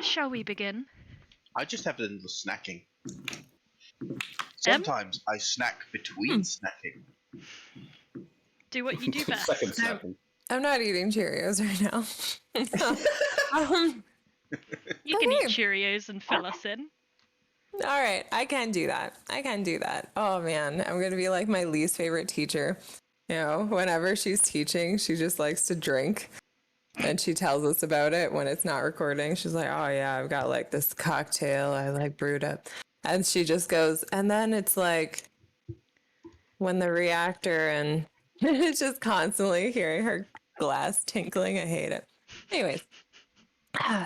Shall we begin? I just have a little snacking. Sometimes I snack between snacking. Do what you do best. Second snacking. I'm not eating Cheerios right now. You can eat Cheerios and fill us in. All right, I can do that. Oh man, I'm gonna be like my least favorite teacher. You know, whenever she's teaching, she just likes to drink. And she tells us about it when it's not recording. She's like, oh yeah, I've got like this cocktail I like brewed up. And she just goes, and then it's like when the reactor, and it's just constantly hearing her glass tinkling. I hate it. Anyways,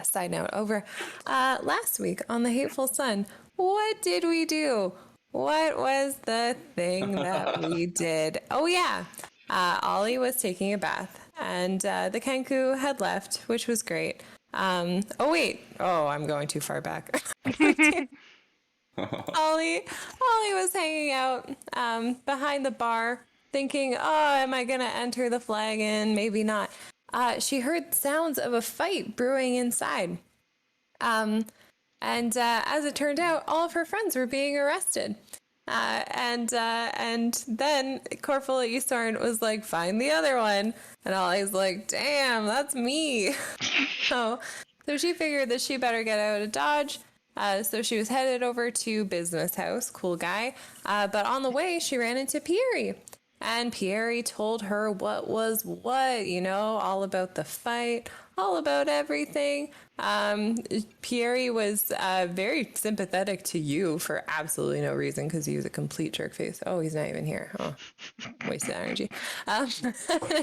side note over. Last week on The Hateful Sun, what did we do? What was the thing that we did? Oh yeah, Ollie was taking a bath. And the Kenku had left, which was great. I'm going too far back. Ollie was hanging out behind the bar, thinking, "Oh, am I gonna enter the flagon? Maybe not." She heard sounds of a fight brewing inside, and as it turned out, all of her friends were being arrested. And then Corporal Eastorn was like, find the other one. And Ollie's like, damn, that's me. so she figured that she better get out of Dodge. So she was headed over to Business House, cool guy. But on the way, she ran into Pierre. And Pierre told her what was what, all about the fight, all about everything. Pierre was very sympathetic to you for absolutely no reason because he was a complete jerk face. Oh, he's not even here. Oh, wasted energy.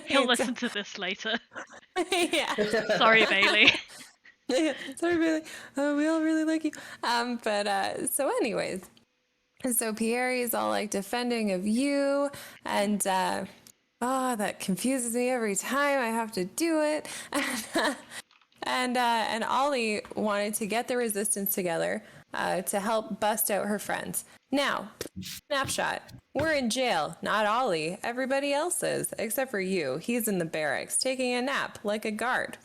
He'll listen to this later. Yeah. Sorry, Bailey. Sorry, Bailey. We all really like you. So anyways. So Pierre is all like defending of you, and that confuses me every time I have to do it. And Ollie wanted to get the resistance together to help bust out her friends. Now, snapshot: we're in jail. Not Ollie. Everybody else is, except for you. He's in the barracks taking a nap like a guard.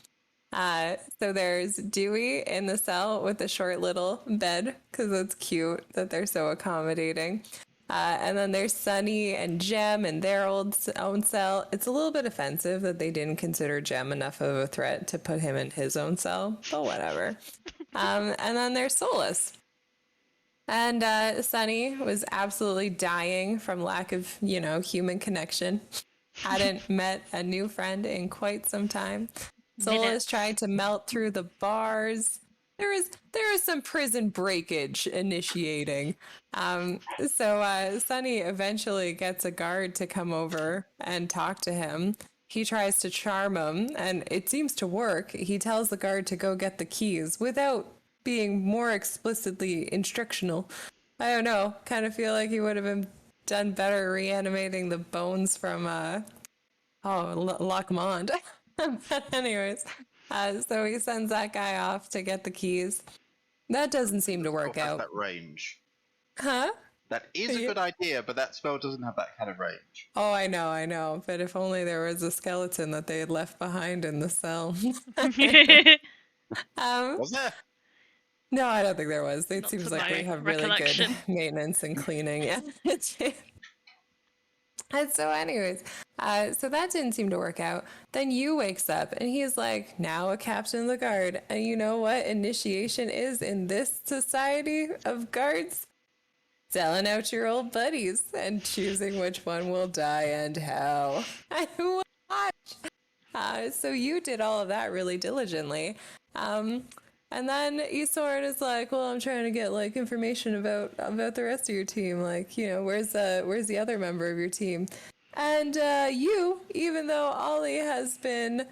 So there's Dewey in the cell with the short little bed, because it's cute that they're so accommodating. And then there's Sunny and Jem in their own cell. It's a little bit offensive that they didn't consider Jem enough of a threat to put him in his own cell, but whatever. And then there's Solas. And Sunny was absolutely dying from lack of, human connection. Hadn't met a new friend in quite some time. Solas tried to melt through the bars. There is some prison breakage initiating. So Sunny eventually gets a guard to come over and talk to him. He tries to charm him, and it seems to work. He tells the guard to go get the keys without being more explicitly instructional. I don't know. Kind of feel like he would have done better reanimating the bones from Lachmond. But anyways, so he sends that guy off to get the keys. That doesn't seem to work out. That range. Huh? That is a good idea, but that spell doesn't have that kind of range. Oh, I know. But if only there was a skeleton that they had left behind in the cell. Was there? No, I don't think there was. It Not seems to like my they have really good maintenance and cleaning. Yeah. And so anyways, so that didn't seem to work out. Then Yu wakes up and he's like, now a captain of the guard. And you know what initiation is in this society of guards? Selling out your old buddies and choosing which one will die and how. I watch. So you did all of that really diligently. And then Isorn is like, well, I'm trying to get like information about the rest of your team. Like, where's the other member of your team? And you, even though Ollie has been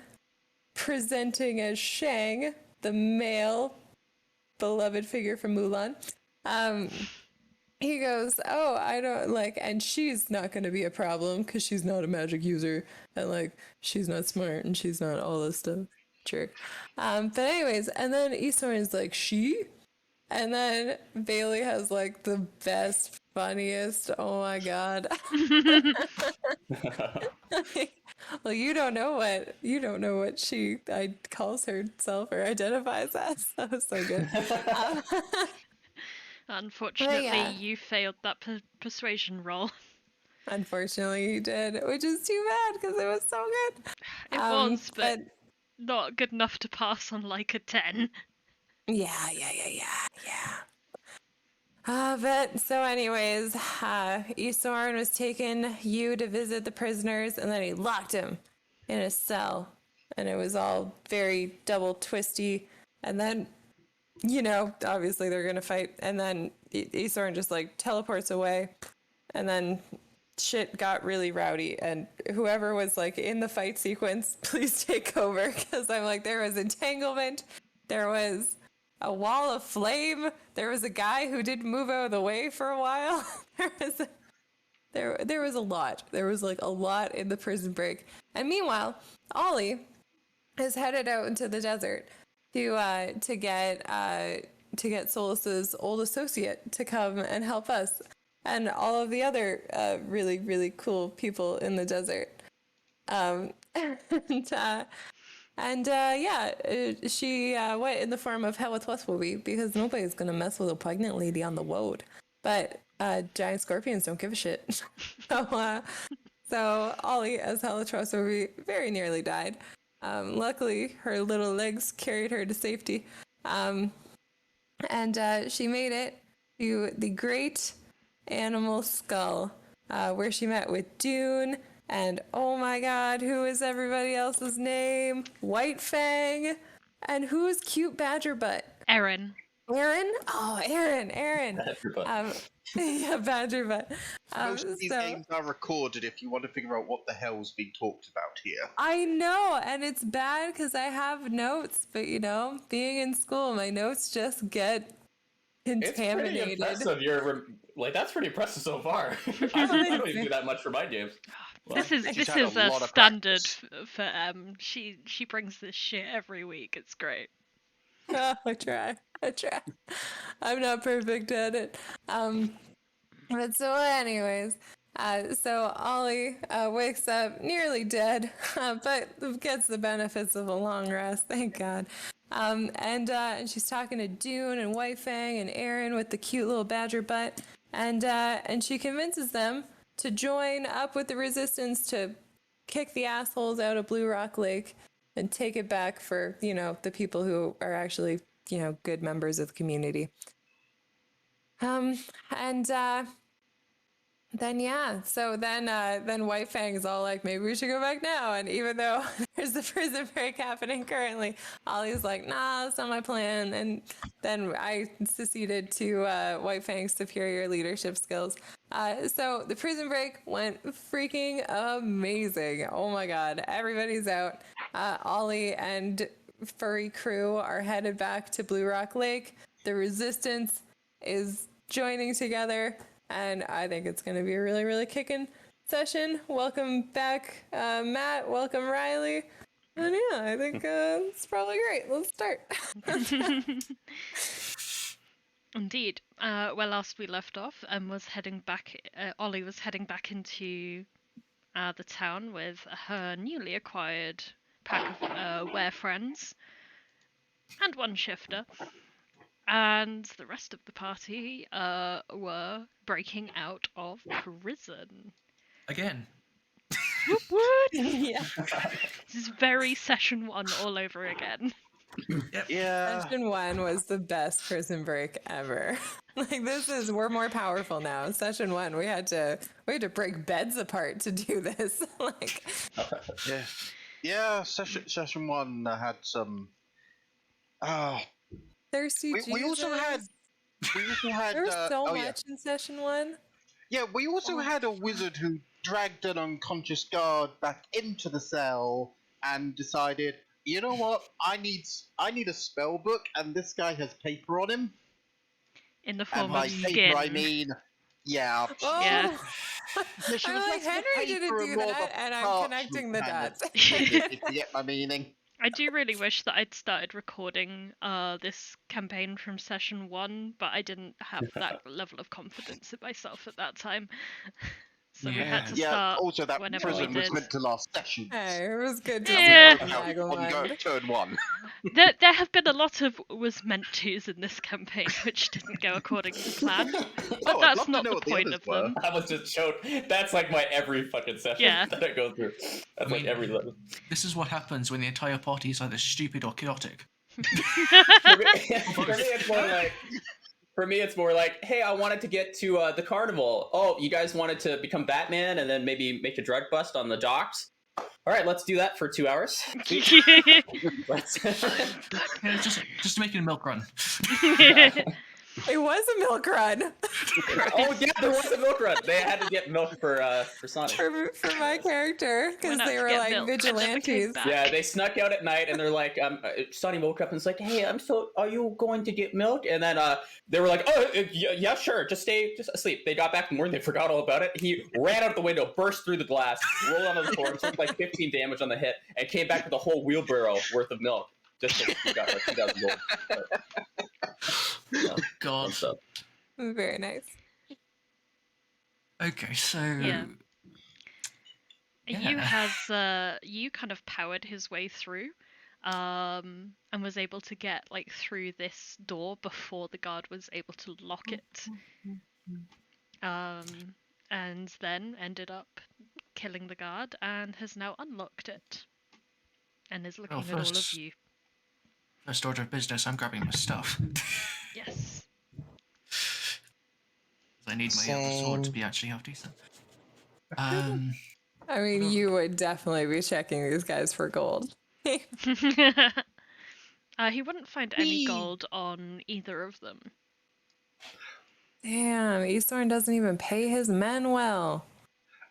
presenting as Shang, the male beloved figure from Mulan, he goes, oh, I don't and she's not going to be a problem because she's not a magic user and she's not smart and she's not all this stuff. Jerk. But anyways, and then Eastorn is like, she? And then Bailey has the best, funniest, oh my god. Well, you don't know what she calls herself or identifies as. That was so good. Um, Unfortunately, yeah. you failed that persuasion roll. Unfortunately, you did, which is too bad because it was so good. It was, but But not good enough to pass on like a 10. yeah. But so anyways, Isorn was taking you to visit the prisoners, and then he locked him in a cell, and it was all very double twisty. And then, obviously they're gonna fight, and then Isorn just like teleports away, and then shit got really rowdy. And whoever was like in the fight sequence, please take over, because I'm like, there was entanglement, there was a wall of flame. There was a guy who didn't move out of the way for a while. There was a lot. There was like a lot in the prison break. And meanwhile, Ollie is headed out into the desert to get Solas's old associate to come and help us and all of the other really really cool people in the desert. Um, she went in the form of Hell with Westwoby because nobody's gonna mess with a pregnant lady on the road. But giant scorpions don't give a shit. So Ollie, as Hell with Westwoby, very nearly died. Luckily, her little legs carried her to safety. And she made it to the Great Animal Skull, where she met with Dune. And oh my god, who is everybody else's name? White Fang. And who's cute Badger Butt? Erin. Aaron? Oh, Aaron. Badger Butt. Yeah, Badger Butt. Most of these games are recorded if you want to figure out what the hell's being talked about here. I know, and it's bad because I have notes, but being in school, my notes just get contaminated. It's pretty impressive. That's pretty impressive so far. I don't even do that much for my games. Well, This is had a lot of standard practice. for She brings this shit every week. It's great. Oh, I try. I'm not perfect at it. But so anyways, so Ollie wakes up nearly dead, but gets the benefits of a long rest, thank God. And she's talking to Dune and White Fang and Aaron with the cute little Badger Butt, and she convinces them to join up with the resistance to kick the assholes out of Blue Rock Lake and take it back for, the people who are actually, good members of the community. Then White Fang's all like, maybe we should go back now. And even though there's the prison break happening currently, Ollie's like, nah, that's not my plan. And then I seceded to White Fang's superior leadership skills. So the prison break went freaking amazing. Oh my god, everybody's out. Ollie and furry crew are headed back to Blue Rock Lake. The resistance is joining together, and I think it's going to be a really, really kicking session. Welcome back, Matt. Welcome, Riley. And yeah, I think it's probably great. Let's start. Indeed. Where last we left off, was heading back. Ollie was heading back into the town with her newly acquired pack of were friends and one shifter. And the rest of the party were breaking out of prison. Again. What? Yeah. This is very session 1 all over again. Yep. Yeah. Session 1 was the best prison break ever. We're more powerful now. Session 1, we had to break beds apart to do this. Yeah. Session 1 had some. Thirsty We also had. There was so much in session 1. Yeah, we also had a wizard who dragged an unconscious guard back into the cell and decided, you know what, I need a spell book, and this guy has paper on him. In the form And by of paper, skin. I mean, yeah. Oh. Yeah. I'm like, Henry didn't do that, and I'm connecting the dots. If you get my meaning. I do really wish that I'd started recording this campaign from session 1, but I didn't have that level of confidence in myself at that time. So we had to Yeah, start also that whenever we prison was did. meant to last sessions. Hey, it was good to Yeah. see How Snaggle on go Mind. turn 1. There have been a lot of was meant tos in this campaign, which didn't go according to plan. But Oh, I'd that's love to not know the what the point others of them. I was just showed. That's like my every fucking session Yeah. that I go through. That's like mean- every level. This is what happens when the entire party is either stupid or chaotic. For me, it's more like, hey, I wanted to get to the carnival. Oh, you guys wanted to become Batman and then maybe make a drug bust on the docks? All right, let's do that for 2 hours. Let's- Yeah, just making a milk run. It was a milk run Oh yeah, there was a milk run. They had to get milk for Sonic. for my character because Went out they to were get like milk and never came vigilantes. back. Yeah, they snuck out at night and they're like, Sonny woke up and it's like, hey, are you going to get milk? And then they were like, oh, yeah, sure, just asleep. They got back in the morning, they forgot all about it. He ran out the window, burst through the glass, rolled onto the floor, took like 15 damage on the hit, and came back with a whole wheelbarrow worth of milk. Just so he got like 2,000 gold. Oh, God. So, Very nice. Okay, so Yeah. Yeah. You kind of powered his way through, and was able to get like through this door before the guard was able to lock it. And then ended up killing the guard and has now unlocked it. And is looking at all of first- you. first order of business, I'm grabbing my stuff. Yes. I need my other sword to be actually half decent. I mean, you would definitely be checking these guys for gold. He wouldn't find any gold on either of them. Damn, Eastthorn doesn't even pay his men well.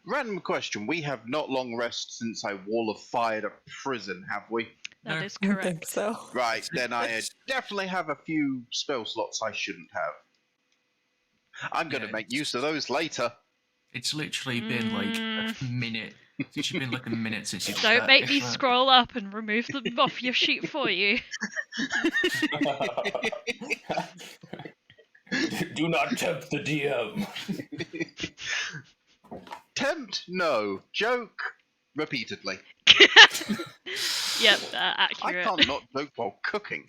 Random question. We have not long rest since I wall of fired a prison, have we? That No. is I think correct. so. Right, then I definitely have a few spell slots I shouldn't have. I'm going to Yeah, make use of those later. It's literally been like a minute. It's been like a minute since you did Don't that, make if me that. scroll up and remove them off your sheet for you. do not tempt the DM. Tempt? No. Joke? Repeatedly. Yep, I accurate. can't not joke while cooking.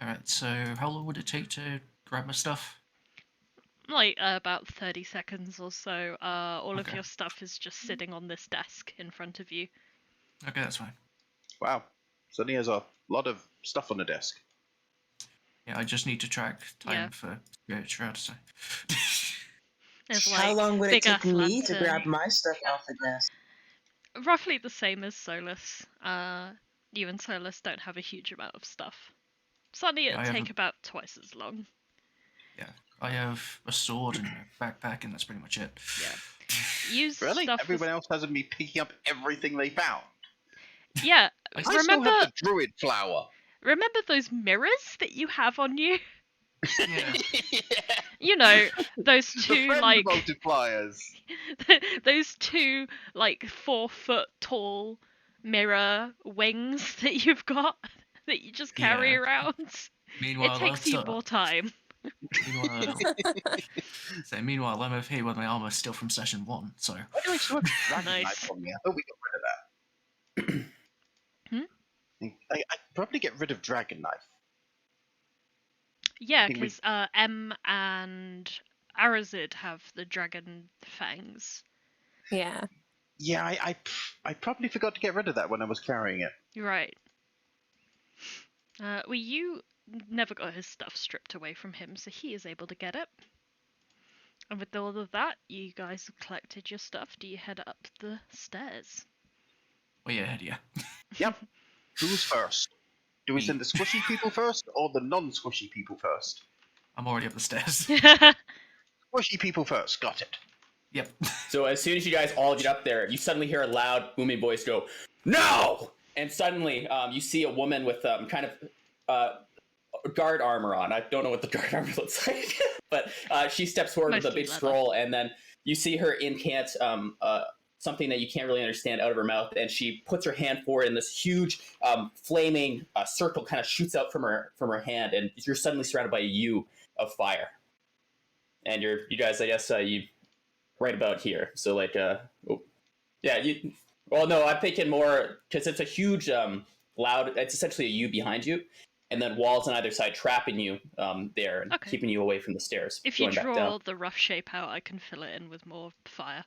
Alright, so how long would it take to grab my stuff? Like about 30 seconds or so. All of Okay. your stuff is just sitting on this desk in front of you. Okay, that's fine. Wow. Suddenly has a lot of stuff on the desk. Yeah, I just need to track time Yeah. for Shroud, so. There's How like long would it big take ass me to lantern. grab my stuff off the desk? Roughly the same as Solas. You and Solas don't have a huge amount of stuff. Sunny, Yeah, it'd I take haven't- about twice as long. Yeah, I have a sword and a backpack, and that's pretty much it. Yeah. Use Really? stuff. Everyone else hasn't been picking up everything they found. Yeah. I I still Remember. have the druid flower. Remember those mirrors that you have on you? Yeah. You know, those The two friend like multipliers. those two like 4 foot tall mirror wings that you've got that you just carry Yeah. around. Meanwhile, It takes you more time. Meanwhile, I'm over here with my armor still from session 1, so. Why do I still have dragon Nice. knife on me? I thought we got rid of that. I'd probably get rid of dragon knife. Yeah, think we- because M and Arazid have the dragon fangs. Yeah. Yeah, I probably forgot to get rid of that when I was carrying it. Right. Well, you never got his stuff stripped away from him, so he is able to get it. And with all of that, you guys have collected your stuff. Do you head up the stairs? Oh yeah, yeah. Yep. Who's first? Do we Me. send the squishy people first or the non-squishy people first? I'm already up the stairs. Squishy people first. Got it. Yep. So as soon as you guys all get up there, you suddenly hear a loud, booming voice go, "No!" And suddenly, you see a woman with kind of guard armor on. I don't know what the guard armor looks like, but she steps forward with a Mostly big leather. scroll, and then you see her incant something that you can't really understand out of her mouth, and she puts her hand forward, and this huge flaming circle kind of shoots out from her hand, and you're suddenly surrounded by a U of fire. and you guys, I guess, you right about here. So like, yeah, you. Well, no, I'm thinking more because it's a huge, loud. It's essentially a U behind you, and then walls on either side trapping you there and Okay. keeping you away from the stairs. If you going back draw down. the rough shape out, I can fill it in with more fire.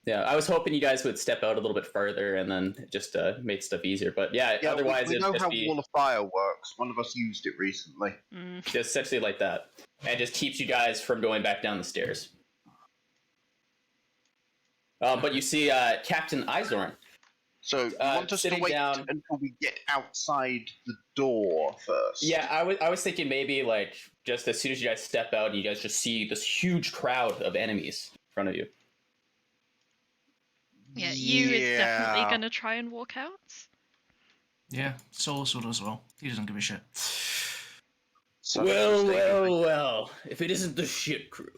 Yeah, I was hoping you guys would step out a little bit further and then just make stuff easier. But yeah, otherwise we know it'd how just be Wall of Fire works. One of us used it recently. just essentially like that, and just keeps you guys from going back down the stairs. But you see Captain Izorn. So you want us to sitting wait down- until we get outside the door first? Yeah, I was thinking maybe like just as soon as you guys step out, you guys just see this huge crowd of enemies in front of you. Yeah, you is definitely gonna try and walk out. Yeah, Solas would as well. He doesn't give a shit. So Well, if it isn't the shit crew.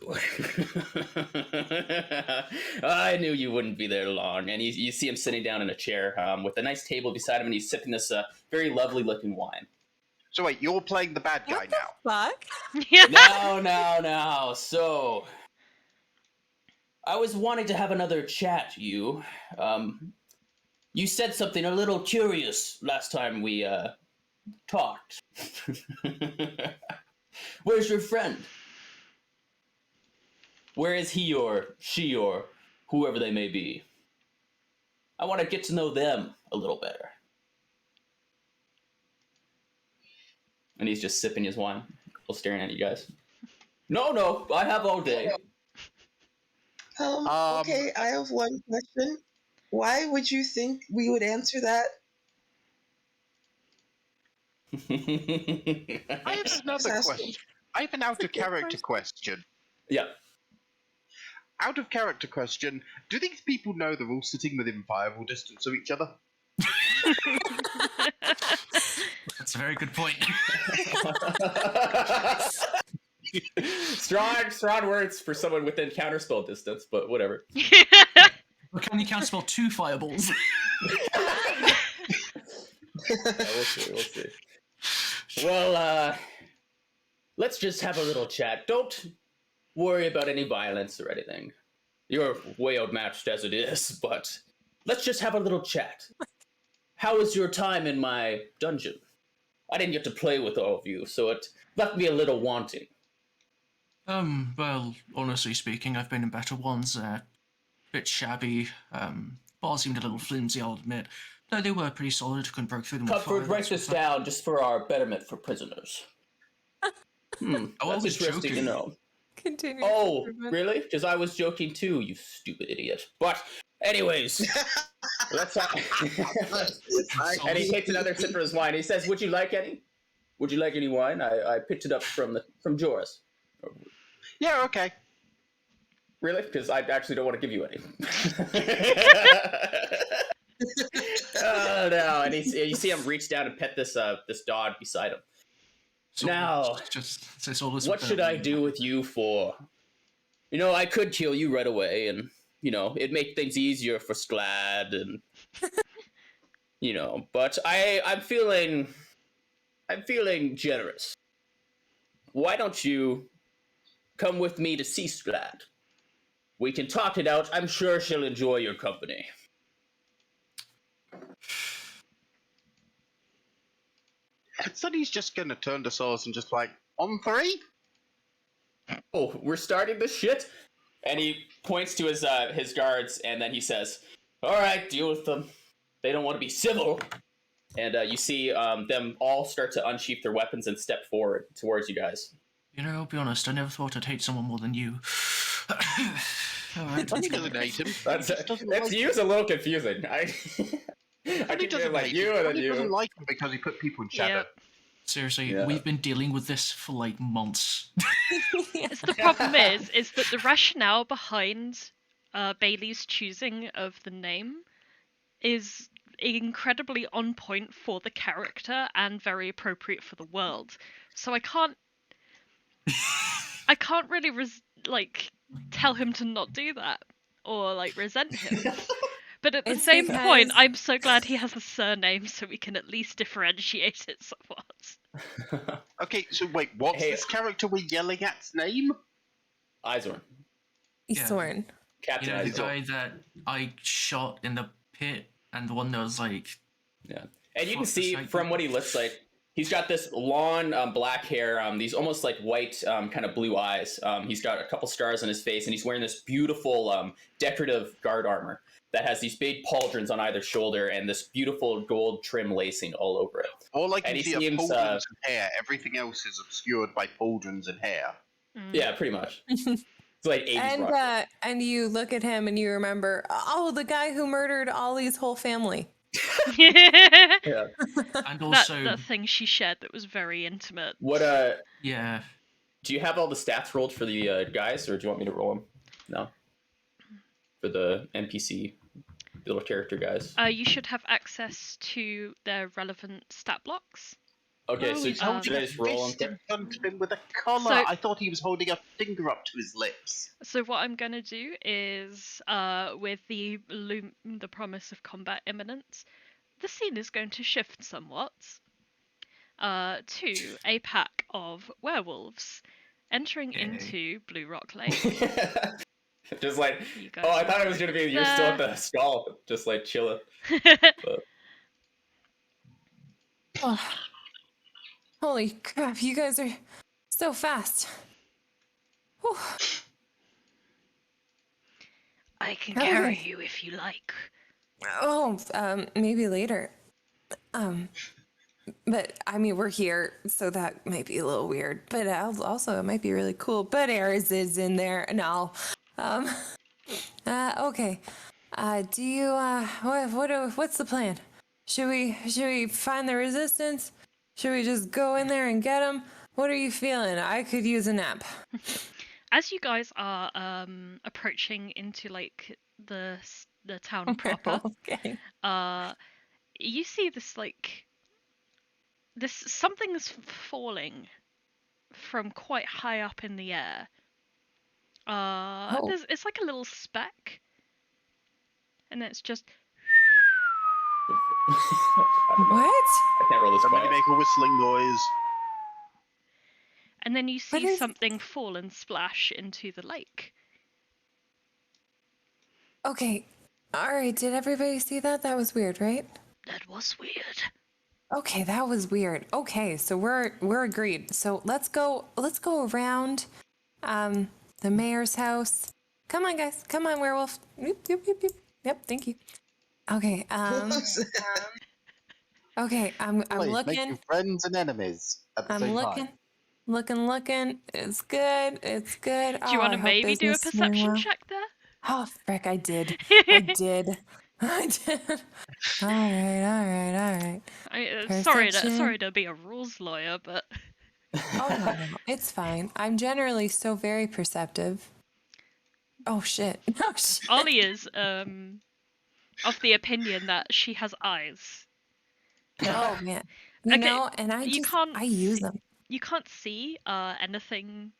I knew you wouldn't be there long. And you see him sitting down in a chair with a nice table beside him, and he's sipping this very lovely looking wine. So wait, you're playing the bad guy now? Fuck. Now. So, I was wanting to have another chat, you. You said something a little curious last time we talked. Where's your friend? Where is he or she or whoever they may be? I want to get to know them a little better. And he's just sipping his wine, while staring at you guys. No, I have all day. Okay, I have one question. Why would you think we would answer that? I have another question. I have an out of character question. Yeah. Out of character question. Do these people know they're all sitting within fireball distance of each other? That's a very good point. strong words for someone within counterspell distance, but whatever. But can you counterspell 2 fireballs? We'll see. Well, let's just have a little chat. Don't worry about any violence or anything. You're way outmatched as it is, but let's just have a little chat. How was your time in my dungeon? I didn't get to play with all of you, so it left me a little wanting. Well, honestly speaking, I've been in better ones. Bit shabby. Bars seemed a little flimsy, I'll admit. No, they were pretty solid. Couldn't break through them. Cutford, write this down just for our betterment for prisoners. I That's was interesting to joking. know. Continue. Oh, really? Because I was joking too, you stupid idiot. But, anyways, let's talk. And he takes another sip of his wine. He says, "Would you like any? Would you like any wine? I picked it up from Joris." Yeah, okay. Really? Because I actually don't want to give you any. Oh no! And you see him reach down and pet this dog beside him. So Now, just say Solas. what should I do with you for? You know, I could kill you right away, and you know, it'd make things easier for Sklad, and you know. But I'm feeling generous. Why don't you come with me to see Sklad? We can talk it out. I'm sure she'll enjoy your company. Sonny's just gonna turn to Solas and just like, on 3? Oh, we're starting this shit? And he points to his guards, and then he says, "All right, deal with them. They don't want to be civil." And you see them all start to unsheath their weapons and step forward towards you guys. You know, I'll be honest, I never thought I'd hate someone more than you. Alright. Sonny doesn't hate him. That's you is a little confusing. I Sonny keep doesn't like hate you him. and then Sonny doesn't you. like him because he put people in shadow. Yep. Seriously, Yeah. we've been dealing with this for like months. It's the problem is that the rationale behind Bailey's choosing of the name is incredibly on point for the character and very appropriate for the world. So I can't really tell him to not do that or like resent him. But at the It's same point, because- I'm so glad he has a surname so we can at least differentiate it somewhat. Okay, so wait, what's Hey. this character we're yelling at's name? Izorn. Yeah. Sorn. Captain You know, the Izorn. guy that I shot in the pit, and the one that was like, Yeah. And you can Fuck the see sight from people. what he looks like, he's got this long black hair, these almost like white kind of blue eyes. He's got a couple scars on his face, and he's wearing this beautiful decorative guard armor that has these big pauldrons on either shoulder and this beautiful gold trim lacing all over it. All I can And he see are seems, pauldrons and hair. Everything else is obscured by pauldrons and hair. Yeah, pretty much. It's like 80s rock. And you look at him and you remember, oh, the guy who murdered Ollie's whole family. Yeah. and also, that thing she shared that was very intimate. What yeah, do you have all the stats rolled for the guys, or do you want me to roll them? No. For the NPC little character guys. You should have access to their relevant stat blocks. Okay, No, so he's should I holding a just roll fist them? in front of him with a collar. So- I thought he was holding a finger up to his lips. So what I'm gonna do is, with the promise of combat imminent, the scene is going to shift somewhat to a pack of werewolves entering Yay. into Blue Rock Lake. Just like, You guys oh, I are thought it was gonna be you're still at the skull, just like chilling. Oh. Holy crap, you guys are so fast. Whew. I can Okay. carry you if you like. Oh, maybe later. But I mean, we're here, so that might be a little weird. But also, it might be really cool. But Arazid's in there. No. Okay. Do you what's the plan? Should we find the resistance? Should we just go in there and get them? What are you feeling? I could use a nap. As you guys are approaching into like the town proper, Okay. you see this something's falling from quite high up in the air. It's like a little speck, and it's just What? I can't roll this Somebody quiet. make a whistling noise. and then you What see is- something fall and splash into the lake. Okay. All right. Did everybody see that? That was weird, right? That was weird. Okay, that was weird. Okay, so we're agreed. So let's go around the mayor's house. Come on, guys. Come on, werewolf. Yep, thank you. Okay, okay, I'm Please, looking. making friends and enemies at the I'm same looking. time. Looking. It's good. Do you want to maybe do a perception check there? Oh, frick, I did. I did. I did. All right. Sorry to be a rules lawyer, but Oh, no. It's fine. I'm generally so very perceptive. Oh, shit. Oh, shit. Ollie is of the opinion that she has eyes. Oh, man. You Okay, know, and I use them. You can't see anything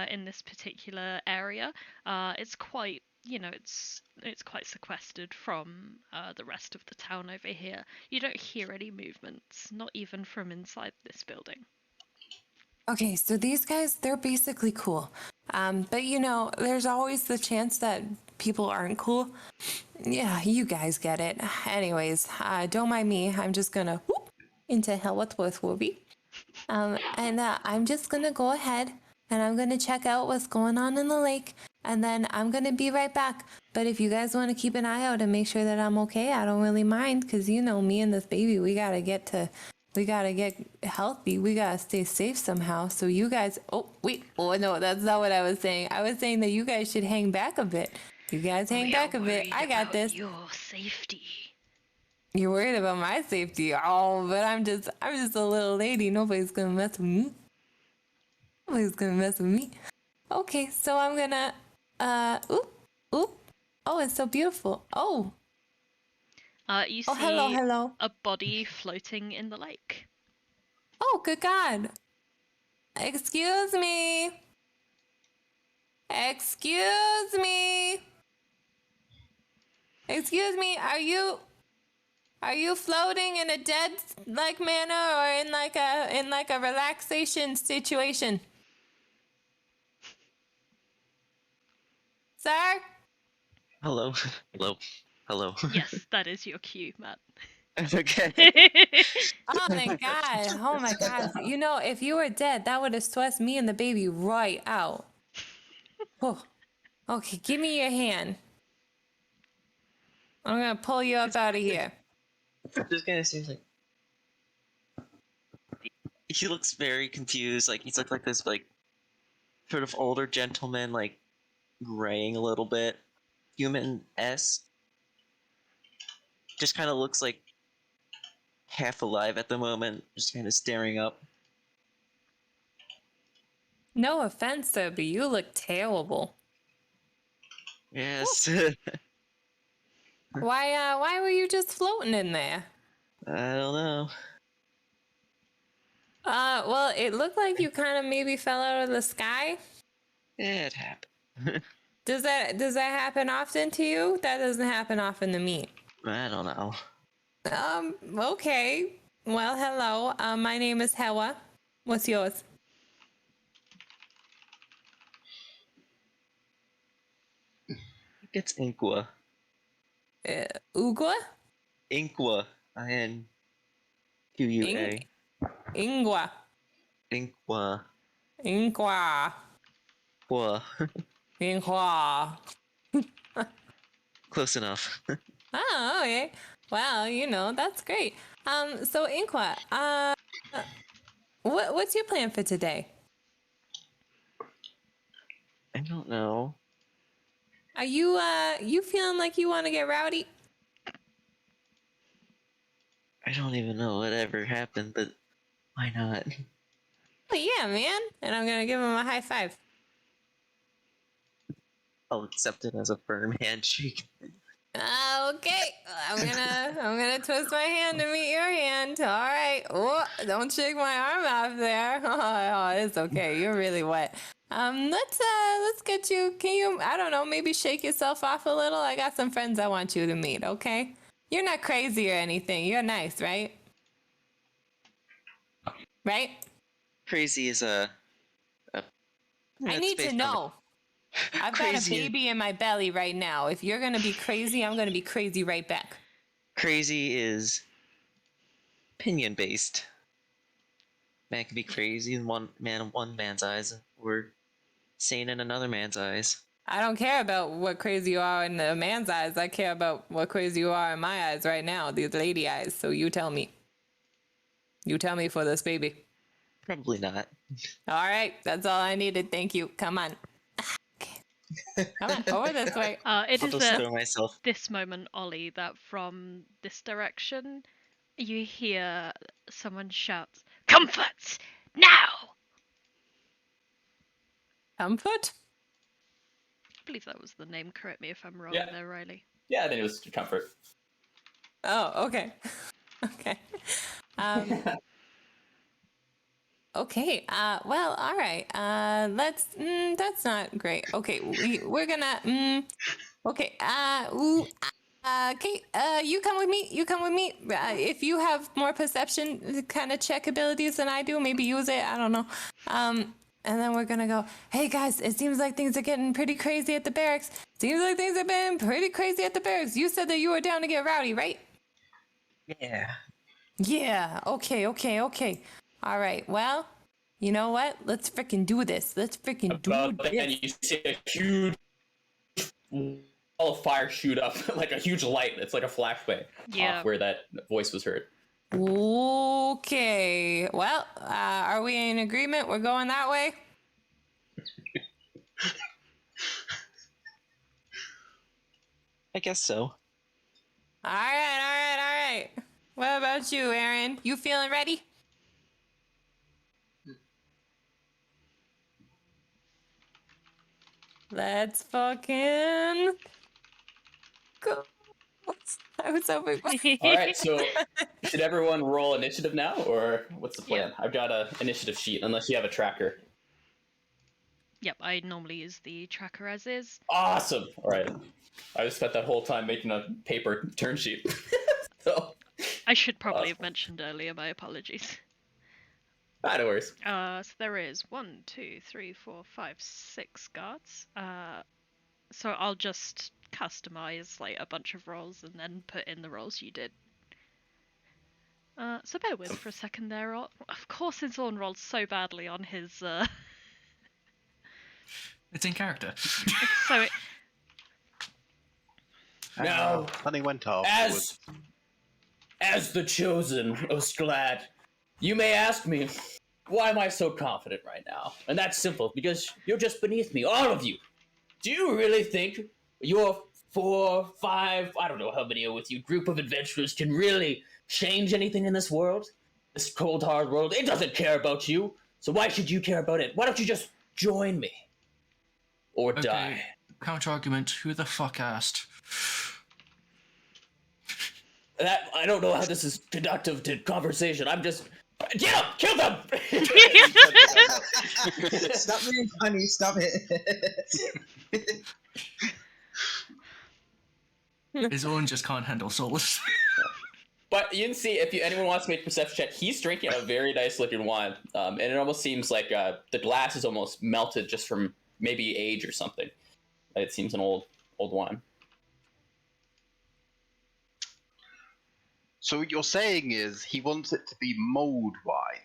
in this particular area. It's quite, it's quite sequestered from the rest of the town over here. You don't hear any movements, not even from inside this building. Okay, so these guys, they're basically cool. But, you know, there's always the chance that people aren't cool. Yeah, you guys get it. Anyways, don't mind me. I'm just gonna whoop into hell with Wooby. And I'm just gonna go ahead and I'm gonna check out what's going on in the lake, and then I'm gonna be right back. But if you guys want to keep an eye out and make sure that I'm okay, I don't really mind, because you know me and this baby, we gotta get healthy. We gotta stay safe somehow. So you guys, oh no, that's not what I was saying. I was saying that you guys should hang back a bit. You guys hang back a bit. I got this. Your safety. You're worried about my safety. Oh, but I'm just a little lady. Nobody's gonna mess with me. Okay, so I'm gonna, oop. Oh, it's so beautiful. Oh, You see hello. a body floating in the lake. Oh, good God. Excuse me. Are you floating in a dead like manner, or in like a relaxation situation? Sir? Hello. Hello. Hello. Yes, that is your cue, Matt. Okay. Oh my god. Oh my god. You know, if you were dead, that would have stressed me and the baby right out. Whew. Okay, give me your hand. I'm gonna pull you up out of here. Just kind of seems like he looks very confused. Like he's like this like sort of older gentleman, like graying a little bit, human-esque. Just kind of looks like half alive at the moment, just kind of staring up. No offense, sir, but you look terrible. Yes. Why were you just floating in there? I don't know. Well, it looked like you kind of maybe fell out of the sky. Yeah, it happened. Does that happen often to you? That doesn't happen often to me. I don't know. Okay. Well, hello. My name is Hewa. What's yours? I think it's Inqua. Ugwa? Inqua. I-N-Q-U-A. Ingwa. Inqua. Inqua. Qua. Inqua. Close enough. Oh, okay. Well, you know, that's great. So Inqua, what's your plan for today? I don't know. Are you feeling like you want to get rowdy? I don't even know whatever happened, but why not? Oh, yeah, man. And I'm gonna give him a high five. I'll accept it as a firm handshake. Okay, I'm gonna twist my hand to meet your hand. All right. Oh, don't shake my arm off there. Oh, it's okay. You're really wet. Let's get you. Can you? I don't know. Maybe shake yourself off a little. I got some friends I want you to meet. Okay. You're not crazy or anything. You're nice, right? Right? Crazy is I need to know. I've got a Crazy is- baby in my belly right now. If you're gonna be crazy, I'm gonna be crazy right back. Crazy is opinion based. Man can be crazy in one man's eyes, or sane in another man's eyes. I don't care about what crazy you are in a man's eyes. I care about what crazy you are in my eyes right now, these lady eyes. So you tell me. You tell me for this baby. Probably not. All right, that's all I needed. Thank you. Come on. Come on, over this way. It I'll is just throw myself. this moment, Ollie, that from this direction, you hear someone shout, "Comfort! Now!" Comfort? I believe that was the name. Correct me if I'm wrong Yeah. there, Riley. Yeah, I think it was comfort. Oh, okay. Okay. Okay. Well, all right. Let's. That's not great. Okay. We're gonna. Okay. Okay. You come with me. You come with me. If you have more perception kind of check abilities than I do, maybe use it. I don't know. And then we're gonna go. Hey guys, it seems like things are getting pretty crazy at the barracks. Seems like things have been pretty crazy at the barracks. You said that you were down to get rowdy, right? Yeah. Yeah. Okay. All right. Well, you know what? Let's freaking do this. Let's freaking do About then this. you see a huge wall of fire shoot up, like a huge light. It's like a flashbang Yeah. off where that voice was heard. Okay. Well, are we in agreement? We're going that way? I guess so. All right. What about you, Aaron? You feeling ready? Let's fucking go. I was hoping. All right, so should everyone roll initiative now, or what's the plan? I've got a initiative sheet, unless you have a tracker. Yep, I normally use the tracker as is. Awesome. All right, I just spent that whole time making a paper turn sheet. So, I should probably have mentioned earlier. My apologies. no worries. So there is 1, 2, 3, 4, 5, 6 guards. So I'll just customize like a bunch of rolls and then put in the rolls you did. So bear with for a second there. Of course, Zorn rolled so badly on his. It's in character. So. Now, Honey went off. As the chosen of Sklad, you may ask me, why am I so confident right now? And that's simple, because you're just beneath me, all of you. Do you really think your 4, 5, I don't know how many are with you, group of adventurers can really change anything in this world? This cold, hard world, it doesn't care about you. So why should you care about it? Why don't you just join me? Or die. Counter argument, who the fuck asked? That I don't know how this is conductive to conversation. I'm just get them, kill them. Stop being funny. Stop it. His own just can't handle Solas. But you can see if anyone wants to make a perception check, he's drinking a very nice looking wine, and it almost seems like the glass is almost melted just from maybe age or something. It seems an old wine. So what you're saying is he wants it to be mulled wine.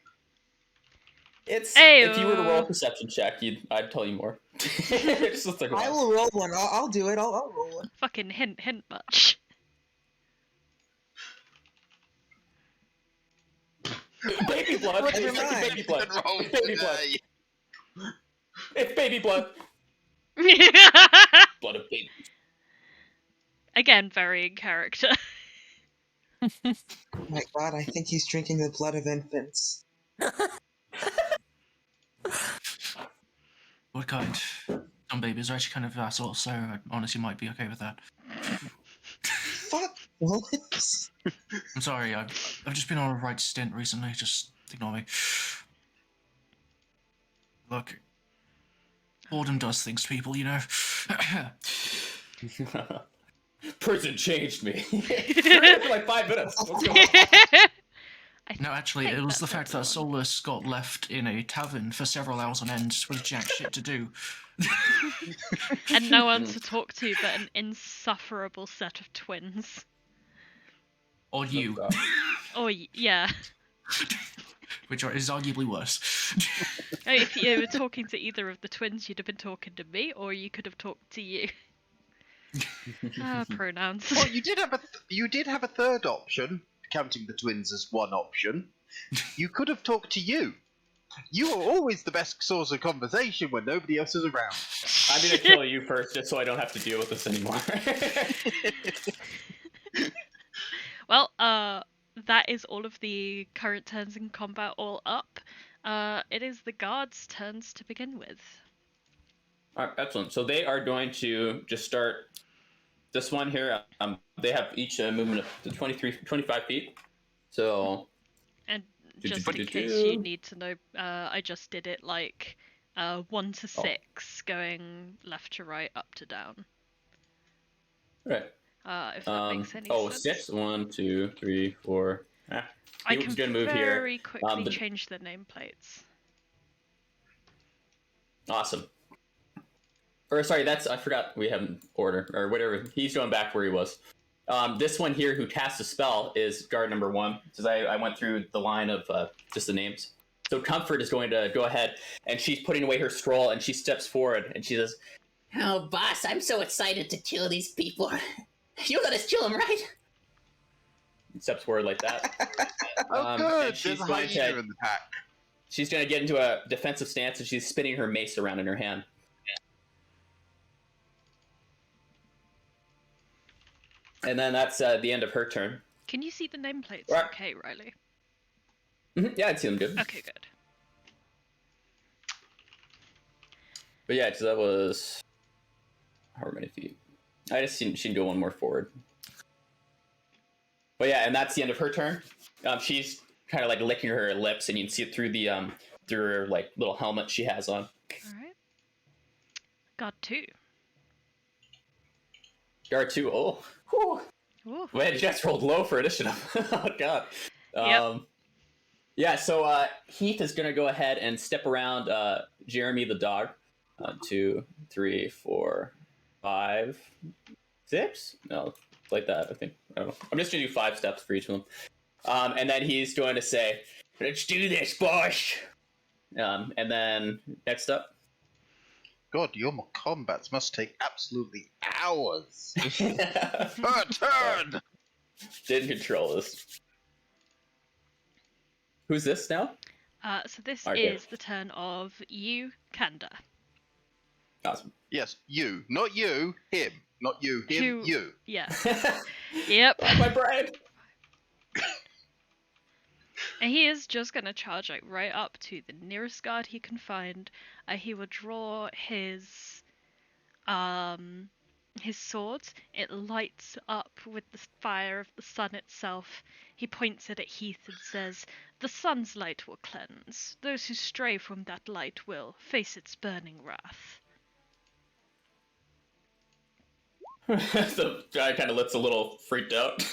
It's Ayo. If you were to roll a perception check, I'd tell you more. Just look like I will roll one. I'll do it. I'll roll one. Fucking hint much. Baby blood. What's your It's mind? baby blood. It's baby blood. It's baby blood. Blood of baby. Again, very in character. Oh my god, I think he's drinking the blood of infants. What kind? Some babies are actually kind of assholes, so I honestly might be okay with that. Fuck bullets. I'm sorry, I've just been on a right stint recently, just ignore me. Look, boredom does things to people, you know. Prison changed me. For like 5 minutes. What's going on? No, actually, think it was the that's fact that everyone. Solas got left in a tavern for several hours on end with jack shit to do. And no one to talk to but an insufferable set of twins. Or you, Oh, yeah. which is arguably worse. If you were talking to either of the twins, you'd have been talking to me, or you could have talked to you. Pronouns. Well, you did have a third option, counting the twins as one option. You could have talked to you. You are always the best source of conversation when nobody else is around. I'm gonna kill you first, just so I don't have to deal with this anymore. Well, that is all of the current turns in combat all up. It is the guards' turns to begin with. Alright, excellent. So they are going to just start this one here. They have each movement of 25 feet. So. And just in case you need to know, I just did it like 1 to 6, going left to right, up to down. Right. If that makes any sense. 6. 1, 2, 3, 4. I He can was gonna move here. very quickly change the nameplates. Awesome. Or sorry, I forgot we have an order or whatever. He's going back where he was. This one here who casts a spell is guard number 1. Because I went through the line of just the names. So Comfort is going to go ahead and she's putting away her scroll and she steps forward and she says, "Oh, boss, I'm so excited to kill these people. You let us kill them, right?" He steps forward like that. Oh, good. and she's There's a going hyena to- in the pack. She's going to get into a defensive stance and she's spinning her mace around in her hand. And then that's the end of her turn. Can you see the nameplates? Right. Okay, Riley. Yeah, I'd see them good. Okay, good. But yeah, so that was however many feet. I just seen she can go one more forward. But yeah, and that's the end of her turn. She's kind of like licking her lips, and you can see it through the through her like little helmet she has on. All right. Guard 2. Guard 2. Oh, whew. Ooh. Man, you just rolled low for initiative. Oh god. Yep. Yeah, so Heath is gonna go ahead and step around Jeremy the dog. 2, 3, 4, 5, 6? No, like that, I think. I don't know. I'm just going to do 5 steps for each of them. And then he's going to say, let's do this, boss! And then next up. God, your combats must take absolutely hours. Her turn! Didn't control this. Who's this now? So this Okay. is the turn of you, Kanda. Awesome. Yes, you. Not you, him. Not you, him, Who- you. Yeah. Yep. My brain! And he is just gonna charge like right up to the nearest guard he can find. He will draw his sword. It lights up with the fire of the sun itself. He points it at Heath and says, "The sun's light will cleanse. Those who stray from that light will face its burning wrath." The guy kind of looks a little freaked out.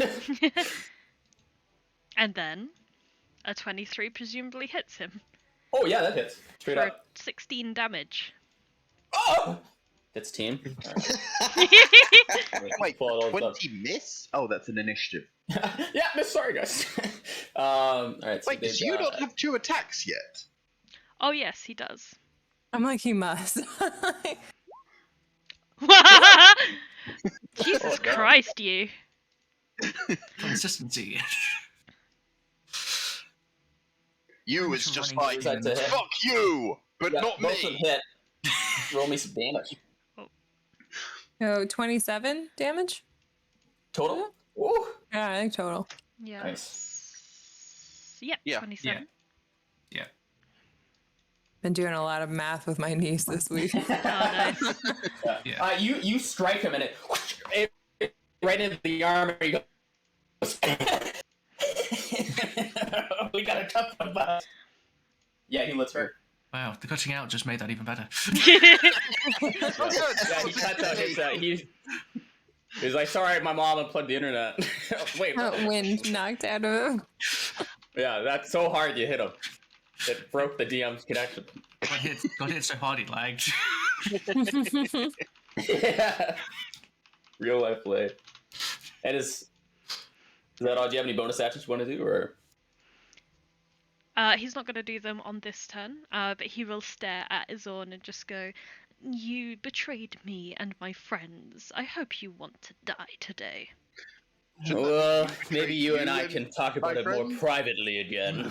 And then a 23 presumably hits him Oh yeah, that hits. Straight for up. 16 damage. Oh! That's team. Wait, Pull out all the 20 miss? Oh, that's an initiative. stuff. Yeah, miss. Sorry, guys. Alright, so Wait, does you not have 2 attacks yet? Oh yes, he does. I'm like, he must. Jesus Oh, God. Christ, you. Consistency. You is just like, That's a hit. fuck you, but Yeah, not both of them me. hit. Roll me some damage. Oh, 27 damage? Total? Ooh. Yeah, I think total. Yeah. Nice. Yep, Yeah. 27. Been doing a lot of math with my niece this week. Oh, nice. Yeah. You strike him and it right into the arm and he goes. We got a tough one, but yeah, he lets her. Wow, the cutting out just made that even better. Yeah, he cuts out his. He's like, sorry, my mom unplugged the internet. Wait, what? Wind knocked out of him. Yeah, that's so hard you hit him. It broke the DM's connection. Got hit so hard it lagged. Yeah. Real life play. And is that all? Do you have any bonus actions you want to do, or? He's not going to do them on this turn, but he will stare at Izorn and just go, "You betrayed me and my friends. I hope you want to die today." Well, betray maybe you and I and can talk about my it more friends? privately again.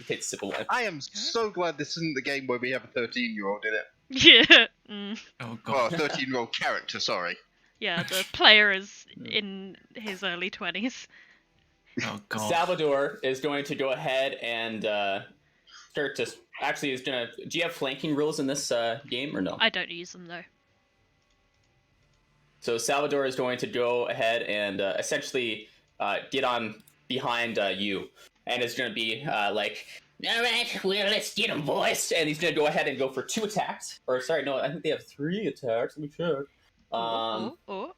Take a sip of wine. I am so glad this isn't the game where we have a 13-year-old in it. Yeah. Mm. Oh Well, god. a 13-year-old character, sorry. Yeah, the player is in his early 20s. Oh god. Salvador is going to go ahead and start to. Actually, he's gonna. Do you have flanking rules in this game or no? I don't use them though. So Salvador is going to go ahead and essentially get on behind you, and is going to be like, "All right, well, let's get him, boys." And he's going to go ahead and go for 2 attacks. Or sorry, no, I think they have 3 attacks. Let me check. Oh.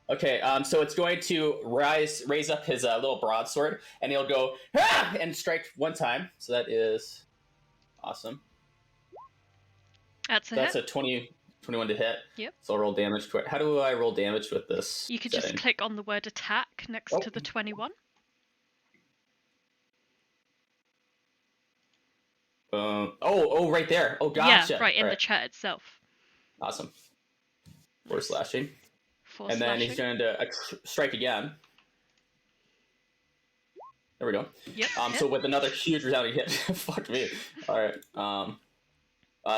Okay, so it's going to raise up his little broadsword, and he'll go and strike 1 time. So that is awesome. That's a That's hit. a 21 to hit. Yep. So I'll roll damage to it. How do I roll damage with this? You could setting? just click on the word attack next to the 21. Right there. Oh, gotcha. Yeah, right in the chat itself. Awesome. 4 slashing. 4 And then slashing. he's going to strike again. There we go. Yep. So with another huge resounding hit. Fuck me. All right.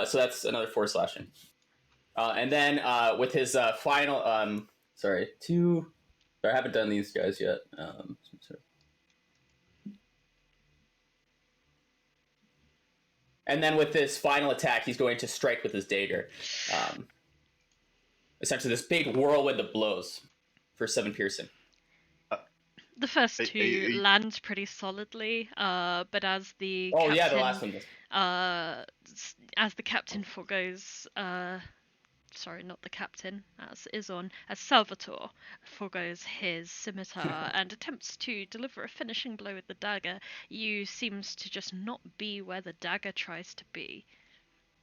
So that's another 4 slashing. And then with his final, 2. Sorry, I haven't done these guys yet. And then with this final attack, he's going to strike with his dagger. Essentially, this big whirlwind of blows for 7 piercing. The first Hey, 2 hey. land pretty solidly, but as the Oh captain, yeah, the last one. as the captain forgoes, sorry, not the captain, as Izorn, as Salvatore forgoes his scimitar and attempts to deliver a finishing blow with the dagger, you seems to just not be where the dagger tries to be.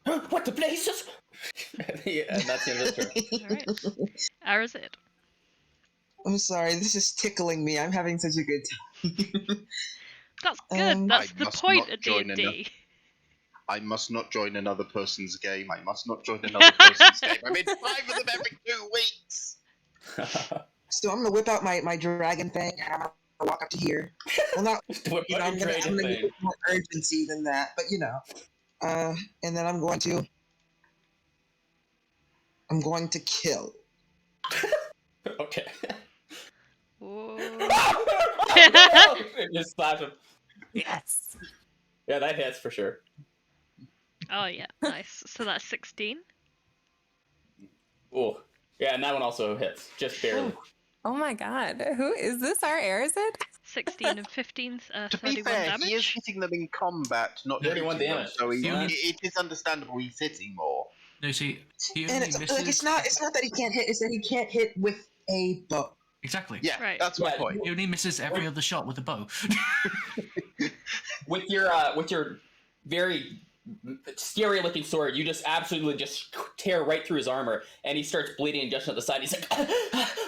What the blazes? Yeah, and that's the end of his turn. All right. Arazid. I'm sorry, this is tickling me. I'm having such a good time. That's good. That's I the must point not of join D&D. I must not join another person's game. I must not join another person's game. I'm in 5 of them every 2 weeks. So I'm gonna whip out my dragon thing and I'm gonna walk up to here. Well, not Whip you know, out I'm your gonna dragon give thing. it more urgency than that, but you know. And then I'm going to kill. Okay. Whoa. Just slash him. Yes. Yeah, that hits for sure. Oh yeah, nice. So that's 16. Ooh. Yeah, and that one also hits, just barely. Oh my god. Who is this? Our Arazid? 16 and 15, To 31 be fair, damage. he is hitting them in combat, not 31 shooting them, damage. so Yeah. it is understandable he's hitting more. No, see, he And only it's misses. like it's not that he can't hit, it's that he can't hit with a bow. Exactly. Yeah, Right. that's my Yeah, point. He only misses every other shot with a bow. With your very scary-looking sword, you just absolutely just tear right through his armor, and he starts bleeding just at the side. He's like,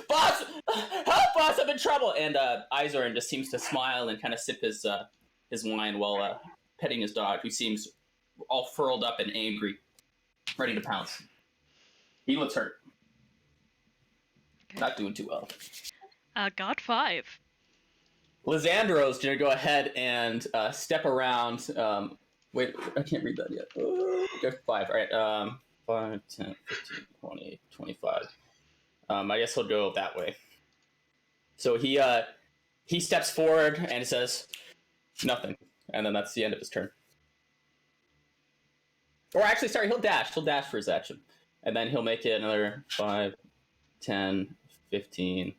"Boss, help, boss! I'm in trouble!" And Izorn just seems to smile and kind of sip his wine while petting his dog, who seems all furled up and angry, ready to pounce. He looks hurt. Okay. Not doing too well. Guard 5. Lizandro's gonna go ahead and step around. Wait, I can't read that yet. Go 5. All right. 5, 10, 15, 20, 25. I guess he'll go that way. So he steps forward and says nothing, and then that's the end of his turn. Or actually, sorry, he'll dash. He'll dash for his action, and then he'll make it another 5, 10, 15,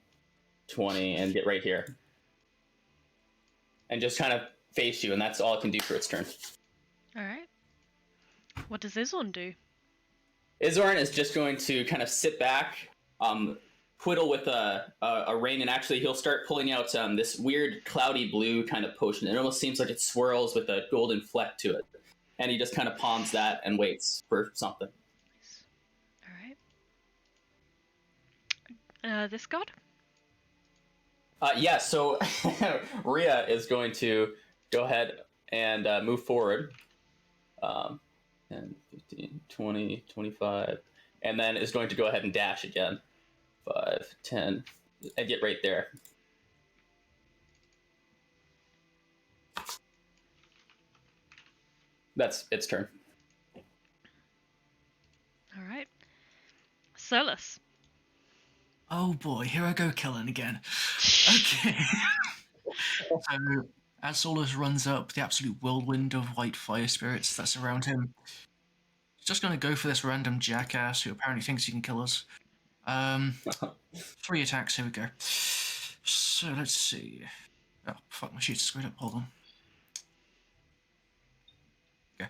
20, and get right here. And just kind of face you, and that's all it can do for its turn. Alright. What does Izorn do? Izorn is just going to kind of sit back, twiddle with a ring, and actually he'll start pulling out this weird cloudy blue kind of potion. It almost seems like it swirls with a golden fleck to it. And he just kind of palms that and waits for something. Alright. This god? Yeah, so Rhea is going to go ahead and move forward. 10, 15, 20, 25. And then is going to go ahead and dash again. 5, 10, and get right there. That's its turn. Alright. Solas. Oh boy, here I go killing again. Okay. So, as Solas runs up the absolute whirlwind of white fire spirits that's around him, he's just going to go for this random jackass who apparently thinks he can kill us. 3 attacks, here we go. So, let's see. Oh, fuck, my sheet's screwed up, hold on. Okay.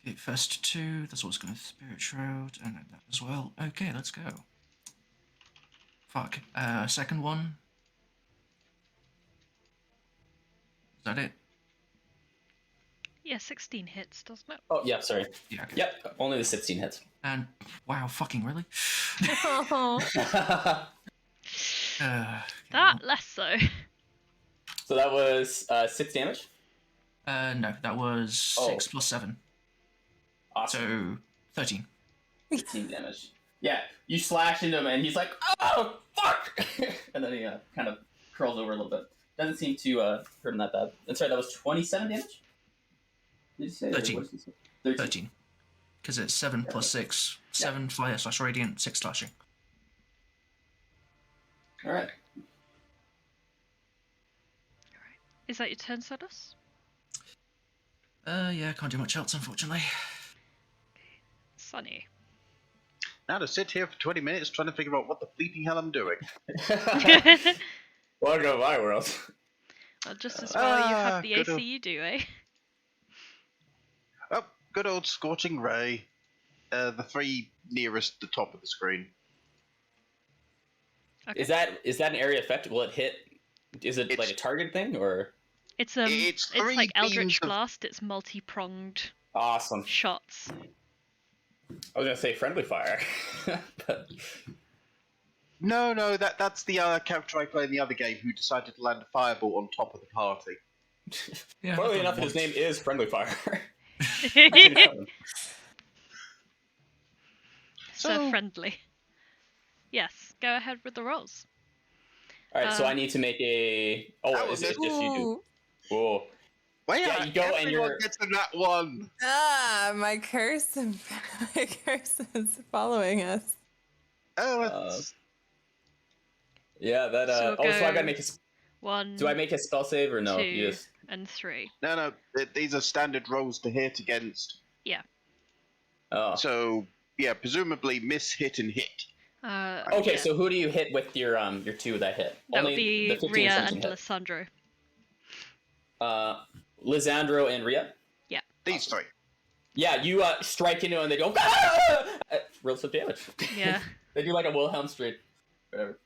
Okay, first 2, that's what's going to Spirit Shroud, and then that as well. Okay, let's go. Fuck. Second one. Is that it? Yeah, 16 hits, doesn't it? Oh, yeah, sorry. Yeah, okay. Yep, only the 16 hits. And, wow, fucking really? Oh, Okay, that less so. So that was 6 damage? no, that was 6 plus 7. Awesome. So, 13. 18 damage. Yeah, you slash into him and he's like, "Oh, fuck!" And then he kind of curls over a little bit. Doesn't seem to hurt him that bad. And sorry, that was 27 damage? Did you say? 13. What did you say? 13. Because it's 7 plus 6. 7 fire slash radiant, 6 slashing. Alright. Is that your turn, Solas? Yeah, can't do much else, unfortunately. Sunny. Now to sit here for 20 minutes trying to figure out what the bleeping hell I'm doing. Welcome to my world. Well, just as well you have the good AC old- you do, eh? Oh, good old Scorching Ray. The 3 nearest the top of the screen. Okay. Is that an area effect? Will it hit? Is it like a It's- target thing or? It's It's 3 like beams Eldritch of- Blast. It's multi-pronged Awesome. shots. I was gonna say friendly fire. But... No, that's the character I play in the other game who decided to land a fireball on top of the party. Yeah, Funnily I've enough, done his it name is Friendly Fire. So friendly. Yes, go ahead with the rolls. All right, so I need to make a. Oh, That is was it just you do? Oh, Well, Yeah, you go and everyone you're- gets to that one. My curse, my curse is following us. Oh, that's... yeah. That. So So I go- gotta make a. 1, Do I make a spell save or no? 2, You just. and 3. No, these are standard rolls to hit against. Oh. So, yeah, presumably miss, hit, and hit. Okay, yeah. so who do you hit with your 2 that hit? That would Only be the 15 Rhea cents and hit. Lissandro. Lisandro and Rhea. These three. Yeah, you strike into it and they go. "Ah!" Roll some damage. Yeah. They do like a Wilhelm Street. Whatever.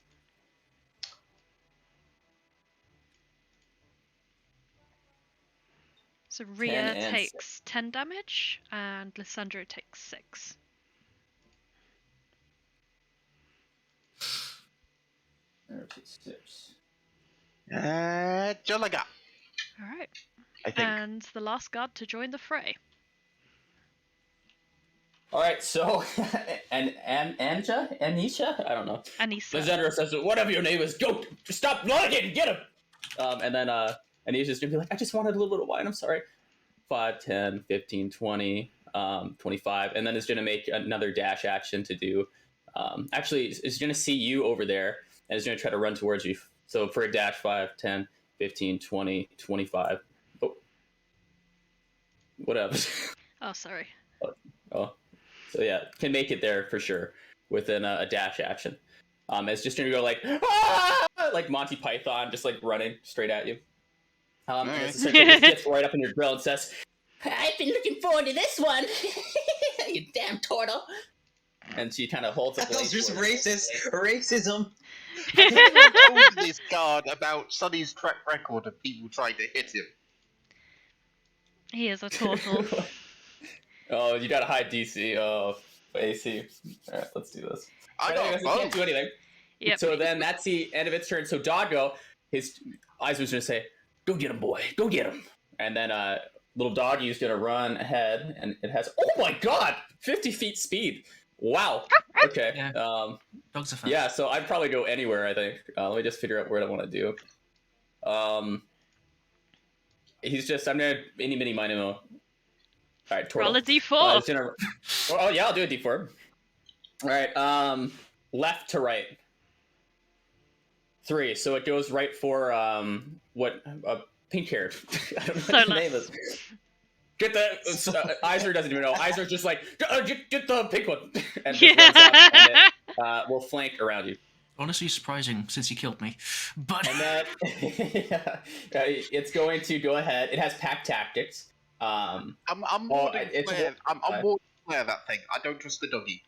So Rhea 10 and takes 10 damage, and Lissandro takes 6. Jalaga, Alright. I think. And the last guard to join the fray. All right, so Anisha, I don't know. Anissa. Lisandro says, "Whatever your name is, go stop lying, get him." And then Anisha's gonna be like, "I just wanted a little bit of wine. I'm sorry." 5, 10, 15, 20, 25, and then it's gonna make another dash action to do. Actually, it's gonna see you over there, and it's gonna try to run towards you. So for a dash, 5, 10, 15, 20, 25. Oh, whatever. Oh, sorry. Oh, so yeah, can make it there for sure within a dash action. It's just gonna go like, "Ah!" like Monty Python, just like running straight at you. And it's essentially just gets right up in your grill and says, "I've been looking forward to this one, you damn turtle." And she kind of holds up. That was just racist. Racism. Has anyone told this guard about Sonny's track record of people trying to hit him? He is a turtle. Oh, you got a high DC. Oh, AC. All right, let's do this. I But got anyways, it can't do anything. Yep. So then that's the end of its turn. So Doggo, his eyes was gonna say, "Go get him, boy. Go get him." And then little doggy is gonna run ahead, and it has, oh my god, 50 feet speed. Wow. Okay. Yeah. Dogs are fast. Yeah. So I'd probably go anywhere. I think. Let me just figure out what I want to do. He's just. I'm gonna any mini miny mo. All right. Turtle. Roll a d4. It's gonna... Oh yeah, I'll do a d4. All right. Left to right. 3. So it goes right for what pink haired. I don't know what his name is. Get the Iser doesn't even know. Iser's just like get the pink one, and just runs up, and it will flank around you. Honestly surprising since he killed me. But And then it's going to go ahead. It has pack tactics. I'm Well, more than it's clear. I'm more than clear that thing. I don't trust the doggy.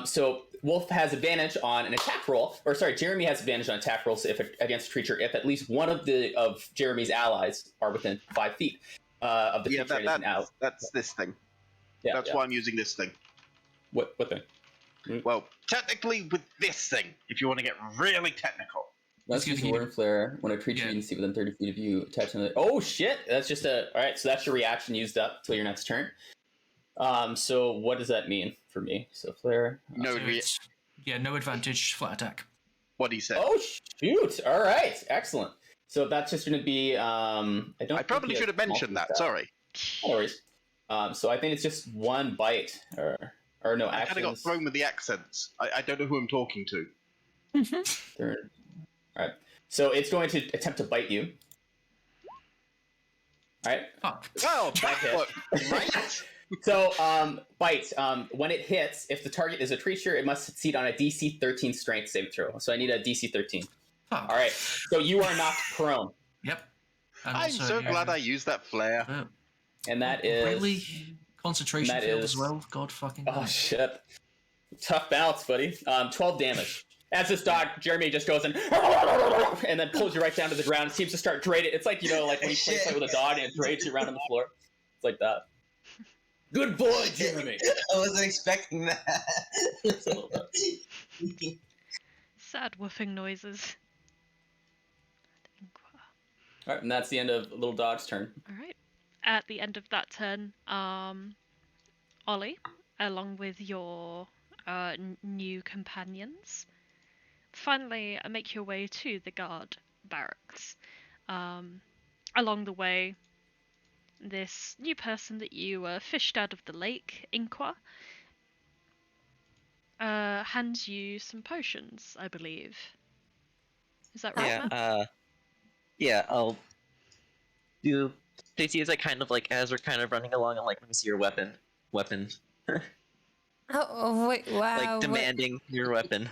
So Wolf has advantage on an attack roll, or sorry, Jeremy has advantage on attack rolls against a creature if at least one of Jeremy's allies are within 5 feet of the Yeah, creature. and is out. that's this thing. Yeah, That's yeah. why I'm using this thing. What thing? Well, technically with this thing, if you want to get really technical. Let's use the word flare when a creature you can see within 30 feet of you attach another. Oh shit! That's just a. All right, so that's your reaction used up till your next turn. So what does that mean for me? So flare. No, no advantage, flat attack. What he said. Oh shoot! All right, excellent. So that's just going to be. I probably should have mentioned that. Sorry. No worries. So I think it's just one bite, or no I actions. kind of got thrown with the accents. I don't know who I'm talking to. Third. All right. So it's going to attempt to bite you. All right. Fuck. Well, That hit. look, right? So, bite. When it hits, if the target is a creature, it must succeed on a DC 13 strength save throw. So I need a DC 13. Fuck. All right. So you are knocked prone, Yep. And I'm also, so glad I used that flare. and that is really concentration that field is- as well. God fucking. Oh shit! Tough bounce, buddy. 12 damage. As this dog, Jeremy just goes in and then pulls you right down to the ground. It seems to start draining. It's like, like when you play with a dog and it drags you around on the floor. It's like that. Good boy, Jeremy. I wasn't expecting that. It's a little bit. Sad woofing noises. All right, and that's the end of Little Dog's turn. All right. At the end of that turn, Ollie, along with your new companions, finally make your way to the guard barracks. Along the way, this new person that you fished out of the lake, Inqua, hands you some potions, I believe. Is that right, Yeah, Matt? yeah, I'll do. Stacey is like kind of like as we're kind of running along, I'm like, let me see your weapon. Oh, wait, wow. Like demanding your weapon.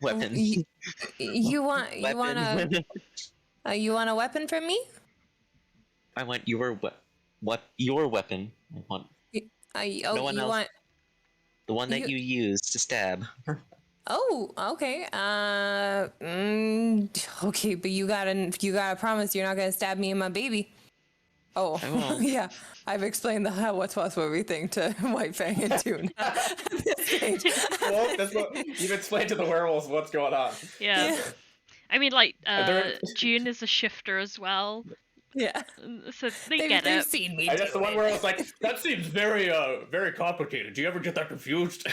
Weapon. You want a weapon from me? I want your your weapon. I want no one you else. want the one that you use to stab. Oh, okay. Okay, but you gotta promise you're not gonna stab me and my baby. Oh, I won't. yeah. I've explained the what's everything to White Fang and Toon at this stage. Well, that's what you've explained to the werewolves what's going on. Yeah. I mean, like, There- June is a shifter as well, Yeah. so they They've get it. seen me. I guess do the one it. where I was like, that seems very, very complicated. Do you ever get that confused?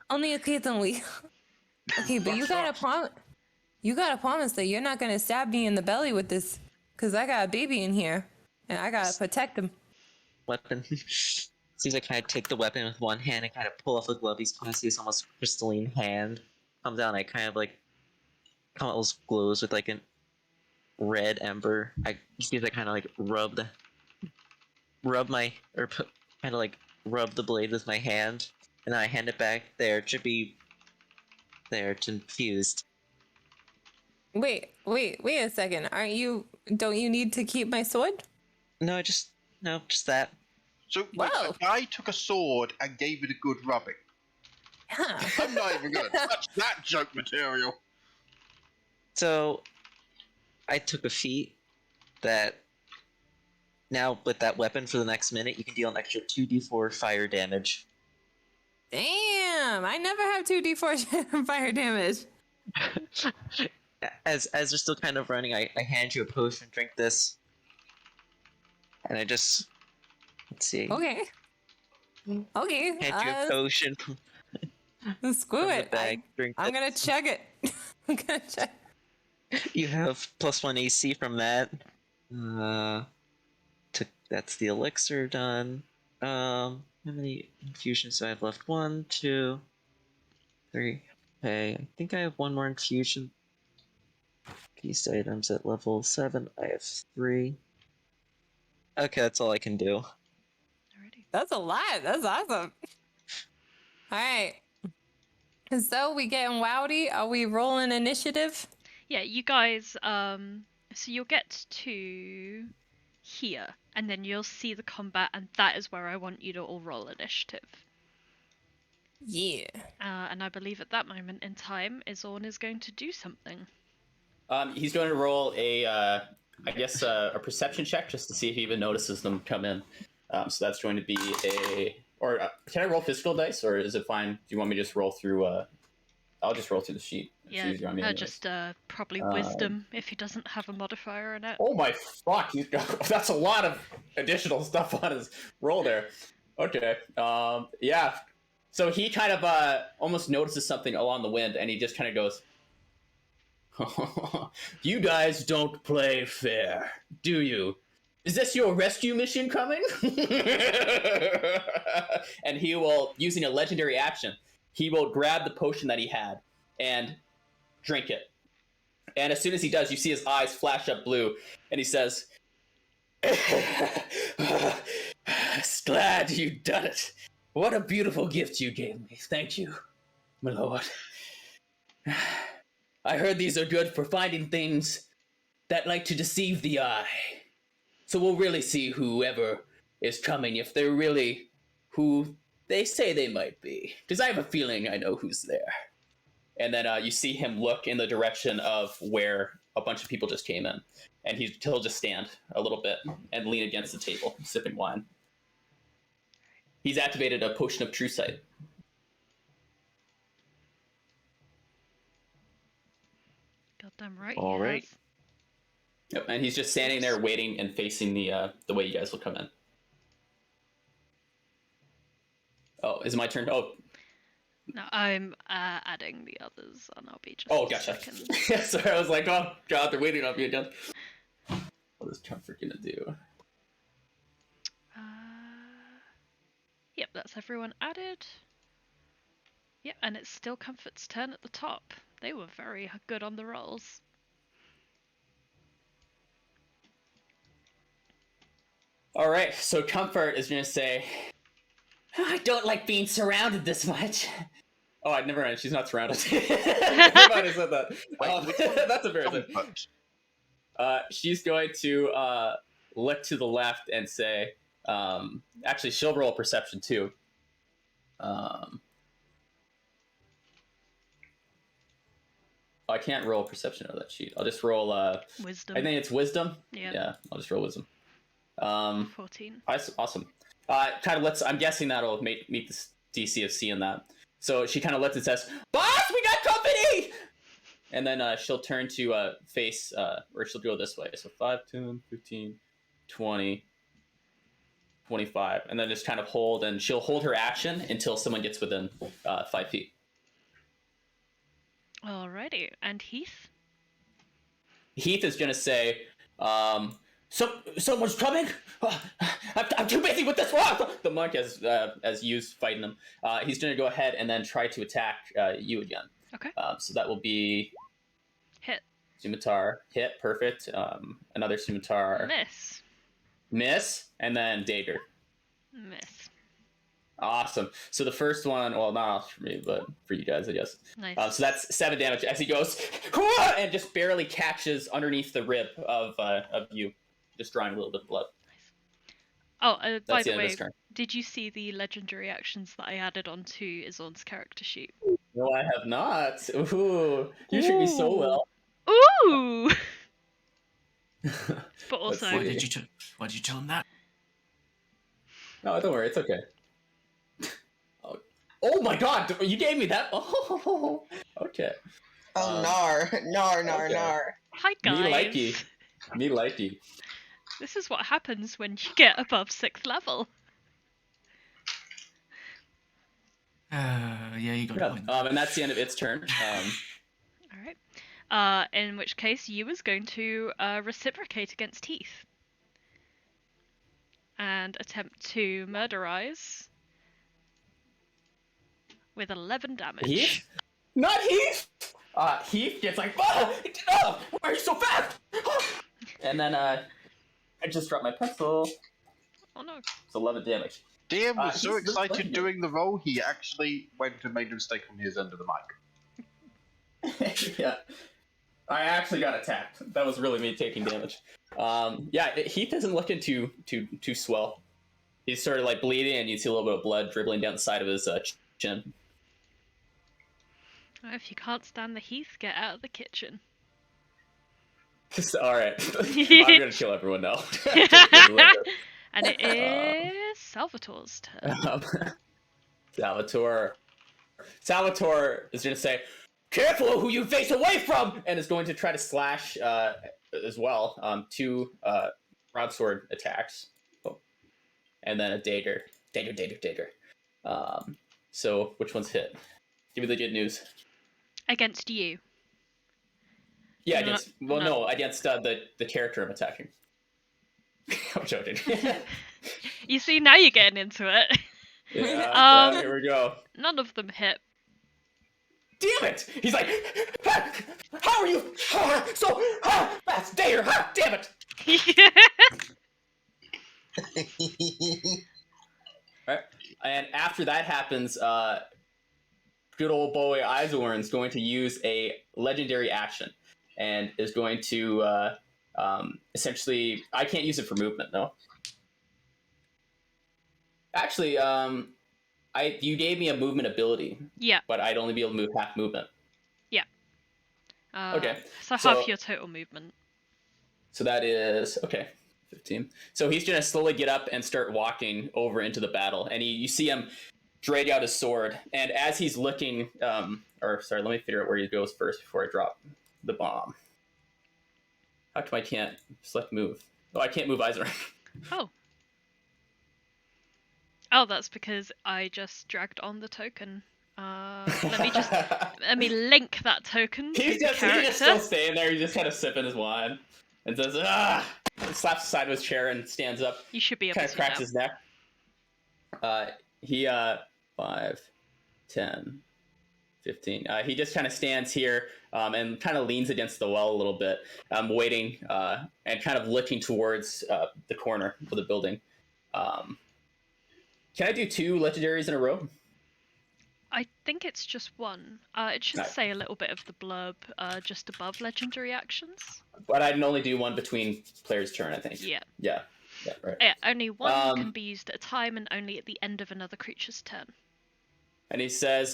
Only occasionally. Okay, but you gotta promise. You gotta promise that you're not gonna stab me in the belly with this, cause I got a baby in here, and I gotta protect him. Weapon. Seems like I kind of take the weapon with one hand and kind of pull off the glove. He's kind of see this almost crystalline hand come down. I kind of like almost glows with like a red ember. I see I kind of like rub the blade with my hand, and then I hand it back. There, it should be there to infused. Wait a second. Don't you need to keep my sword? No, just that. So Whoa. a guy took a sword and gave it a good rubbing. Yeah. I'm not even gonna touch that joke material. So, I took a feat that now with that weapon for the next minute, you can deal an extra 2d4 fire damage. Damn! I never have 2d4 fire damage. As they're still kind of running, I hand you a potion, drink this. And I just... Let's see. Okay. Okay. Hand you a potion from Screw the it. bag, drink I'm this. gonna chug it. I'm gonna chug. You have +1 AC from that. That's the elixir done. How many infusions do I have left? 1, 2, 3. Okay, I think I have one more infusion. Peace items at level 7. I have 3. Okay, that's all I can do. Alrighty. That's a lot. That's awesome. All right. So we getting wowdy? Are we rolling initiative? Yeah, you guys, so you'll get to here, and then you'll see the combat, and that is where I want you to all roll initiative. Yeah. And I believe at that moment in time, Izorn is going to do something. He's going to roll a perception check just to see if he even notices them come in. So that's going to be can I roll physical dice, or is it fine? Do you want me to just roll through? I'll just roll through the sheet. It's easier on me anyways. Just probably wisdom if he doesn't have a modifier in it. Oh my fuck! That's a lot of additional stuff on his roll there. Okay. Yeah. So he kind of almost notices something along the wind, and he just kind of goes, "You guys don't play fair, do you? Is this your rescue mission coming?" And he will, using a legendary action, he will grab the potion that he had and drink it. And as soon as he does, you see his eyes flash up blue, and he says, "Glad you done it. What a beautiful gift you gave me. Thank you, my lord. I heard these are good for finding things that like to deceive the eye. So we'll really see whoever is coming, if they're really who they say they might be. Because I have a feeling I know who's there. and then you see him look in the direction of where a bunch of people just came in, and he'll just stand a little bit and lean against the table, sipping wine. He's activated a potion of true sight. Goddamn right. All he right. has. Yep, and he's just standing there waiting and facing the way you guys will come in. Oh, is it my turn? Oh, No, I'm adding the others, and I'll be just. oh, a gotcha. second. Yeah, sorry, I was like, oh god, they're waiting on me again. What is Comfort gonna do? Yep, that's everyone added. Yep, and it's still Comfort's turn at the top. They were very good on the rolls. All right, so Comfort is gonna say, I don't like being surrounded this much. Oh, I never mind. She's not surrounded. I might have said that. That's embarrassing. She's going to look to the left and say, actually, she'll roll perception too. I can't roll perception out of that sheet. I'll just roll. Wisdom. I think it's wisdom. Yep. Yeah, I'll just roll wisdom. 14. Awesome. Kind of lets. I'm guessing that'll meet the DC of seeing that. So she kind of lets it says, "Boss, we got company!" And then she'll turn to face, or she'll go this way. So 5, 10, 15, 20, 25. And then just kind of hold, and she'll hold her action until someone gets within 5 feet. Alrighty, and Heath? Heath is going to say, someone's coming? I'm too busy with this one! The monk, as you's fighting him, he's going to go ahead and then try to attack you again. Okay. So that will be... Hit. Scimitar. Hit, perfect. Another scimitar. Miss. Miss, and then dagger. Miss. Awesome. So the first one, well, not for me, but for you guys, I guess. Nice. So that's 7 damage as he goes, and just barely catches underneath the rib of you, just drawing a little bit of blood. Oh, by That's the the end of way, his turn. did you see the legendary actions that I added onto Izorn's character sheet? No, I have not. Ooh, you treat me so well. Ooh! But also... Why did you tell him that? No, don't worry, it's okay. Oh my god, you gave me that? Oh, okay. Oh, nar. Okay. Hi, guys. Me likey. This is what happens when you get above 6th level. Yeah, you got a point. And that's the end of its turn. Alright. In which case, you was going to reciprocate against Heath. And attempt to murderize with 11 damage. Heath? Not Heath! Heath gets like, why are you so fast? And then I just dropped my pencil. Oh no. It's 11 damage. DM was so he's excited really doing the roll, he actually went and made a mistake on his end of the mic. Yeah. I actually got attacked. That was really me taking damage. Heath isn't looking too swell. He's sort of like bleeding, and you see a little bit of blood dribbling down the side of his chin. Well, if you can't stand the Heath, get out of the kitchen. Alright. I'm gonna kill everyone now. And it is Salvatore's turn. Salvatore is gonna say, careful who you face away from! And is going to try to slash as well. 2 broadsword attacks. Oh. And then a dagger. Dagger. So which one's hit? Give me the good news. Against you. Yeah, No, against no. against the character I'm attacking. I'm joking. You see, now you're getting into it. Yeah, here we go. None of them hit. Damn it! He's like, how are you so fast? Dagger, damn it! Alright, and after that happens, good old boy Izorn's going to use a legendary action, and is going to essentially, I can't use it for movement, no. Actually, you gave me a movement ability. Yeah. But I'd only be able to move half movement. Okay, So so- half your total movement. So that is okay. 15. So he's gonna slowly get up and start walking over into the battle, and you see him drag out his sword. And as he's looking, or sorry, let me figure out where he goes first before I drop the bomb. How come I can't select move? Oh, I can't move either. Oh. Oh, that's because I just dragged on the token. Let me link that token to he's the just character. still staying there. He's just kind of sipping his wine and says, "Ah!" Slaps the side of his chair and stands up. You should be able Kind to of cracks now. his neck. He 5, 10, 15. He just kind of stands here and kind of leans against the wall a little bit, waiting and kind of looking towards the corner of the building. Can I do 2 legendaries in a row? I think it's just one. It should No. say a little bit of the blurb just above legendary actions. But I can only do one between player's turn, I think. Yeah. Yeah, right. Yeah, only one can be used at a time and only at the end of another creature's turn. And he says,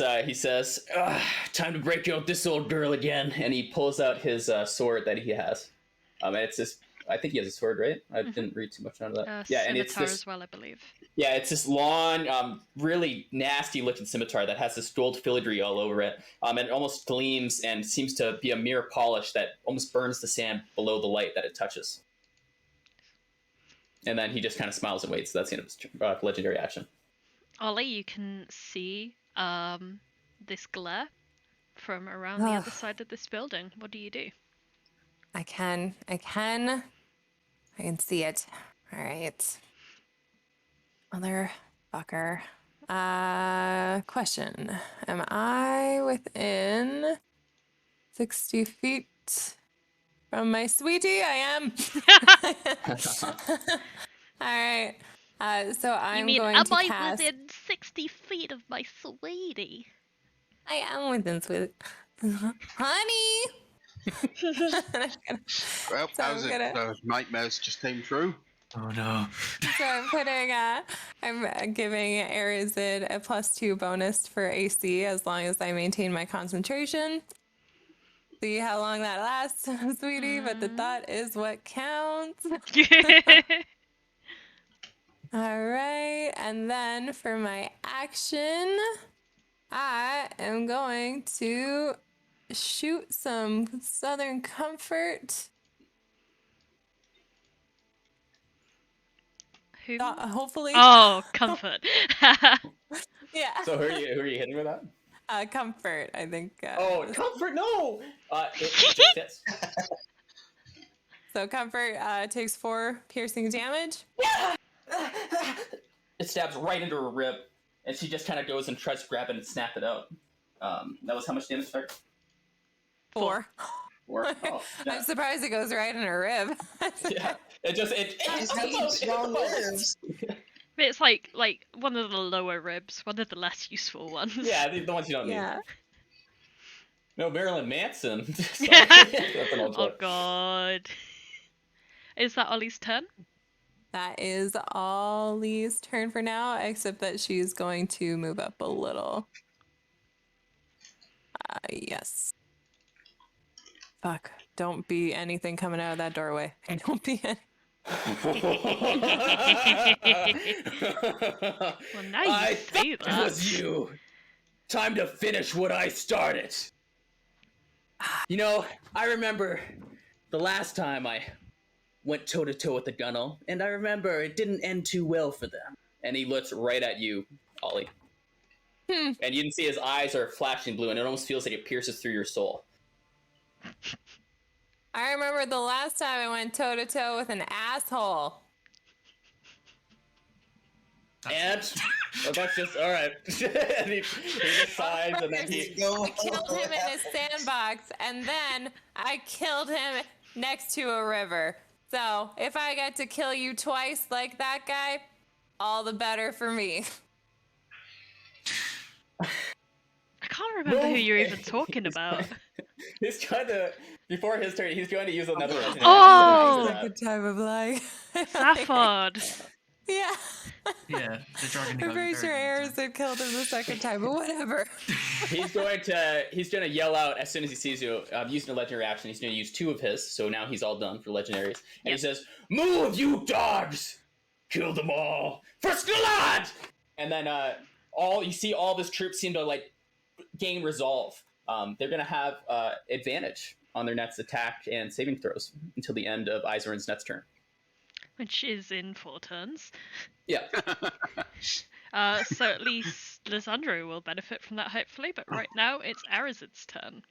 time to break out this old girl again. And he pulls out his sword that he has. And it's this, I think he has a sword, right? I didn't read too much out of that. Yeah, and it's Scimitar this, as well, I believe. yeah, it's this long, really nasty looking scimitar that has this gold filigree all over it. And it almost gleams and seems to be a mirror polish that almost burns the sand below the light that it touches. And then he just kind of smiles and waits. That's the end of his legendary action. Ollie, you can see this glare from around the other side of this building. What do you do? I can see it. All right. Motherfucker. Question. Am I within 60 feet from my sweetie? I am. All right. So I'm going to cast... I within 60 feet of my sweetie? I am within sweetie. Honey! Well, So I'm gonna- those nightmares just came true. Oh no. So I'm putting, I'm giving Arazid a +2 bonus for AC as long as I maintain my concentration. See how long that lasts, sweetie, but the thought is what counts. All right, and then for my action, I am going to shoot some Southern Comfort. Who? Hopefully. Oh, comfort. Yeah. So who are you hitting with that? Comfort, I think. Oh, comfort! No. It just hits. So Comfort takes 4 piercing damage. It stabs right into her rib, and she just kind of goes and tries to grab it and snap it out. That was how much damage? Start? 4. 4. Oh, yeah. I'm surprised it goes right in her rib. Yeah. It He's got strong ribs. It's like one of the lower ribs, one of the less useful ones. Yeah, the ones you don't Yeah. need. No, Marilyn Manson. Sorry. That's an old Oh joke. god. Is that Ollie's turn? That is Ollie's turn for now, except that she's going to move up a little. Yes. Fuck. Don't be anything coming out of that doorway. Don't be any. Well, now you I say thought that. it was you. Time to finish what I started. You know, I remember the last time I went toe-to-toe with the Gunnell, and I remember it didn't end too well for them. And he looks right at you, Ollie. And you can see his eyes are flashing blue, and it almost feels like it pierces through your soul. I remember the last time I went toe-to-toe with an asshole. And that's just all right. And he just sighs, and then he. I killed him in a sandbox, and then I killed him next to a river. So if I get to kill you twice like that guy, all the better for me. I can't remember who you're even talking about. He's trying to. Before his turn, he's going to use another. Oh! It's a good time of life. Safford. Yeah. Yeah, the dragon. I'm pretty sure Arazid killed him the second time, but whatever. He's going to yell out as soon as he sees you. Using a legendary action, he's going to use 2 of his. So now he's all done for legendaries. And he says, "Move, you dogs! Kill them all for Skilad!" And then all this troops seem to like gain resolve. They're going to have advantage on their next attack and saving throws until the end of Izern's next turn. Which is in 4 turns. Yeah. So at least Lysandro will benefit from that, hopefully. But right now, it's Arazid's turn.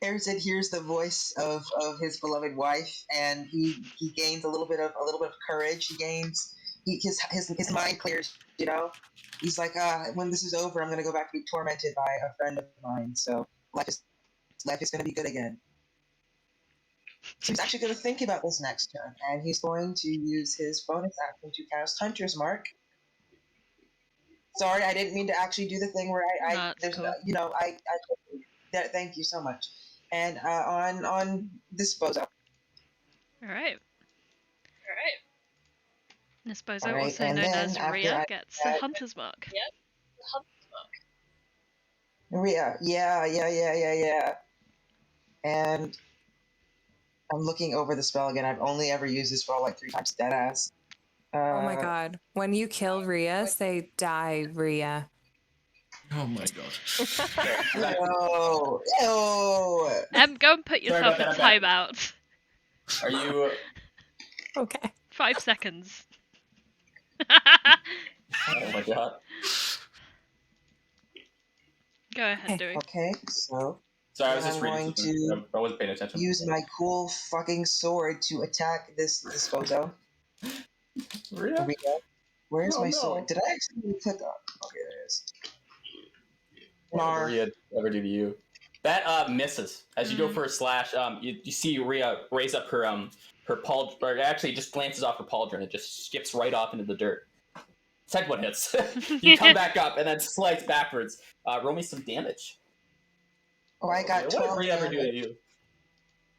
Arazid hears the voice of his beloved wife, and he gains a little bit of courage. His mind clears. You know, he's like, when this is over, I'm gonna go back to be tormented by a friend of mine. So life is gonna be good again. So he's actually going to think about this next turn, and he's going to use his bonus action to cast Hunter's Mark. Sorry, I didn't mean to actually do the thing where thank you so much. And on this bozo. All right. This bozo, All right, also and known then as after Rhea, I- gets a Hunter's Mark. Maria, yeah. And I'm looking over the spell again. I've only ever used this spell like 3 times. Deadass. Oh my god. When you kill Rhea, say die, Rhea. Oh my god. No. Go and put Sorry yourself about in that, timeout. Are you? Okay. 5 seconds. Oh my god. Go ahead, Dewey. Okay, so Sorry, I was I'm just reading going something. I wasn't paying attention. use my cool fucking sword to attack this bozo. Rhea? Where's Oh, my no. sword? Did I actually click on? Okay, there it is. What Nar. did Rhea ever do to you? That misses. As you go for a slash, you see Rhea raise up her pauldron, or actually just glances off her pauldron and just skips right off into the dirt. Second one hits. You come back up and then slice backwards. Roll me some damage. Oh, I got What 12 did Rhea ever do to damage. you?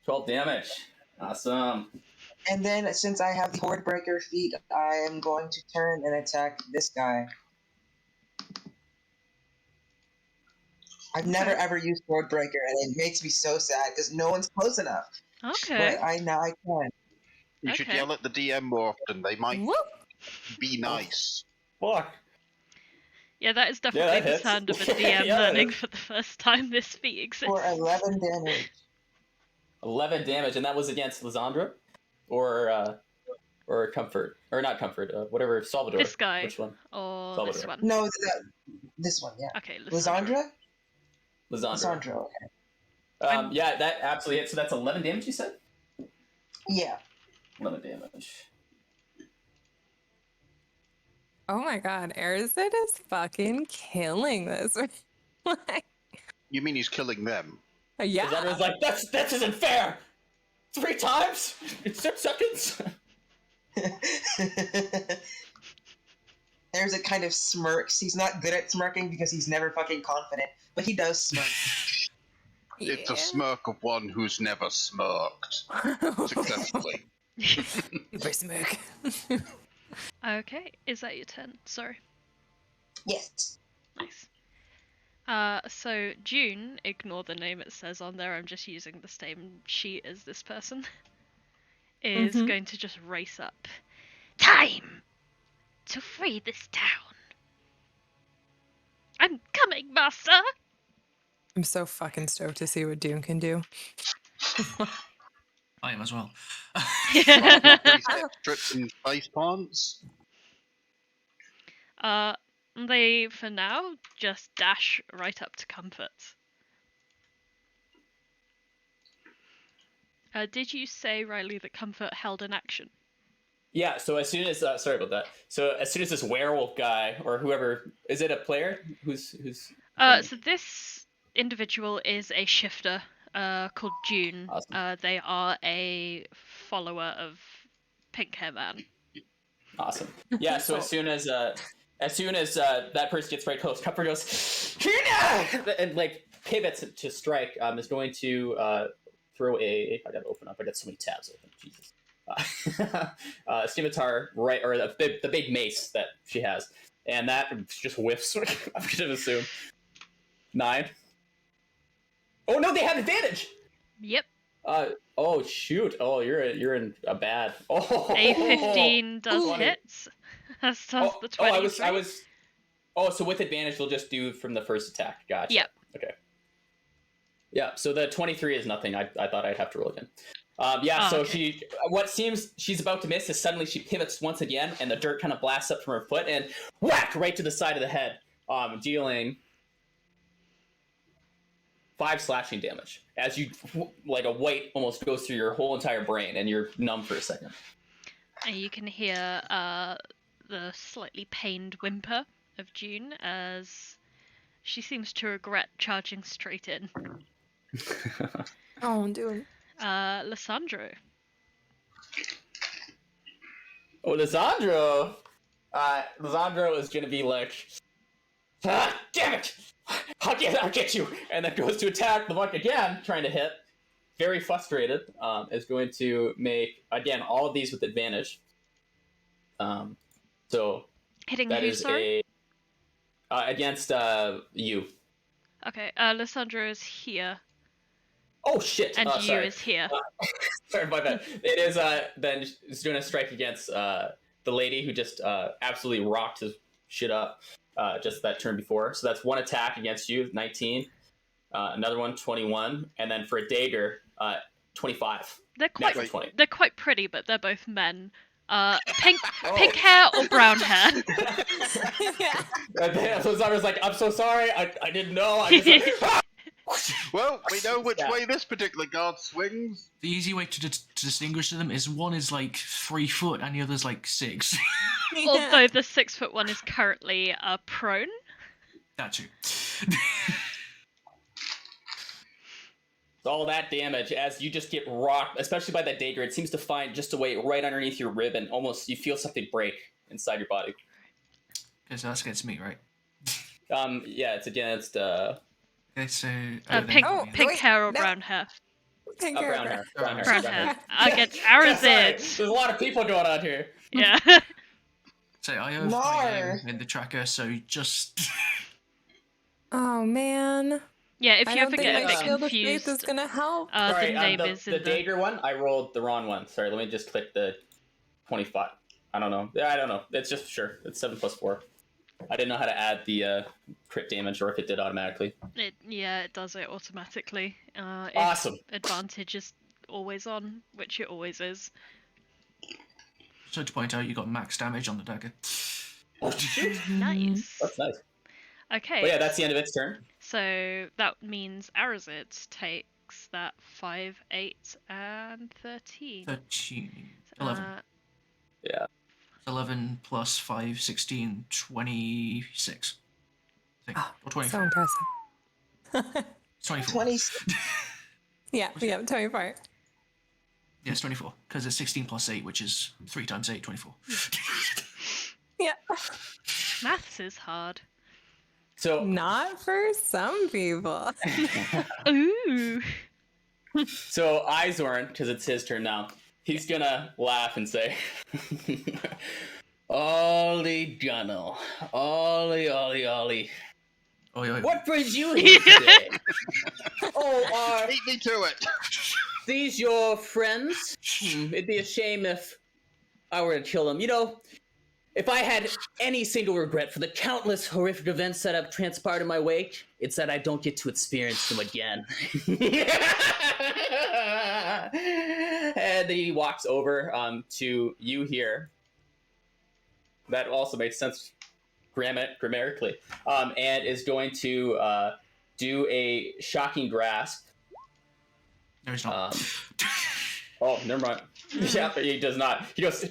12 damage. Awesome. And then, since I have the Horde Breaker feat, I am going to turn and attack this guy. I've never ever used Horde Breaker, and it makes me so sad because no one's close enough. Okay. But I can. You should Okay. yell at the DM more often. They might Whoop. be nice. Fuck. Yeah, that is definitely that the hits. sound of a DM Yeah, that learning is. for the first time this feat exists. For 11 damage. 11 damage, and that was against Lysandra? Or Comfort. Or not Comfort, whatever, Salvador. This guy. Which one? Or Salvador. this one. No, this one, yeah. Okay, Lysandra? Lysandra. Lysandra, okay. Yeah, that absolutely hits. So that's 11 damage, you said? Yeah. 11 damage. Oh my god, Arazid is fucking killing this. Like, You mean he's killing them? yeah. Lysandra's like, that isn't fair! 3 times? In 6 seconds? There's a kind of smirks. He's not good at smirking because he's never fucking confident, but he does smirk. It's a smirk of one who's never smirked successfully. Super smirk. Okay, is that your turn? Sorry. Yes. Nice. So June, ignore the name it says on there, I'm just using the same sheet as this person, is going to just race up. Time to free this town. I'm coming, master! I'm so fucking stoked to see what Dune can do. I am as well. Strips and face pants. They, for now, just dash right up to Comfort. Did you say, Riley, that Comfort held an action? Yeah, so as soon as... sorry about that. So as soon as this werewolf guy, or whoever... Is it a player? Who's So this individual is a shifter called June. Awesome. They are a follower of Pink Hair Man. Awesome. Yeah, so as soon as that person gets right close, Comfort goes, and like pivots to strike. Is going to throw a... I gotta open up. I got so many tabs open. Jesus. scimitar, right, or the big mace that she has, and that just whiffs. I'm gonna assume 9. Oh no, they have advantage. Yep. Oh shoot. Oh, you're in a bad. Oh. A 15 does 20. hit. As does the 23. I was. Oh, so with advantage, they'll just do from the first attack. Gotcha. Yep. Okay. Yeah. So the 23 is nothing. I thought I'd have to roll again. So okay. what seems she's about to miss is suddenly she pivots once again, and the dirt kind of blasts up from her foot and whack right to the side of the head, dealing 5 slashing damage as you like a weight almost goes through your whole entire brain, and you're numb for a second. And you can hear the slightly pained whimper of June as she seems to regret charging straight in. Oh, dude. Lysandro. Oh, Lysandro! Lysandro is gonna be like, damn it! I'll get you! And then goes to attack the monk again, trying to hit. Very frustrated. Is going to make, again, all of these with advantage. So Hitting that who, is sorry? against you. Okay, Lysandro is here, Oh shit! and you sorry. is here. Sorry, my bad. It is then is doing a strike against the lady who just absolutely rocked his shit up just that turn before. So that's 1 attack against you, 19. Another one, 21, and then for a dagger, 25. They're quite Natural 20. they're quite pretty, but they're both men. Pink hair or brown hair? Yeah. Lysandro's like, I'm so sorry, I didn't know. I just, Well, we know which way this particular guard swings. The easy way to distinguish them is one is like 3 foot and the other's like 6. Although the 6-foot one is currently prone. That too. all that damage as you just get rocked, especially by that dagger. It seems to find just a way right underneath your rib, and almost you feel something break inside your body. Okay, so that's against me, right? Yeah, it's against Okay, so pink hair or brown hair? Pink brown hair. hair. Brown hair. Against Yeah, sorry. Arazid. There's a lot of people going on here. Yeah. So I have my Nar. in the tracker, so just Oh man. Yeah, if I you don't ever think get a my bit shield of faith is confused, gonna help. Sorry, the name is in the dagger one, I rolled the wrong one. Sorry, let me just click the 25. I don't know. It's just, sure. It's 7 plus 4. I didn't know how to add the crit damage, or if it did automatically. It does it automatically. Awesome. Advantage is always on, which it always is. so to point out, you got max damage on the dagger. Nice. That's nice. Okay. But yeah, that's the end of its turn. So that means Arazid takes that 5, 8, and 13. 13, 11. Yeah. 11 plus 5, 16, 26. I think. Oh, Or 24. so impressive. 24. 20. Yeah, 24. Yes, 24. Because it's 16 plus 8, which is 3 times 8, 24. Yeah. Maths is hard. So Not for some people. Ooh. So Izorn, because it's his turn now, he's gonna laugh and say, Ollie Gunnell. Ollie. Oh, yeah. What brings you here today? Oh, Beat me to it. these your friends? It'd be a shame if I were to kill them. You know, if I had any single regret for the countless horrific events that have transpired in my wake, it's that I don't get to experience them again. And then he walks over to you here. That also makes sense grammatically. And is going to do a shocking grasp. No, he's not. Oh, never mind. Yeah, but he does not. He goes,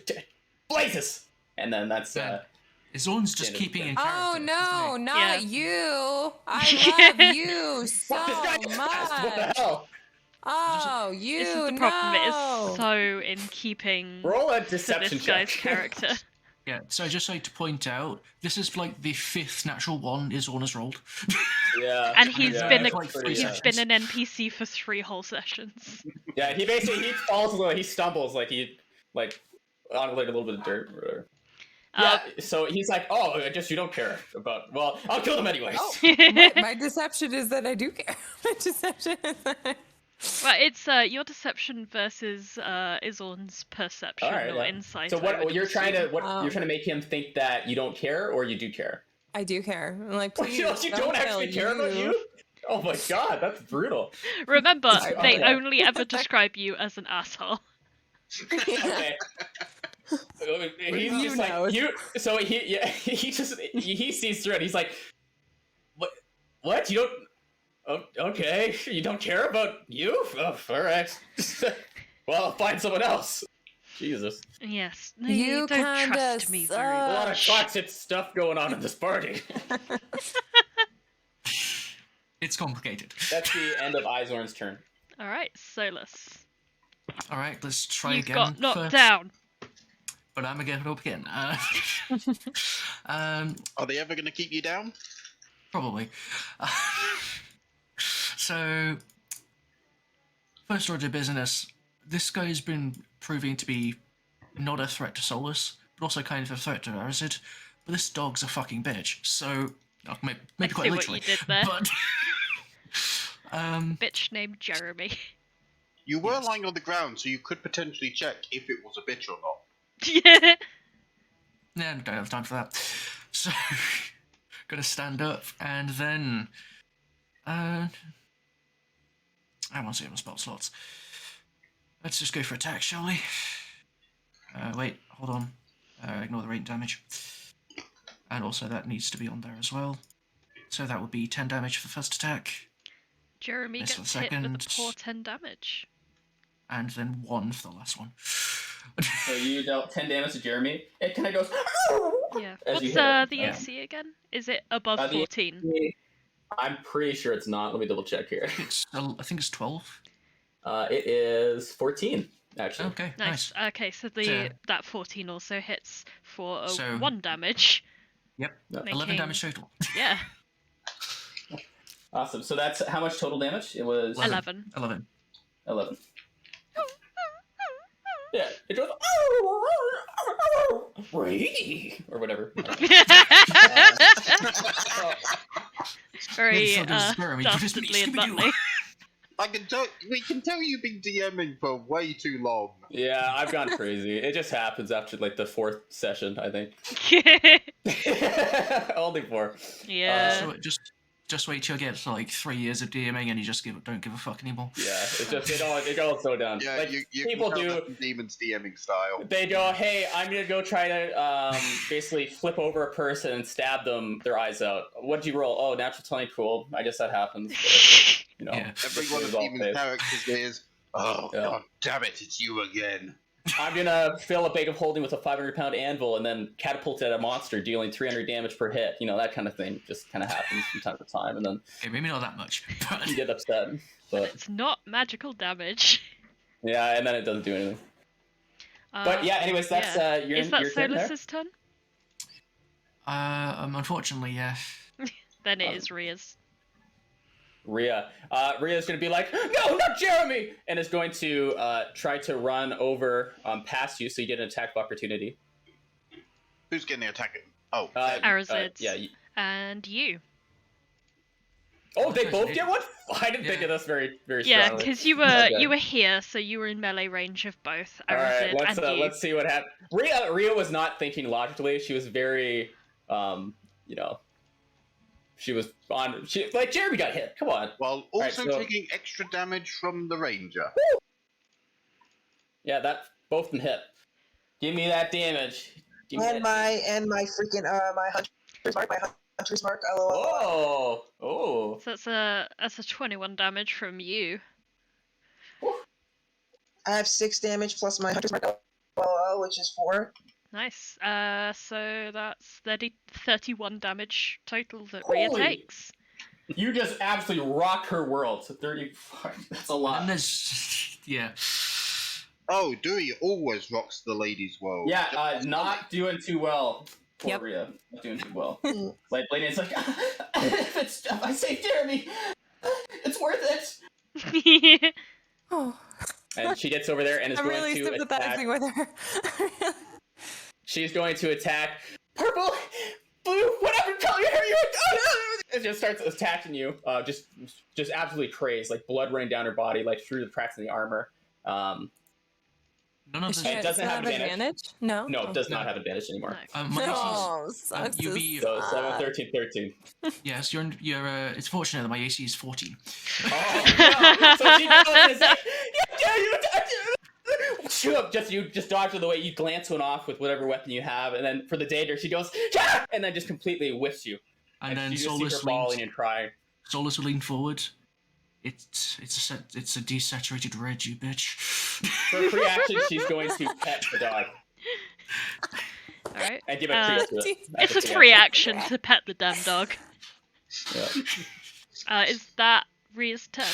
blazes! And then that's... Zorn's just Standard keeping in thing. character. Oh no, isn't not Yeah. you! I love you so Fuck this guy! What the much. hell? Oh, you This is the problem. It no. is so in keeping Roll a to deception this guy's check. character. he? Yeah, so I just like to point out, this is like the 5th natural one Zorn has rolled. Yeah. And he's yeah, been that's like pretty, he's been an NPC for 3 whole sessions. Yeah, he falls a little, he stumbles, like he like on like a little bit of dirt or whatever. Yeah, so he's like, oh, I guess you don't care about. Well, I'll kill them anyways. Oh, my deception is that I do care. My deception is that. Well, it's your deception versus Izorn's perception or insight. So what you're trying to you're trying to Um, make him think that you don't care or you do care? I do care. I'm like, please, You don't actually care about you? Oh my god, that's brutal. Remember, they Okay. only ever describe you as an asshole. Okay. He's You just know. like you. So he sees through it. He's like, what? What? You don't? Oh, okay, you don't care about you? Oh, all right. Well, I'll find someone else. Jesus. Yes, You don't kinda trust me very A lot of much. toxic stuff going on in this party. It's complicated. That's the end of Izorn's turn. All right, Solas. All right, let's try You've again. got knocked first, down. But I'm gonna get up again. Are they ever going to keep you down? Probably. So, first order of business. This guy's been proving to be not a threat to Solas, but also kind of a threat to Arazid. But this dog's a fucking bitch. So, maybe I quite see what literally. you did there. But, Bitch named Jeremy. You were lying on the ground, so you could potentially check if it was a bitch or not. Yeah. yeah, don't have time for that. So, gonna stand up and then. I want to see my spell slots. Let's just go for attack, shall we? Wait, hold on. Ignore the radiant damage. And also that needs to be on there as well. So that would be 10 damage for the first attack, Jeremy Miss gets for hit with second. a poor 10 damage. and then 1 for the last one. So you dealt 10 damage to Jeremy. It kind of goes. Yeah. As you What's hit it. the Yeah. AC again? Is it above The 14? I'm pretty sure it's not. Let me double check here. I think it's 12. It is 14, actually. Okay, Nice. nice. Okay, so So- that 14 also hits for So- 1 damage. Yep, Making- 11 damage total. Yeah, Awesome. So that's how much total damage? It was 11. 11. 11. Yeah, it goes. Or whatever. Very Yeah, so does Jeremy. You just dastardly and Scooby-Doo. butley. We can tell you've been DMing for way too long. Yeah, I've gone crazy. It just happens after like the 4th session, I think. Only 4. Yeah. So just wait till you get like 3 years of DMing and you just don't give a fuck anymore. Yeah, it goes so down. Yeah, like, you people can tell do. that's Demon's DMing style. They go, hey, I'm gonna go try to basically flip over a person and stab them, their eyes out. What'd you roll? Oh, natural 20, cool. I guess that happens. But, you know, Yeah. Every this one is of all Demon's fake. characters is, oh, Yeah. god damn it, it's you again. I'm gonna fill a bag of holding with a 500-pound anvil and then catapult it at a monster, dealing 300 damage per hit. You know, that kind of thing just kind of happens from time to time, and then Okay, maybe not that much. But you get upset. But It's not magical damage. yeah, and then it doesn't do anything. But yeah, anyways, that's your Is that turn there. Solas's turn? unfortunately, yeah. Then it is Ria's. Rhea. Rhea's going to be like, no, not Jeremy! And is going to try to run over past you, so you get an attack of opportunity. Who's getting the attack? Oh, Arazid. Yeah. And you. Oh, they both get one? I didn't think Yeah. of this very, very Yeah, strongly. because you were Okay. you were here, so you were in melee range of both All right, Arazid and you. let's see what happens. Rhea was not thinking logically. She was very, you know, she was like, Jeremy got hit. Come on. while Alright, also so- taking extra damage from the ranger. Yeah, that both of them hit. Give me that damage. Give me And that my freaking my hunter's mark, LOL. Oh. So that's a 21 damage from you. I have 6 damage plus my hunter's mark, LOL, which is 4. Nice. So that's 31 damage total that Rhea Holy- takes. You just absolutely rock her world. So 35. That's a lot. And there's yeah. Oh, Dewey always rocks the ladies' world. Yeah, not doing too well. Poor Yep. Rhea. Not doing too well. Like, Bladen's like, if I save Jeremy, it's worth it. Oh, And she gets over there and is I'm going really to sympathizing attack. with her. She's going to attack purple, blue, whatever color your hair you want. It just starts attacking you. Just absolutely crazed, like blood running down her body, like through the cracks in the armor. None of Does this. she It doesn't still have advantage. No? No, it does No. not have advantage anymore. No. My Oh, AC's, sucks you to be- So suck. 7, 13, 13. yes, you're. It's fortunate that my AC is 14. Oh no! So she goes and is like, you just dodge out of the way. You glance one off with whatever weapon you have, and then for the danger, she goes, "Yeah!" and then just completely whiffs you. And then you just see her Solas bawling leans. and crying. Solas will lean forward. It's a desaturated red, you bitch. For a free action, she's going to pet the dog Alright. and give a treat to it. It's That's a free action to pet the damn dog. Yeah. Is that Ria's turn?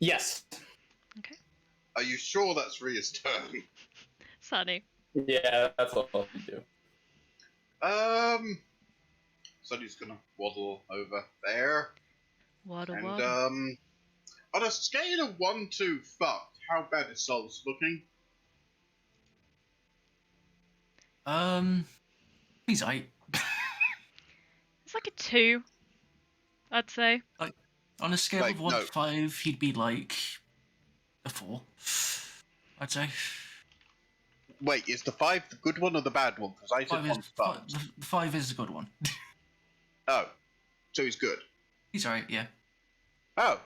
Yes. Are you sure that's Ria's turn? Sunny. Yeah, that's all you do. Sonny's gonna waddle over there. Waddle, And, waddle. on a scale of 1 to fucked, how bad is Solas looking? He's aight. It's like a 2, I'd say. On a scale Like, of 1 no. to 5, he'd be like a 4. I'd say. Wait, is the 5 the good one or the bad one? Because I said 5 one's is, fucked. the 5 is a good one. Oh, so he's good. He's alright, yeah. Oh,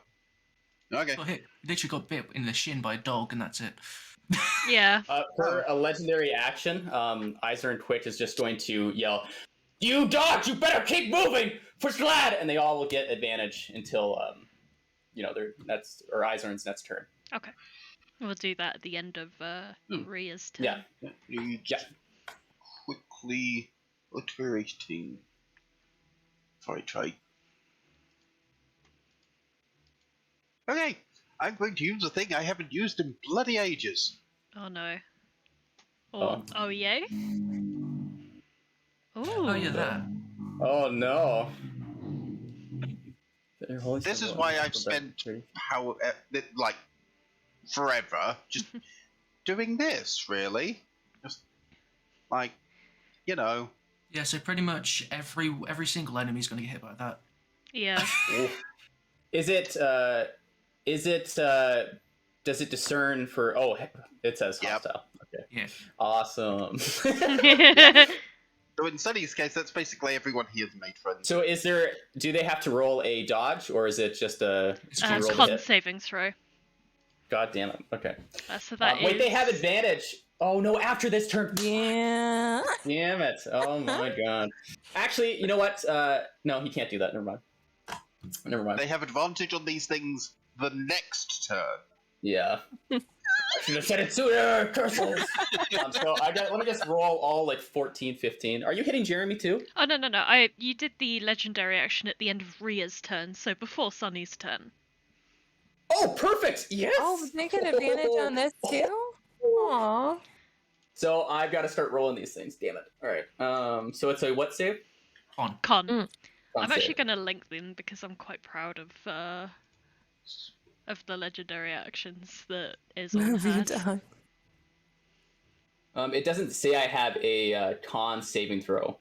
okay. Got hit. Literally got bit in the shin by a dog, and that's it. Yeah. For a legendary action, Izer Quick is just going to yell, "You dog! You better keep moving for Slad!" And they all will get advantage until Izern's next turn. Okay. We'll do that at the end of Ria's turn. Yeah. You just quickly iterating. Sorry, try. Okay, I'm going to use a thing I haven't used in bloody ages. Oh no. Oh yay? Ooh. Oh, yeah, that. Oh no. This is why I've spent forever just doing this, really. Just like, Yeah, so pretty much every single enemy's gonna get hit by that. Yeah. Does it discern for? Oh, it says Yep. hostile. Okay. Yeah. Awesome. So in Sunny's case, that's basically everyone he has made friends. So do they have to roll a dodge, or is it just a It's you roll the Con hit? saving throw. God damn it. Okay. So that Wait, is... they have advantage. Oh no, after this turn. Yeah. Damn it. Oh my god. Actually, you know what? No, he can't do that. Never mind. They have advantage on these things the next turn. Yeah. I should have said it sooner. Curses. So let me just roll all 14, 15. Are you hitting Jeremy too? Oh no. You did the legendary action at the end of Ria's turn, so before Sunny's turn. Oh, perfect. Yes. Oh, they get advantage on this too? Aww. So I've got to start rolling these things. Damn it. All right. So it's a what save? On. Con. Con I'm save. actually going to link them because I'm quite proud of the legendary actions that is on Movie has. dog. It doesn't say I have a con saving throw.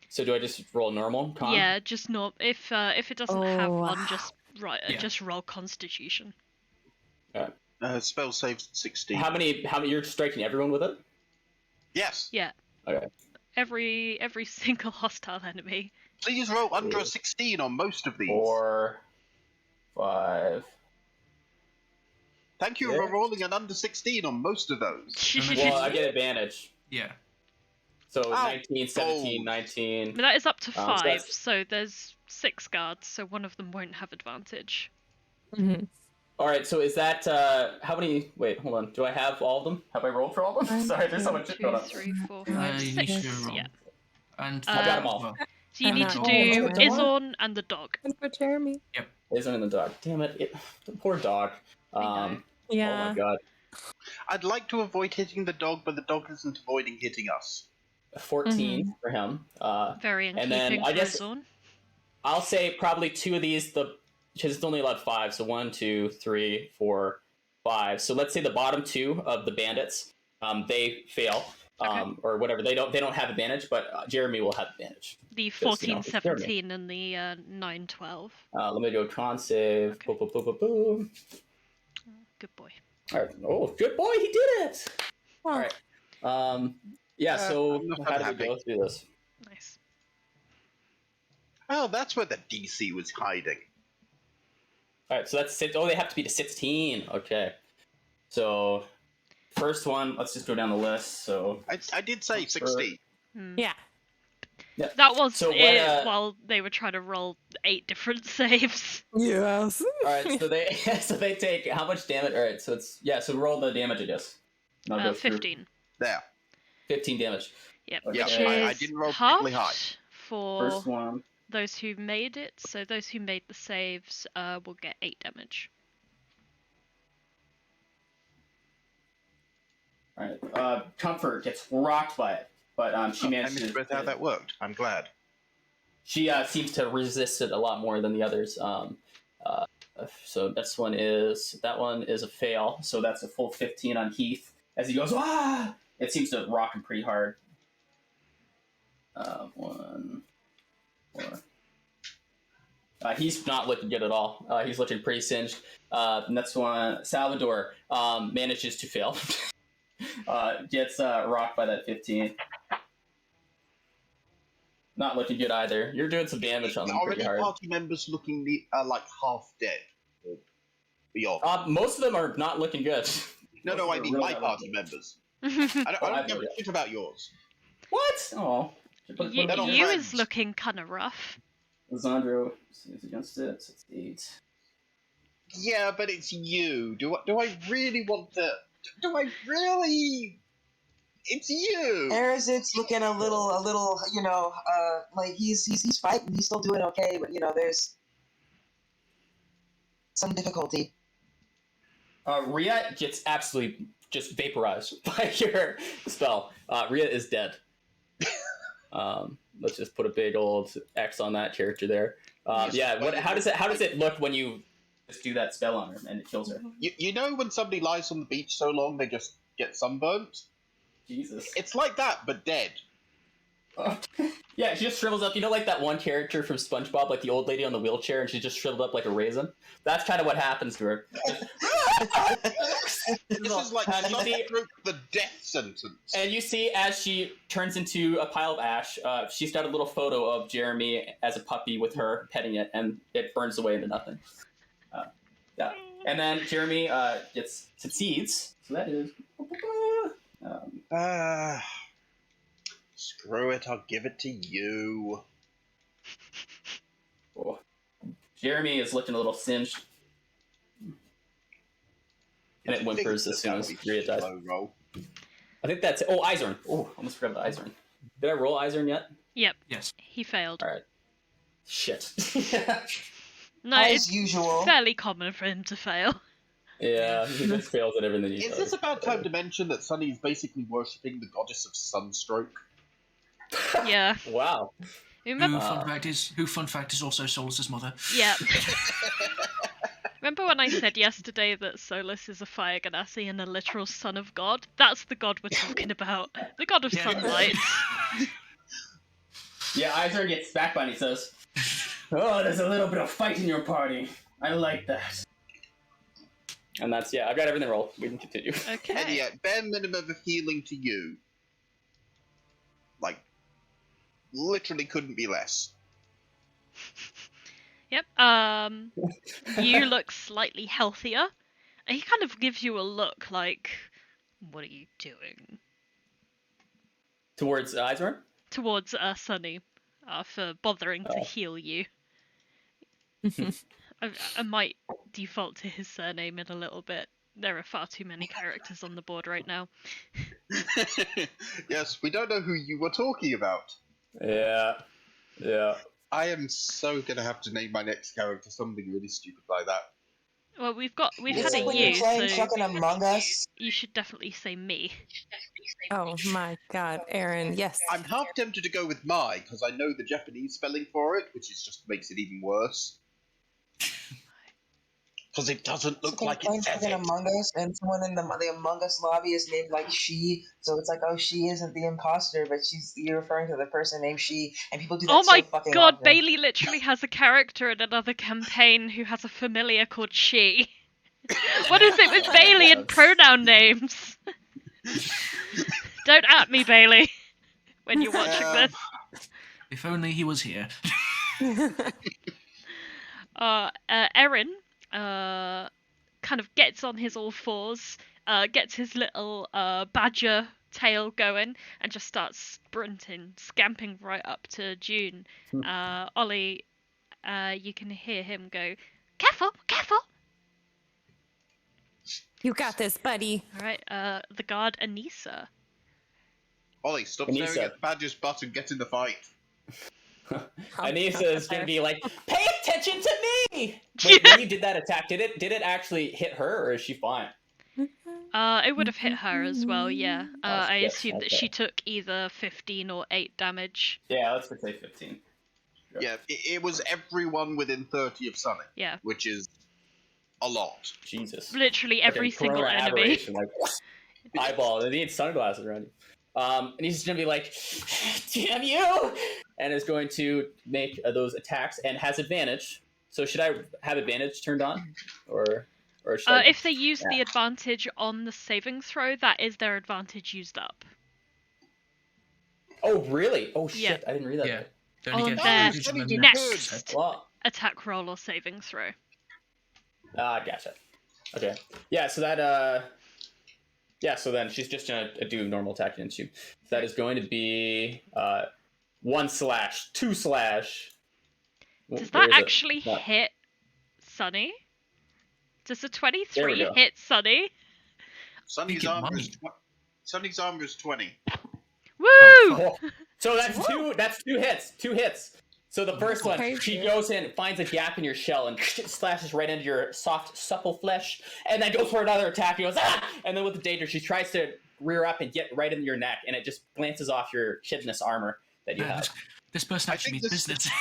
So do I just roll normal con? Yeah, just not if it doesn't have Oh, one, wow. just roll Constitution. Spell saves 16. How many? You're striking everyone with it? Yes. Yeah. Okay. Every single hostile enemy. Please roll under a 16 on most of these. 4, 5. Thank you Yeah. for rolling an under 16 on most of those. Well, I get advantage. Yeah. So Oh, 19, 17, bold. 19. That is up to so 5, that's- so there's 6 guards, so one of them won't have advantage. Mhm. All right. So is that how many? Wait, hold on. Do I have all of them? Have I rolled for all of them? 1, Sorry, there's so 2, much shit 2, going on. 3, 4, You 5, need 6. to roll. Yeah. And I got 'em all. well, So you I'm need not to rolling do for the dog. Izorn and the dog. Good for Jeremy. Isn't in the dog. Damn it. The poor dog. I know. Oh Yeah. my god. I'd like to avoid hitting the dog, but the dog isn't avoiding hitting us. 14 for him. Very in And then keeping I for guess- Izorn. I'll say probably 2 of these. Because it's only allowed 5. So 1, 2, 3, 4, 5. So let's say the bottom 2 of the bandits, they fail, or whatever. They don't have advantage, but Jeremy will have advantage. The 'Cause, 14, 17 and the 9, 12. Let me do a con save. Okay. Boom, boom, boom, boom, boom. Good boy. All right. Oh, good boy, he did it. Oh. All right. Yeah. So I'm not how do we happy. go through this? Nice. Oh, that's where the DC was hiding. All right. So that's six. Oh, they have to be to 16. Okay. So first one. Let's just go down the list. So I did say 16. Yeah. That was So what, it while they were trying to roll 8 different saves. Yes. all right. So they take how much damage? All right. So it's so roll the damage, I guess. And I'll go through. 15. There. 15 damage. Yep. Yeah, Which I is didn't roll particularly high. halved for First one. those who made it. So those who made the saves will get 8 damage. All right. Comfort gets rocked by it, but she I manages. misread how that worked. I'm glad. She seems to resist it a lot more than the others. So that one is a fail. So that's a full 15 on Heath as he goes. Ah! It seems to rock him pretty hard. 1, 4. He's not looking good at all. He's looking pretty singed. Next one, Salvador manages to fail. Gets rocked by that 15. Not looking good either. You're doing some damage on them pretty hard. Party members looking like half dead or beyond. Most of them are not looking good. No, I mean my party members. I don't give a shit about yours. What? Oh. You They're not is friends. looking kind of rough. Lisandro is against it, so it's 8. Yeah, but it's you. Do I really want to? Do I really? It's you. Arazid's looking a little, like he's fighting. He's still doing okay, but there's some difficulty. Rhea gets absolutely just vaporized by your spell. Rhea is dead. Let's just put a big old X on that character there. How does it look when you just do that spell on her and it kills her? You know when somebody lies on the beach so long they just get sunburnt? Jesus. It's like that, but dead. Yeah, she just shrivels up. You know, like that one character from SpongeBob, like the old lady on the wheelchair, and she just shriveled up like a raisin? That's kind of what happens to her. This is like the death sentence. And you see, as she turns into a pile of ash, she's got a little photo of Jeremy as a puppy with her petting it, and it burns away into nothing. Yeah. And then Jeremy succeeds. So that is... Screw it, I'll give it to you. Oh. Jeremy is looking a little singed. And it whimpers as soon as Rhea dies. Roll. I think that's it. Oh, Izern. Oh, almost forgot about Izern. Did I roll Izern yet? Yep. Yes. He failed. Alright. Shit. No, As it's usual. fairly common for him to fail. Yeah, he just fails at everything he Is does. this about time to mention that Sunny is basically worshipping the goddess of sunstroke? Yeah. Wow. Remember? Who, fun fact, is also Solas' mother. Yeah. Remember when I said yesterday that Solas is a fire ganassi and a literal son of God? That's the god we're talking about. The god of sunlight. Yeah, Izern gets back by and he says, "Oh, there's a little bit of fight in your party. I like that." And that's, I've got everything rolled. We can continue. Okay. And yeah, bare minimum of healing to you. Like, literally couldn't be less. Yep. You look slightly healthier. And he kind of gives you a look like, what are you doing? Towards Izern? Towards Sunny, for bothering to heal you. I might default to his surname in a little bit. There are far too many characters on the board right now. Yes, we don't know who you were talking about. Yeah. I am so gonna have to name my next character something really stupid like that. Well, we've Is had it a when you, you're playing so fucking Among Us? you should definitely say me. Oh my god, Aaron, yes. I'm half tempted to go with Mai, because I know the Japanese spelling for it, which is just makes it even worse. Because it doesn't look Because like it playing says fucking it. Among Us, and someone in the Among Us lobby is named like she, so it's like, oh, she isn't the imposter, but you're referring to the person named she, and people do that Oh my so fucking god, often. Bailey literally has a character in another campaign who has a familiar called she. What is it with Oh, Bailey and yes. pronoun names? Don't at me, Bailey, when you're watching this. If only he was here. Erin kind of gets on his all fours, gets his little badger tail going, and just starts sprinting, scamping right up to June. Ollie, you can hear him go, "Careful, careful!" You got this, buddy. All right, the guard Anissa. Ollie, stop Anissa. staring at Badger's butt and get in the fight. Anissa is gonna be like, "Pay attention to me!" Wait, when you did that attack, did it actually hit her, or is she fine? It would have hit her as well, yeah. I yes, assume that okay. she took either 15 or 8 damage. Yeah, let's say 15. Yeah, it was everyone within 30 of Sunny. Yeah. Which is a lot. Jesus. Literally every Fucking single corona enemy. aberration, like eyeball. They need sunglasses around you. And he's just gonna be like, "Damn you!" and is going to make those attacks and has advantage. So should I have advantage turned on, or should I? If they use the advantage on the saving throw, that is their advantage used up. Oh really? Oh shit! Yeah. I didn't read that. Yeah. They On only get their advantage on the next Well, attack roll or saving throw. gotcha. Okay. Yeah. So that Yeah. So then she's just gonna do normal attack into you. So that is going to be 1 slash, 2 slash. Does Where that is it? actually No. hit Sunny? Does a There we 23 go. hit Sunny? Sunny's Think it armor is might. Sunny's armor is 20. Woo! fuck. Oh, so that's two. That's 2 hits. 2 hits. So the first one, Crazy. she goes in, finds a gap in your shell, and slashes right into your soft, supple flesh, and then goes for another attack. And goes ah! And then with the danger, she tries to rear up and get right in your neck, and it just glances off your chidness armor that you Man, have. this person I actually think means this- business.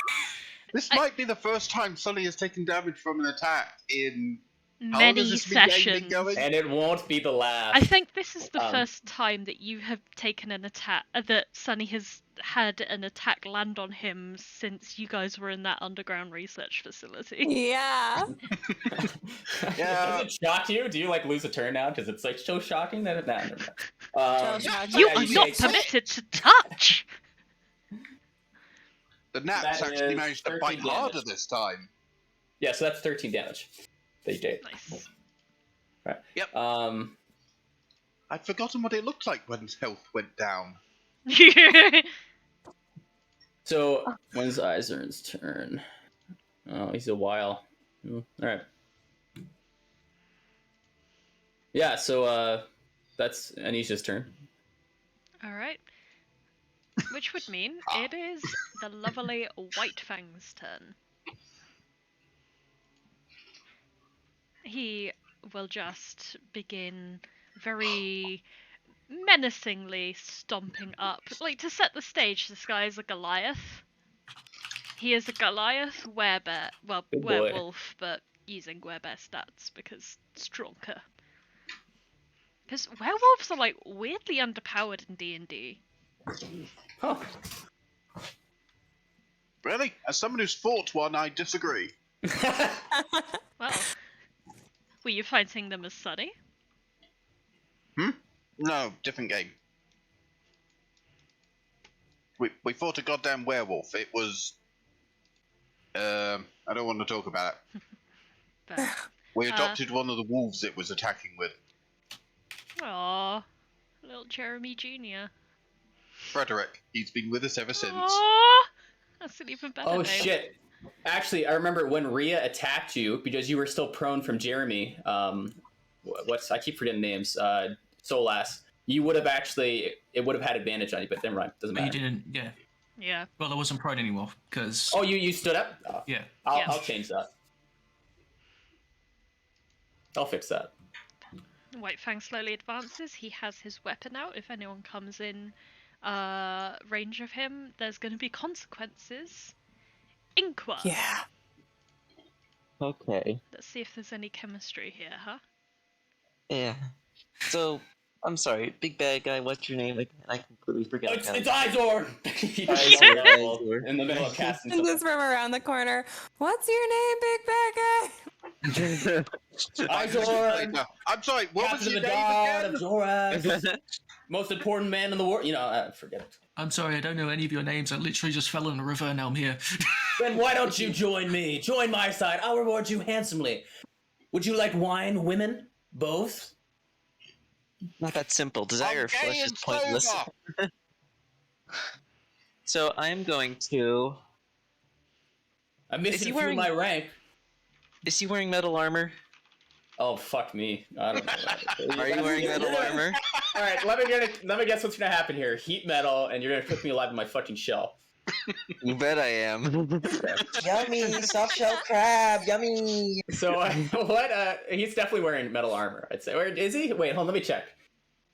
This might be the first time Sunny has taken damage from an attack in how long Many has this game been sessions. going? And it won't be the last. I think this is the Um, first time that you have taken an attack, that Sunny has had an attack land on him since you guys were in that underground research facility. Yeah. Yeah. Does it shock you? Do you like lose a turn now? Because it's like so shocking that it. Nah, never mind. Shell shock. You yeah, are you not take- permitted to touch! The Naps That actually is managed to 13 bite harder damage. this time. Yeah, so that's 13 damage that you take. Nice. Right. Yep. I'd forgotten what it looked like when his health went down. So when's Izern's turn? Oh, he's a while. All right. Yeah. So that's Anisha's turn. Alright. Which would mean it is the lovely White Fang's turn. He will just begin very menacingly stomping up. Like, to set the stage, this guy is a Goliath. He is a Goliath werebear. Well, Good boy. werewolf, but using werebear stats because stronger. Because werewolves are, like, weirdly underpowered in D&D. Huh. Really? As someone who's fought one, I disagree. Well, were you fighting them as Sunny? No, different game. We fought a goddamn werewolf. It was... I don't want to talk about it. But, We adopted one of the wolves it was attacking with. aww, little Jeremy Jr. Frederick. He's been with us ever since. Aww, that's an even better Oh name. shit! Actually, I remember when Rhea attacked you because you were still prone from Jeremy. What's I keep forgetting names. Solas. You would have actually. It would have had advantage on you, but never mind. Doesn't But you matter. didn't, yeah. Yeah. Well, I wasn't prone anymore, because... Oh, you stood up. Oh, Yeah. Yeah. I'll change that. I'll fix that. White Fang slowly advances. He has his weapon out. If anyone comes in range of him, there's going to be consequences. Inqua. Yeah. Okay. Let's see if there's any chemistry here, huh? Yeah. So, I'm sorry, big bad guy, what's your name again? I completely forgot. It's Izor! He just Izor, yelled Izor. in the middle of casting And something. just from around the corner, what's your name, big bad guy? Izor! I'm sorry, what was Captain your of the name God again? of Zoras! Most important man in the world. Forget it. I'm sorry, I don't know any of your names. I literally just fell in a river and now I'm here. Then why don't you join me? Join my side. I'll reward you handsomely. Would you like wine, women? Both? Not that simple. Desire of flesh is pointless. So I'm going to. I'm missing Is he a few of wearing- my rank. Is he wearing metal armor? Oh, fuck me. I don't know. Are you wearing metal armor? Alright, let me guess what's gonna happen here. Heat metal, and you're gonna cook me alive in my fucking shell. You bet I am. Yummy, soft shell crab, yummy. So, what, he's definitely wearing metal armor, I'd say. Or is he? Wait, hold on, let me check.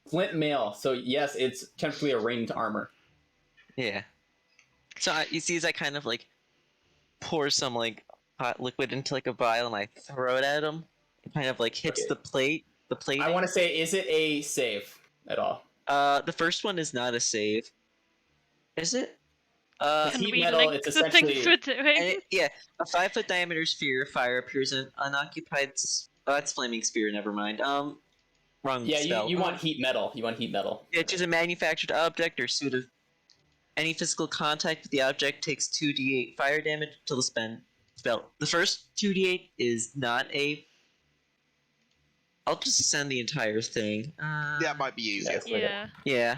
Flint mail, so yes, it's technically a ranged armor. Yeah. So you see, as I kind of like pour some like hot liquid into like a vial and I throw it at him, it kind of like hits Okay. the plate. The plate. I want to say, is it a save at all? The first one is not a save. Is it? Can heat we metal, link it's the things essentially- we're doing? Yeah, a 5-foot diameter sphere of fire appears in unoccupied. Oh, that's flaming sphere. Never mind. Wrong Yeah, spell. you want heat metal. You want heat metal. Yeah, choose a manufactured object or suit of any physical contact with the object takes 2d8 fire damage until the spell. The first 2d8 is not a. I'll just send the entire thing. That might be easier. Yeah. Yeah.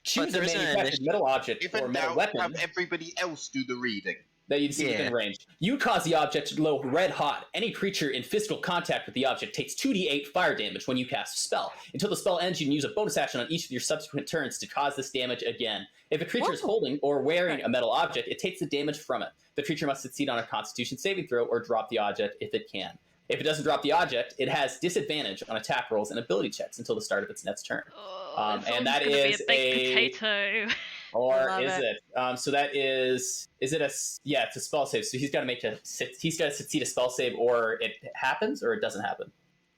Choose a there's an manufactured initiative. metal object If or in metal doubt, weapon have everybody else do the reading. that you'd see Yeah. within range. You cause the object to glow red hot. Any creature in physical contact with the object takes 2d8 fire damage when you cast a spell. Until the spell ends, you can use a bonus action on each of your subsequent turns to cause this damage again. If a creature is Whoa. holding or wearing a metal object, it takes the damage from it. The creature must succeed on a Constitution saving throw or drop the object if it can. If it doesn't drop the object, it has disadvantage on attack rolls and ability checks until the start of its next turn. Oh, this and one's that gonna is be a baked a- potato. Or Love is it. it? So that is it a? Yeah, it's a spell save. So he's got to succeed a spell save, or it happens, or it doesn't happen.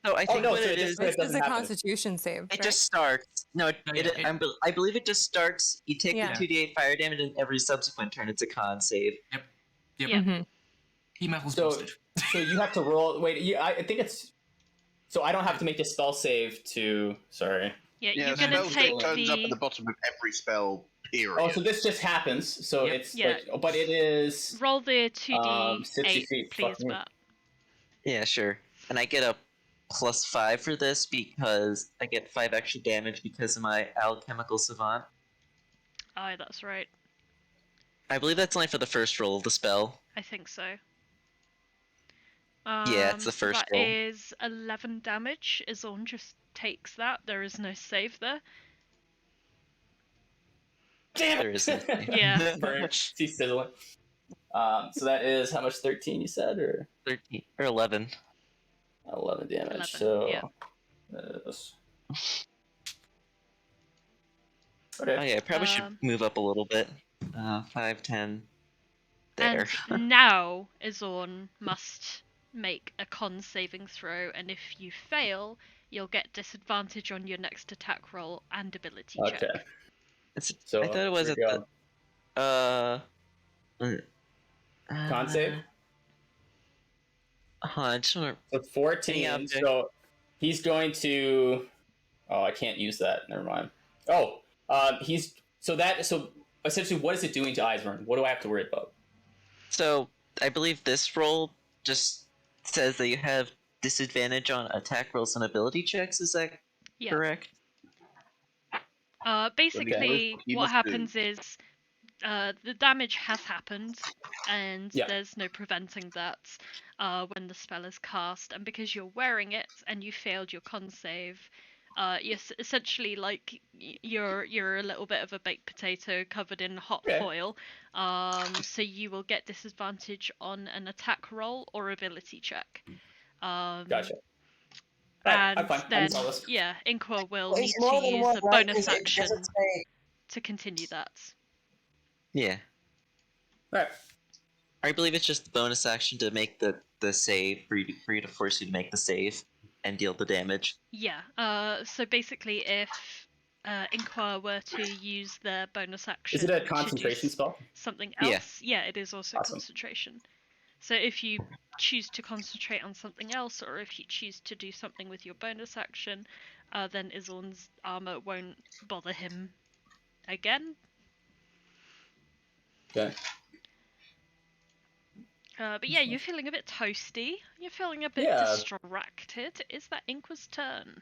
So I think no, what so it it is, just- It This is doesn't a happen. Constitution save. it right? just starts. No, I believe it just starts. You take Yeah. the 2d8 fire damage, and every subsequent turn it's a con save. Yep. Yeah. Mhm. Heat metal's So, busted. so you have to roll. Wait, I think it's. So I don't have to make a spell save to. Sorry. Yeah, Yeah, you're spell gonna save take turns up at the the bottom of every spell. Period. Oh, so this just happens. So Yep. it's Yeah. like, but it is. roll the 2d8, 60 feet, please, fuck me. Matt. Yeah, sure. And I get a +5 for this because I get 5 extra damage because of my alchemical savant. Aye, that's right. I believe that's only for the first roll of the spell. I think so. Yeah, it's the So first that roll. is 11 damage. Izorn just takes that. There is no save there. Damn There is no Yeah. Burn. See sizzling. So that is how much? 13 you said, or 13 or 11. 11 damage. 11, So yeah. that is- Okay. Oh yeah, I probably should Um, move up a little bit. 5, 10. There. And now Izorn must make a con saving throw, and if you fail, you'll get disadvantage on your next attack roll and ability check. Okay. So I thought it was here at we go. the. Con save. I just want So 14. Any object. So he's going to. Oh, I can't use that. Never mind. Oh, he's so essentially, what is it doing to Izorn? What do I have to worry about? So I believe this roll just says that you have disadvantage on attack rolls and ability checks. Is that Yeah. correct? Basically, You what must happens is the damage has happened, and Yeah. there's no preventing that when the spell is cast. And because you're wearing it and you failed your con save, you're essentially like you're a little bit of a baked potato covered in hot Okay. foil. So you will get disadvantage on an attack roll or ability check. Gotcha. Alright, And I'm fine. then, I'm solid. yeah, Inqua will Well, need it's more to than use one, a right? bonus 'Cause it action doesn't say- to continue that. Yeah. Alright. I believe it's just the bonus action to make the the save for you to force you to make the save and deal the damage. Yeah. So basically, if Inqua were to use their bonus action, Is it a to concentration do spell? something Yeah. else, yeah, it is also Awesome. concentration. So if you choose to concentrate on something else, or if you choose to do something with your bonus action, then Izorn's armor won't bother him again. Okay. But yeah, you're feeling a bit toasty. You're feeling a bit Yeah. distracted. Is that Inqua's turn?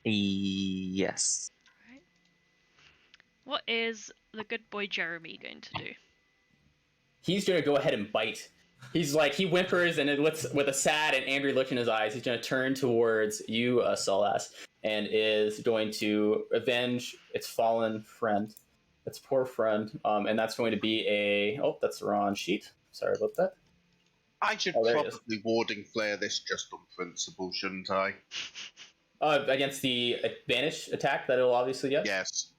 Yes. Right. What is the good boy Jeremy going to do? He's gonna go ahead and bite. He's like, he whimpers, and it looks with a sad and angry look in his eyes. He's gonna turn towards you, Solas, and is going to avenge its fallen friend, its poor friend. And that's going to be a. Oh, that's the wrong sheet. Sorry about that. I should Oh, there it is. probably warding flare this just on principle, shouldn't I? Against the advantage attack that it'll obviously get. Yes.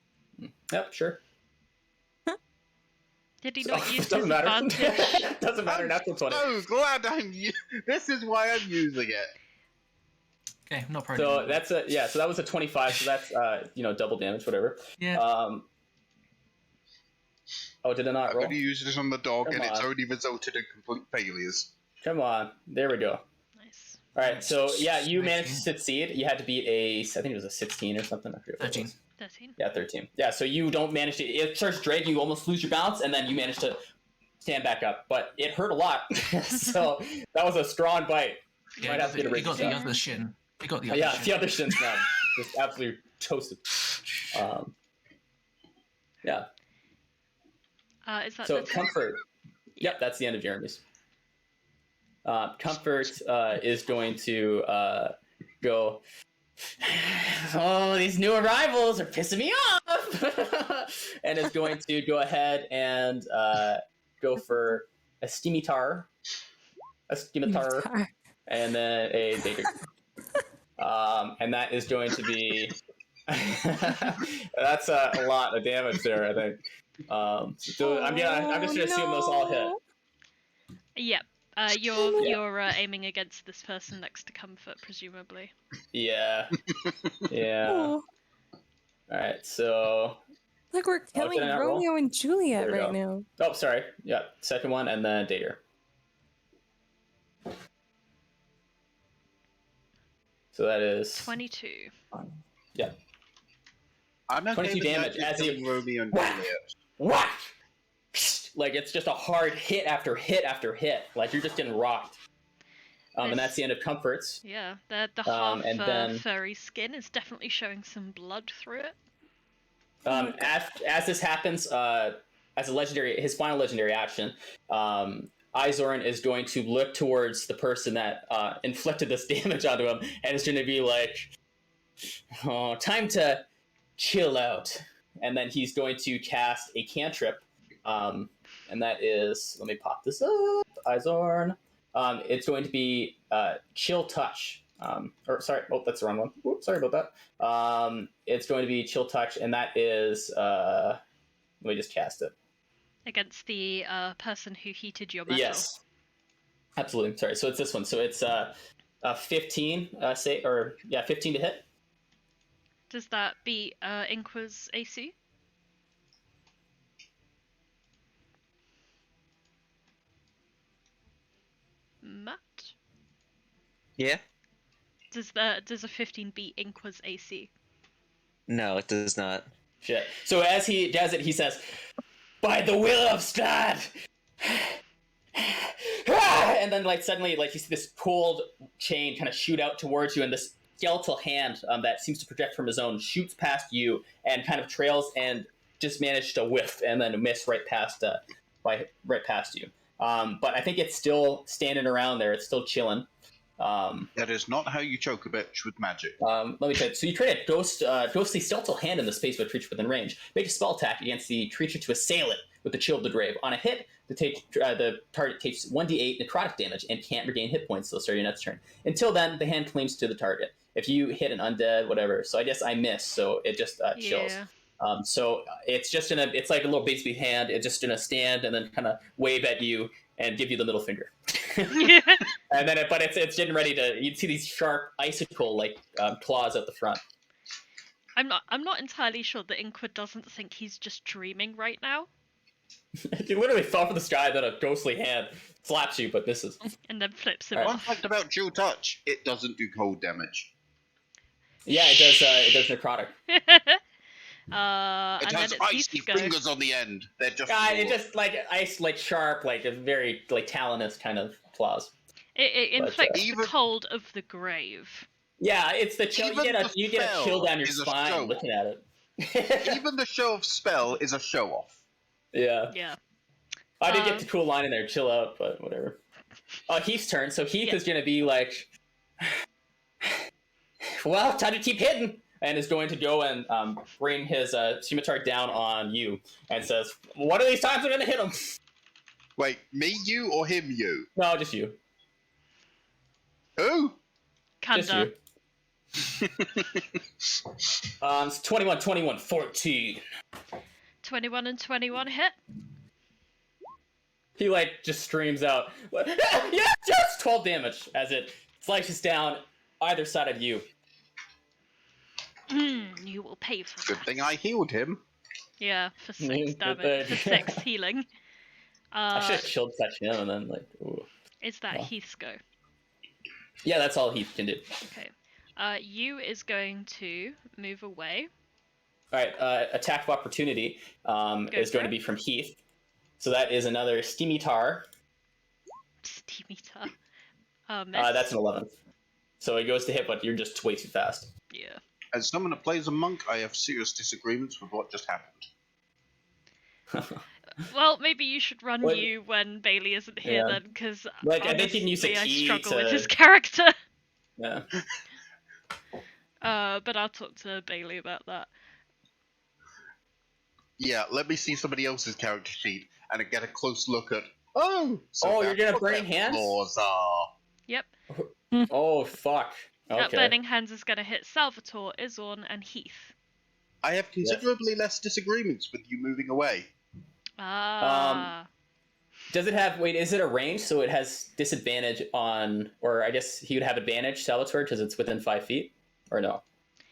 Yep, sure. Did he not use his Doesn't matter. advantage? Doesn't matter. Natural 20. So glad this is why I'm using it. Okay, not pro. So that's a yeah. So that was a 25. So that's double damage, whatever. Yeah. Oh, did it not I'm roll? going to use this on the dog, Come and it's on. only resulted in complete failures. Come on. There we go. Nice. All right. So yeah, you managed to 19. succeed. You had to beat I think it was a 16 or something. I forget what it 13. was. 13. Yeah, 13. Yeah. So you don't manage to. It starts dragging. You almost lose your balance, and then you manage to stand back up. But it hurt a lot. So that was a strong bite. Yeah, Might have to get a he got raise. the other shin. He got the other Yeah, shin. the other shin's now just absolutely toasted. Yeah. Is that So the turn? comfort. Yep, that's the end of Jeremy's. Comfort is going to go. Oh, these new arrivals are pissing me off, and is going to go ahead and go for a scimitar, and then a dagger. And that is going to be. That's a lot of damage there, I think. So I'm just gonna assume those all hit. Yep. You're aiming against this person next to Comfort, presumably. Yeah. Yeah. Oh, All right. So. like we're killing did I not roll? Romeo and Juliet There we right go. now. Oh, sorry. Yeah. Second one, and then dagger. So that is 22. Yeah. I'm okay 22 with the damage idea of as you- killing Romeo and Whack! Juliet. What? Like it's just a hard hit after hit after hit. Like you're just getting rocked. And that's the end of comforts. Yeah, the half and then- furry skin is definitely showing some blood through it. As this happens, as a legendary, his final legendary action, Izorn is going to look towards the person that inflicted this damage onto him, and is going to be like, "Oh, time to chill out." And then he's going to cast a cantrip, and that is, let me pop this up, Izorn. It's going to be Chill Touch. Sorry, that's the wrong one. Oops, sorry about that. It's going to be Chill Touch, and that is, let me just cast it. Against the person who heated your metal. Yes, absolutely. Sorry, so it's this one. So it's 15, 15 to hit. Does that beat Inqua's AC? Matt? Yeah? Does a 15 beat Inqua's AC? No, it does not. Shit. So as he does it, he says, "By the will of Strahd!" And then, like, suddenly, like, you see this cold chain kind of shoot out towards you, and this skeletal hand that seems to project from his own shoots past you and kind of trails and just managed to whiff and then miss right past you. But I think it's still standing around there. It's still chilling. That is not how you choke a bitch with magic. Let me tell you. So you create a ghostly skeletal hand in the space of a creature within range. Make a spell attack against the creature to assail it with the Chill of the Grave. On a hit, the target takes 1d8 necrotic damage and can't regain hit points until starting your next turn. Until then, the hand clings to the target. If you hit an undead, whatever. So I guess I missed, so it just chills. Yeah. So it's just it's like a little basically hand. It's just in a stand, and then kind of wave at you and give you the middle finger. And then, but it's getting ready to. You'd see these sharp icicle like claws at the front. I'm not entirely sure that Inqua doesn't think he's just dreaming right now. You literally fell from the sky, then a ghostly hand slaps you, but misses. And then flips him Alright. Fun off. fact about Dual Touch: it doesn't do cold damage. Yeah, it does. It does necrotic. It And has then it's icy Heath's go. fingers on the end. They're just. God, it raw. just like ice, like sharp, like a very like talonous kind of claws. It But, inflicts even- the cold of the grave. Yeah, it's the chill. You Even get the you get a chill spell down your is a spine show. looking at it. Even the show of spell is a show off. Yeah, Yeah. I did get the cool line in there. Chill out, but whatever. Heath's turn. So Heath Yeah. is gonna be like, well, time to keep hitting, and is going to go and bring his scimitar down on you, and says, "One of these times I'm gonna hit him." Wait, me, you, or him, you? No, just you. Who? Just Kanda. you. It's 21, 21, 14. 21 and 21 hit. He like just screams out, yes, yes, 12 damage as it slices down either side of you. You will pay for Good that. thing I healed him. Yeah, for 6 Good damage. For thing. 6 healing. I should have chilled touch him and then like, ooh. Is that Well. Heath's go? Yeah, that's all Heath can do. Okay. You is going to move away. All right, attack of opportunity is for going to it. be from Heath. So that is another scimitar. Steamita. Miss. That's an 11. So it goes to hit, but you're just way too fast. Yeah. As someone that plays a monk, I have serious disagreements with what just happened. Well, maybe you should run Well, you when Bailey isn't here yeah. then, because Like, I think you can use a I key struggle with to- his character. Yeah. But I'll talk to Bailey about that. Yeah, let me see somebody else's character sheet and get a close look at. Oh, Oh, you're that's gonna what burning their hands? flaws are. Yep. Oh, fuck. That Okay. Burning Hands is going to hit Salvatore, Izorn, and Heath. I have considerably less disagreements with you moving away. Ah. Does it have, wait, is it a range? So it has disadvantage on, or I guess he would have advantage, Salvatore, because it's within 5 feet? Or no?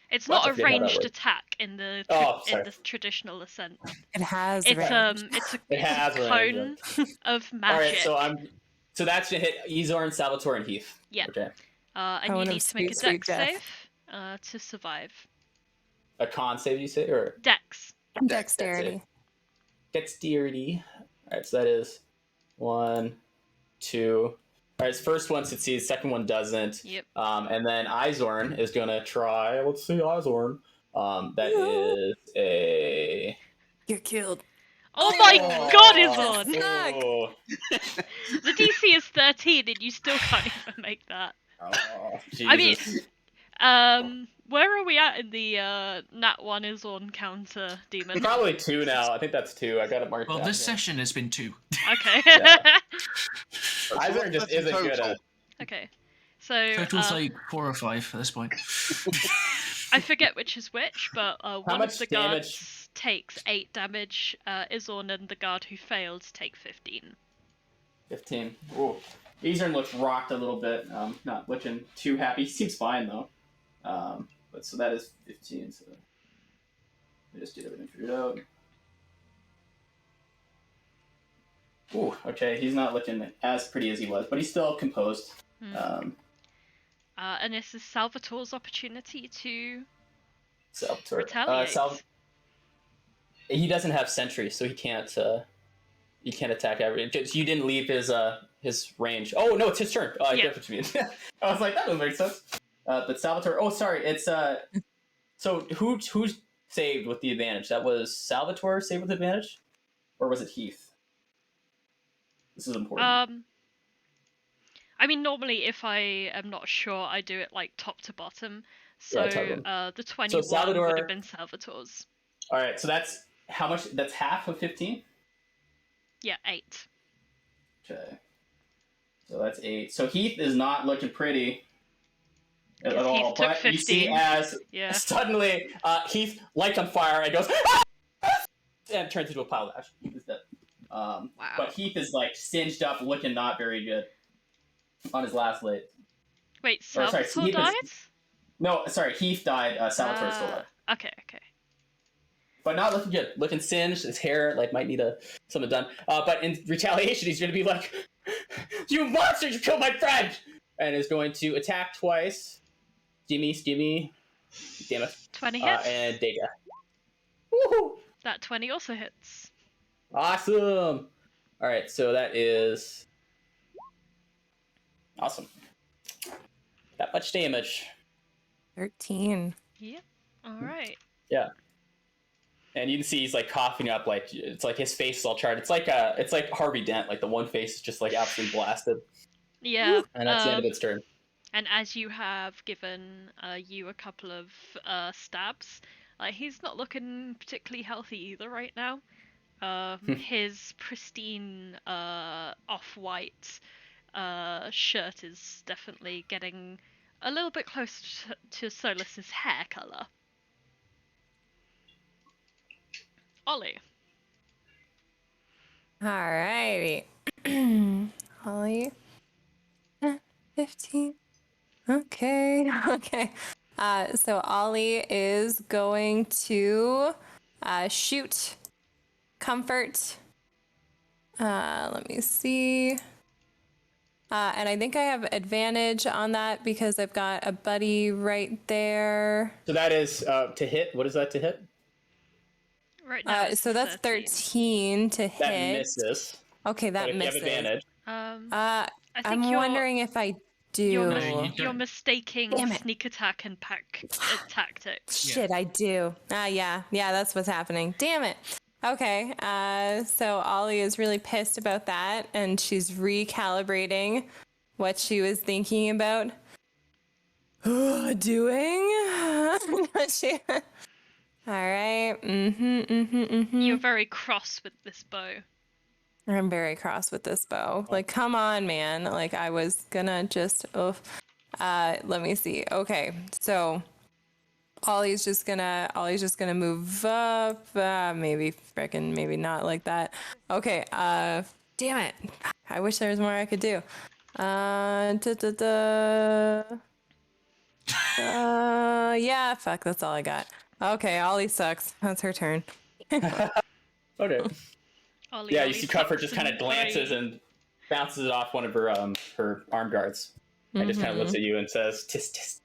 It's Well, not I a forget how that ranged works. attack in the Oh, in sorry. the traditional ascent. It has It's range. it's a, It has it's a range, cone of magic. Alright, so that's gonna hit Izorn, Salvatore, and Heath. Yeah. Okay. And Oh, you no, need to make a sweet, sweet dex death. save to survive. A con save, you say? Or Dex. Dexterity. dexterity. Alright, so that is 1, 2. Alright, so first one succeeds, second one doesn't. Yep. And then Izorn is gonna try, let's see, Izorn. That is a... You're killed. Oh my god, Izorn! Fuck. Oh. The DC is 13 and you still can't even make that. Oh, I mean, Jesus. where are we at in the Nat 1 Izorn counter demon? Probably 2 now. I think that's 2. I got it marked Well, down this here. session has been 2. Okay. Yeah. So Izorn what's just that in isn't good total? at... Okay. So Total's like 4 or 5 at this point. I forget which is which, but one much of the damage? guards takes 8 damage. Izorn and the guard who failed take 15. 15. Ooh. Izorn looks rocked a little bit. Not looking too happy. Seems fine, though. But so that is 15, so... I just get everything figured out. Ooh, okay, he's not looking as pretty as he was, but he's still composed. And this is Salvatore's opportunity to Salvatore. retaliate. He doesn't have sentry, so he can't attack everything. You didn't leave his range. Oh no, it's his turn. I Yeah. get what you mean. I was like, that doesn't make sense. But Salvatore. Oh, sorry. It's So who saved with the advantage? That was Salvatore saved with advantage, or was it Heath? This is important. I mean, normally if I am not sure, I do it like top to bottom. So Yeah, top the 21 would Salvatore- have been Salvatore's. All right, so that's how much? That's half of 15. Yeah, 8. Okay. So that's 8. So Heath is not looking pretty. at Yes, all. Heath took But you see 15. as Yeah. suddenly Heath lights on fire and goes and turns into a pile of ash. Heath is dead. Wow. But Heath is like singed up, looking not very good on his last lit. Wait, Or, sorry, Salvatore Heath died? No, sorry, Heath died. Salvatore still alive. Okay. But not looking good. Looking singed. His hair like might need something done. But in retaliation, he's going to be like, "You monster! You killed my friend!" And is going to attack twice. Gimme. Damn it. 20 hits. And Dega. Woohoo! That 20 also hits. Awesome. All right, so that is awesome. That much damage. 13. Yep. All right. Yeah. And you can see he's like coughing up, like it's like his face is all charred. It's like Harvey Dent, like the one face is just like absolutely blasted. Yeah. And that's the end of its turn. And as you have given you a couple of stabs, he's not looking particularly healthy either right now. His pristine off-white shirt is definitely getting a little bit closer to Solas's hair color. Ollie. Alrighty. Ollie. 15. Okay. So Ollie is going to shoot Comfort. Let me see. And I think I have advantage on that because I've got a buddy right there. So that is to hit. What is that to hit? Right now. So that's 13 to hit. That misses. Okay, that But if misses. you have advantage. I think I'm wondering if I do. You're mistaking Damn it. sneak attack and pack tactics. Shit, I do. Yeah, that's what's happening. Damn it. Okay, so Ollie is really pissed about that, and she's recalibrating what she was thinking about doing. All right. You're very cross with this bow. I'm very cross with this bow. Like, come on, man. Like, I was gonna just, let me see. Okay, so Ollie's just gonna move up. Maybe not like that. Okay. Damn it. I wish there was more I could do. Yeah. Fuck. That's all I got. Okay. Ollie sucks. That's her turn. Okay. Ollie, Yeah, Ollie you see Comfort sucks just kind of and glances three. and bounces it off one of her arm guards. And just kind of looks at you and says, "Tis."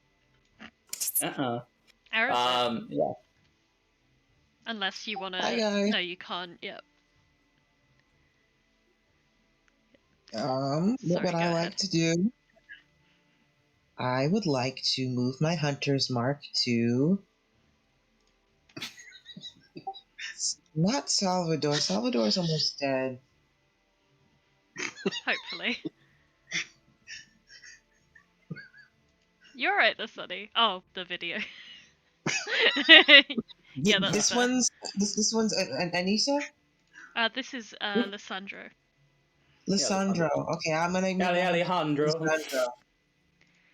Arazid. Yeah. Unless you want Hi, to. guys. No, you can't. Yep. What Sorry, would go I ahead. like to do? I would like to move my hunter's mark to not Salvador. Salvador's almost dead. Hopefully. You're right, there, Sonny. Oh, the video. Yeah, that's this fair. one's Anissa? This is Lissandro. Lissandro. Okay, I'm gonna move Alejandro. Lissandro.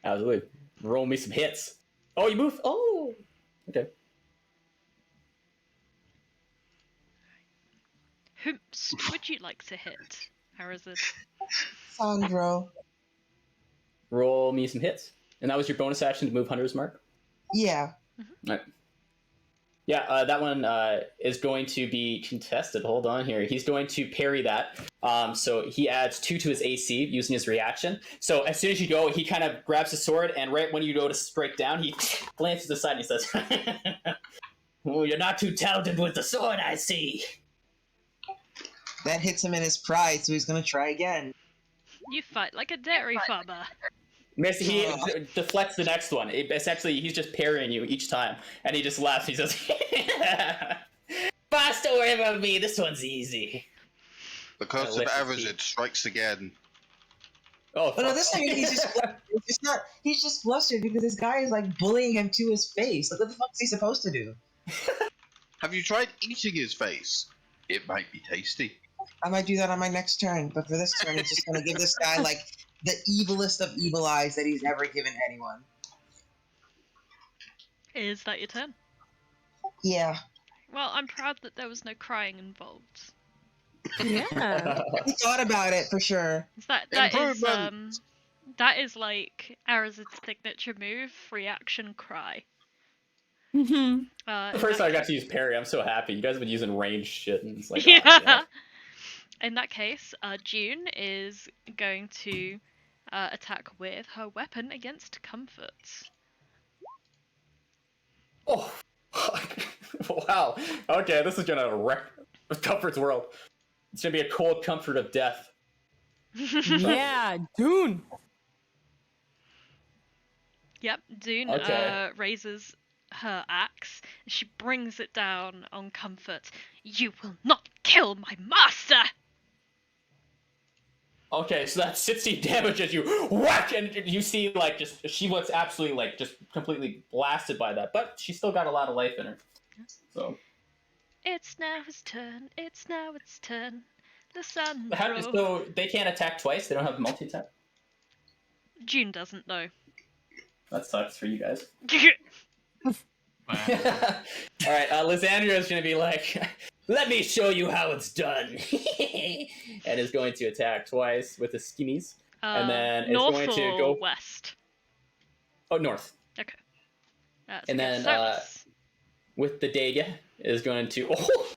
Absolutely. Roll me some hits. Oh, you move. Oh. Okay. Whom would you like to hit, Arazid? Sandro. Roll me some hits. And that was your bonus action to move Hunter's Mark? Yeah. Right. Yeah, that one is going to be contested. Hold on here. He's going to parry that. So he adds 2 to his AC using his reaction. So as soon as you go, he kind of grabs his sword, and right when you go to strike down, he glances aside and he says, "Oh, you're not too talented with the sword, I see." That hits him in his pride, so he's gonna try again. You fight like a dairy farmer. Miss, he deflects the next one. Essentially, he's just parrying you each time, and he just laughs. He says, "Boss, don't worry about me. This one's easy." The curse of Arazid strikes again. Oh, Oh no, this time he's just flustered because this guy is like bullying him to his face. Like, what the fuck is he supposed to do? Have you tried eating his face? It might be tasty. I might do that on my next turn, but for this turn, it's just gonna give this guy like the evilest of evil eyes that he's ever given anyone. Is that your turn? Yeah. Well, I'm proud that there was no crying involved. Yeah. We thought about it for sure. Improvement! That is like Arazid's signature move, reaction cry. Mhm. The first time I got to use parry, I'm so happy. You guys have been using ranged shit, and it's like, Yeah. oh, yeah. In that case, June is going to attack with her weapon against Comfort. Oh, wow. Okay, this is gonna wreck Comfort's world. It's gonna be a cold comfort of death. Yeah, Dune. Yep, Dune Okay. raises her axe. She brings it down on Comfort. You will not kill my master! Okay, so that's 60 damage as you whack, and you see, like, just she looks absolutely, like, just completely blasted by that, but she's still got a lot of life in her. So, It's now his turn. It's now its turn. Lysandro. so they can't attack twice. They don't have multi-attack. June doesn't know. That sucks for you guys. All right, Lysandra is going to be like, let me show you how it's done. And is going to attack twice with the skimmies. And then it's north going to or go... west? Oh, north. Okay. And against then Solas. with the dagger is going to... Oh!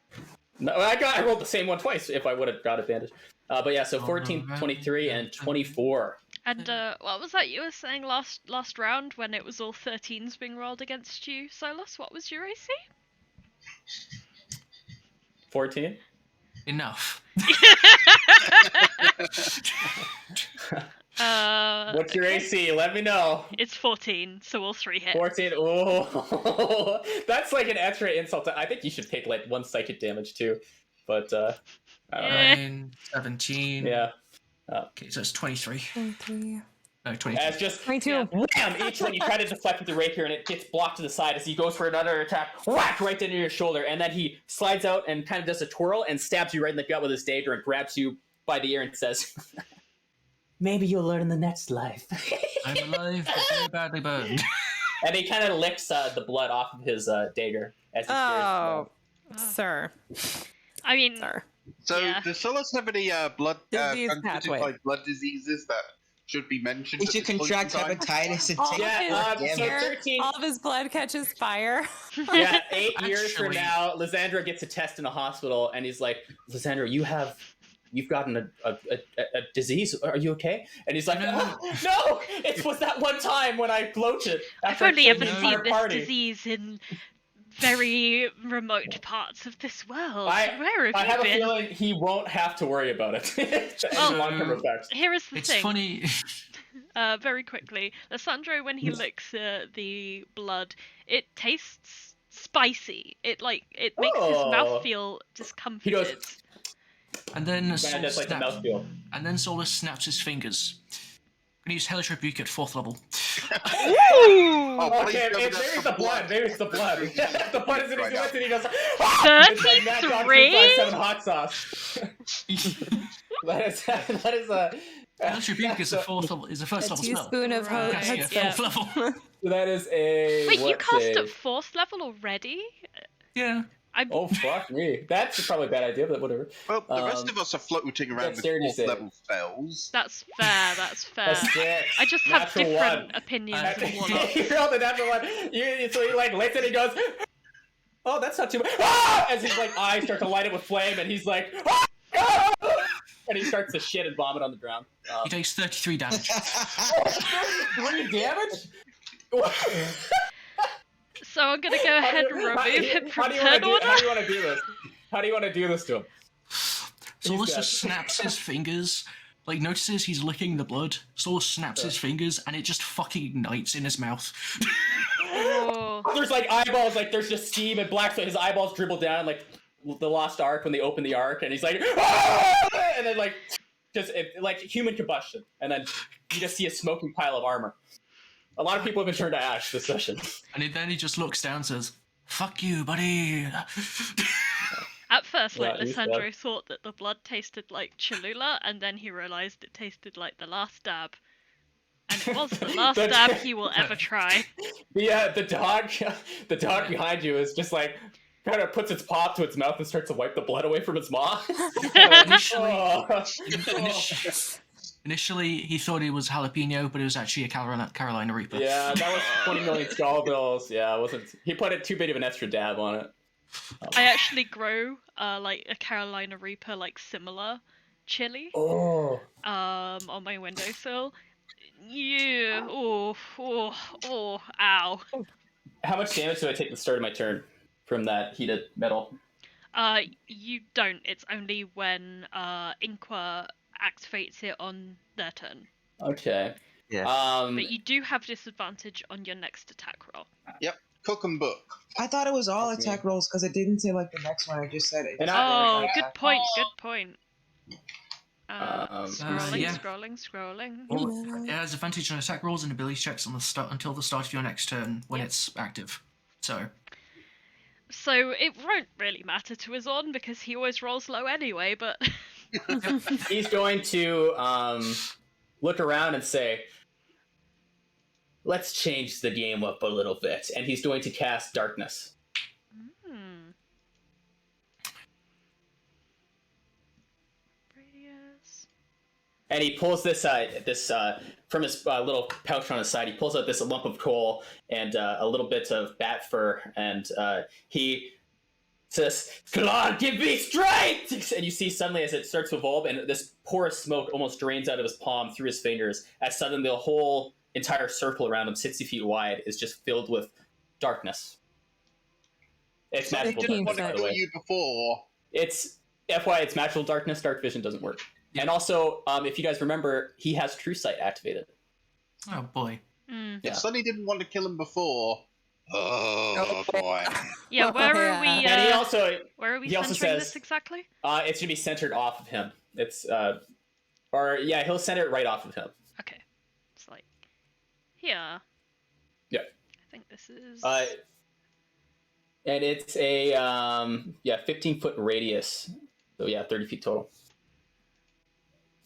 No, I rolled the same one twice if I would have got advantage. But yeah, so 14, 23, and 24. And what was that you were saying last round when it was all 13s being rolled against you, Solas? What was your AC? 14? Enough. What's your AC? Let me know. It's 14, so all 3 hit. 14. Oh, that's like an extra insult. I think you should take like 1 psychic damage too. But I don't know. 9, 17. Yeah. Okay, so it's 23. 23. No, 22. As just 22. wham! Each one you try to deflect with the rapier, and it gets blocked to the side as he goes for another attack. Whack! Right into your shoulder, and then he slides out and kind of does a twirl and stabs you right in the gut with his dagger and grabs you by the ear and says, "Maybe you'll learn in the next life." I'm alive, but very badly burned. And he kind of licks the blood off of his dagger as he Oh, sir. I mean, Sir. So, Yeah. does Solas have any blood Disease transmitted pathway. by blood diseases that should be mentioned? If you at this point in contract time? hepatitis and All take of Yeah, his so hair, 13 all of his blood catches fire. Yeah, 8 years from Actually- now, Lysandra gets a test in a hospital, and he's like, "Lysandra, you've gotten a disease. Are you okay?" And he's like, No. "Oh, no! It was that one time when I bloated. I've after I only killed ever the seen entire this party." disease in very remote parts of this world. I Where have have you a been? feeling he won't have to worry about it. It's Oh. long-term effects. Here is the It's thing. funny. Very quickly, Lysandro, when he licks the blood, it tastes spicy. It makes his Oh. mouth feel He discomforted. goes, And then man, Solus that's like the mouthfeel. and then Solus snaps his fingers. Gonna use Hellish Rebuke at 4th level. Oh, please Okay, go maybe with that it's for the blood. Maybe it's the blood. The blood is in his Right now. lips, and he goes, "Ah!" It's like Matt Johnson 33? 7 hot sauce. that is a. Hellish Rebuke is a so- 4th level. Is a 1st A level spell. teaspoon of Right. Casting at Yeah. 4th level. That is a. Wait, you what's cast a- at 4th level already? Yeah. Oh fuck me! That's probably a bad idea, but whatever. Well, the rest of us are floating around with dexterity 4th save. level spells. That's fair. That's fair. That's 6. I just have Natural different one. opinions Natural of warlocks. You rolled the natural one. So he like licks it. He goes, "Oh, that's not too bad." Ah! As his like eyes start to light up with flame, and he's like, "Ah!" And he starts to shit and vomit on the ground. He takes 33 damage. 3 damage. So I'm gonna go ahead and remove him from turn order. How do you want to do this? How do you want to do this to him? Solus dead. just snaps his fingers. Like, notices he's licking the blood. Solus snaps his fingers, and it just fucking ignites in his mouth. Oh. There's like eyeballs, like there's just steam and black, so his eyeballs dribble down like the Lost Ark when they open the Ark, and he's like, "Ah!" And then like like human combustion, and then you just see a smoking pile of armor. A lot of people have been turned to ash this session. And then he just looks down and says, "Fuck you, buddy." At first, like, Yeah, he's Lysandro dead. thought that the blood tasted like Cholula, and then he realized it tasted like the last dab. And it was the last stab he will ever try. The dog behind you is just like kind of puts its paw up to its mouth and starts to wipe the blood away from its maw. Initially, he thought it was jalapeno, but it was actually a Carolina Reaper. Yeah, that was 20 million skull bills. Yeah, it wasn't. He put it too big of an extra dab on it. I actually grow like a Carolina Reaper, like similar chili. Oh. On my windowsill. Yeah. Oh, ow. How much damage do I take at the start of my turn from that heated metal? You don't. It's only when Inqua activates it on their turn. Okay. Yeah. But you do have disadvantage on your next attack roll. Yep. Cook and book. I thought it was all Okay. attack rolls because it didn't say like the next one. I just said it. And Oh, Attack. good point. Good point. Scrolling, yeah. scrolling. Well, it has advantage on attack rolls and ability checks on the start until the start of your next turn when it's active. So it won't really matter to Azorn because he always rolls low anyway, but... he's going to look around and say, let's change the game up a little bit. And he's going to cast Darkness. Radius. And he pulls this from his little pouch on his side. He pulls out this lump of coal and a little bit of bat fur, and he says, "Come on, give me strength!" And you see suddenly as it starts to evolve, and this porous smoke almost drains out of his palm through his fingers, as suddenly the whole entire circle around him, 60 feet wide, is just filled with darkness. It's magical didn't want darkness, to by the kill way. you before. It's FYI, it's magical darkness. Dark vision doesn't work. And also, if you guys remember, he has True Sight activated. oh boy. Mm. Yeah. If Sonny didn't want to kill him before. Oh boy. Yeah, where are we? And he also Where are we he also centering says- this exactly? it's gonna be centered off of him. It's he'll center it right off of him. Okay, it's like here. Yeah. I think this is. And it's a 15-foot radius. So yeah, 30 feet total.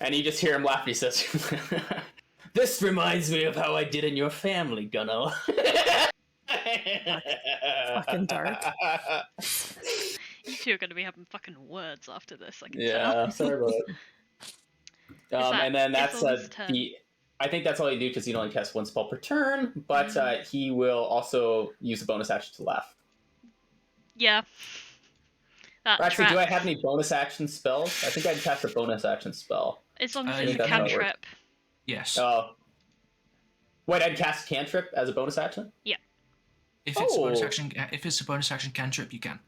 And you just hear him laugh. He says, "This reminds me of how I did in your family, Gunnell." Fucking dark. You two are going to be having fucking words after this. I can Yeah, tell. sorry about it. And then that's Isolde's turn. I think that's all you do because you only cast one spell per turn, but he will also use a bonus action to laugh. Yeah. That Actually, trap. do I have any bonus action spells? I think I'd cast a bonus action spell. As long as I it's think a that's how it works. cantrip. Yes. Oh. Wait, I'd cast cantrip as a bonus action? If it's a bonus Oh. action, cantrip, you can.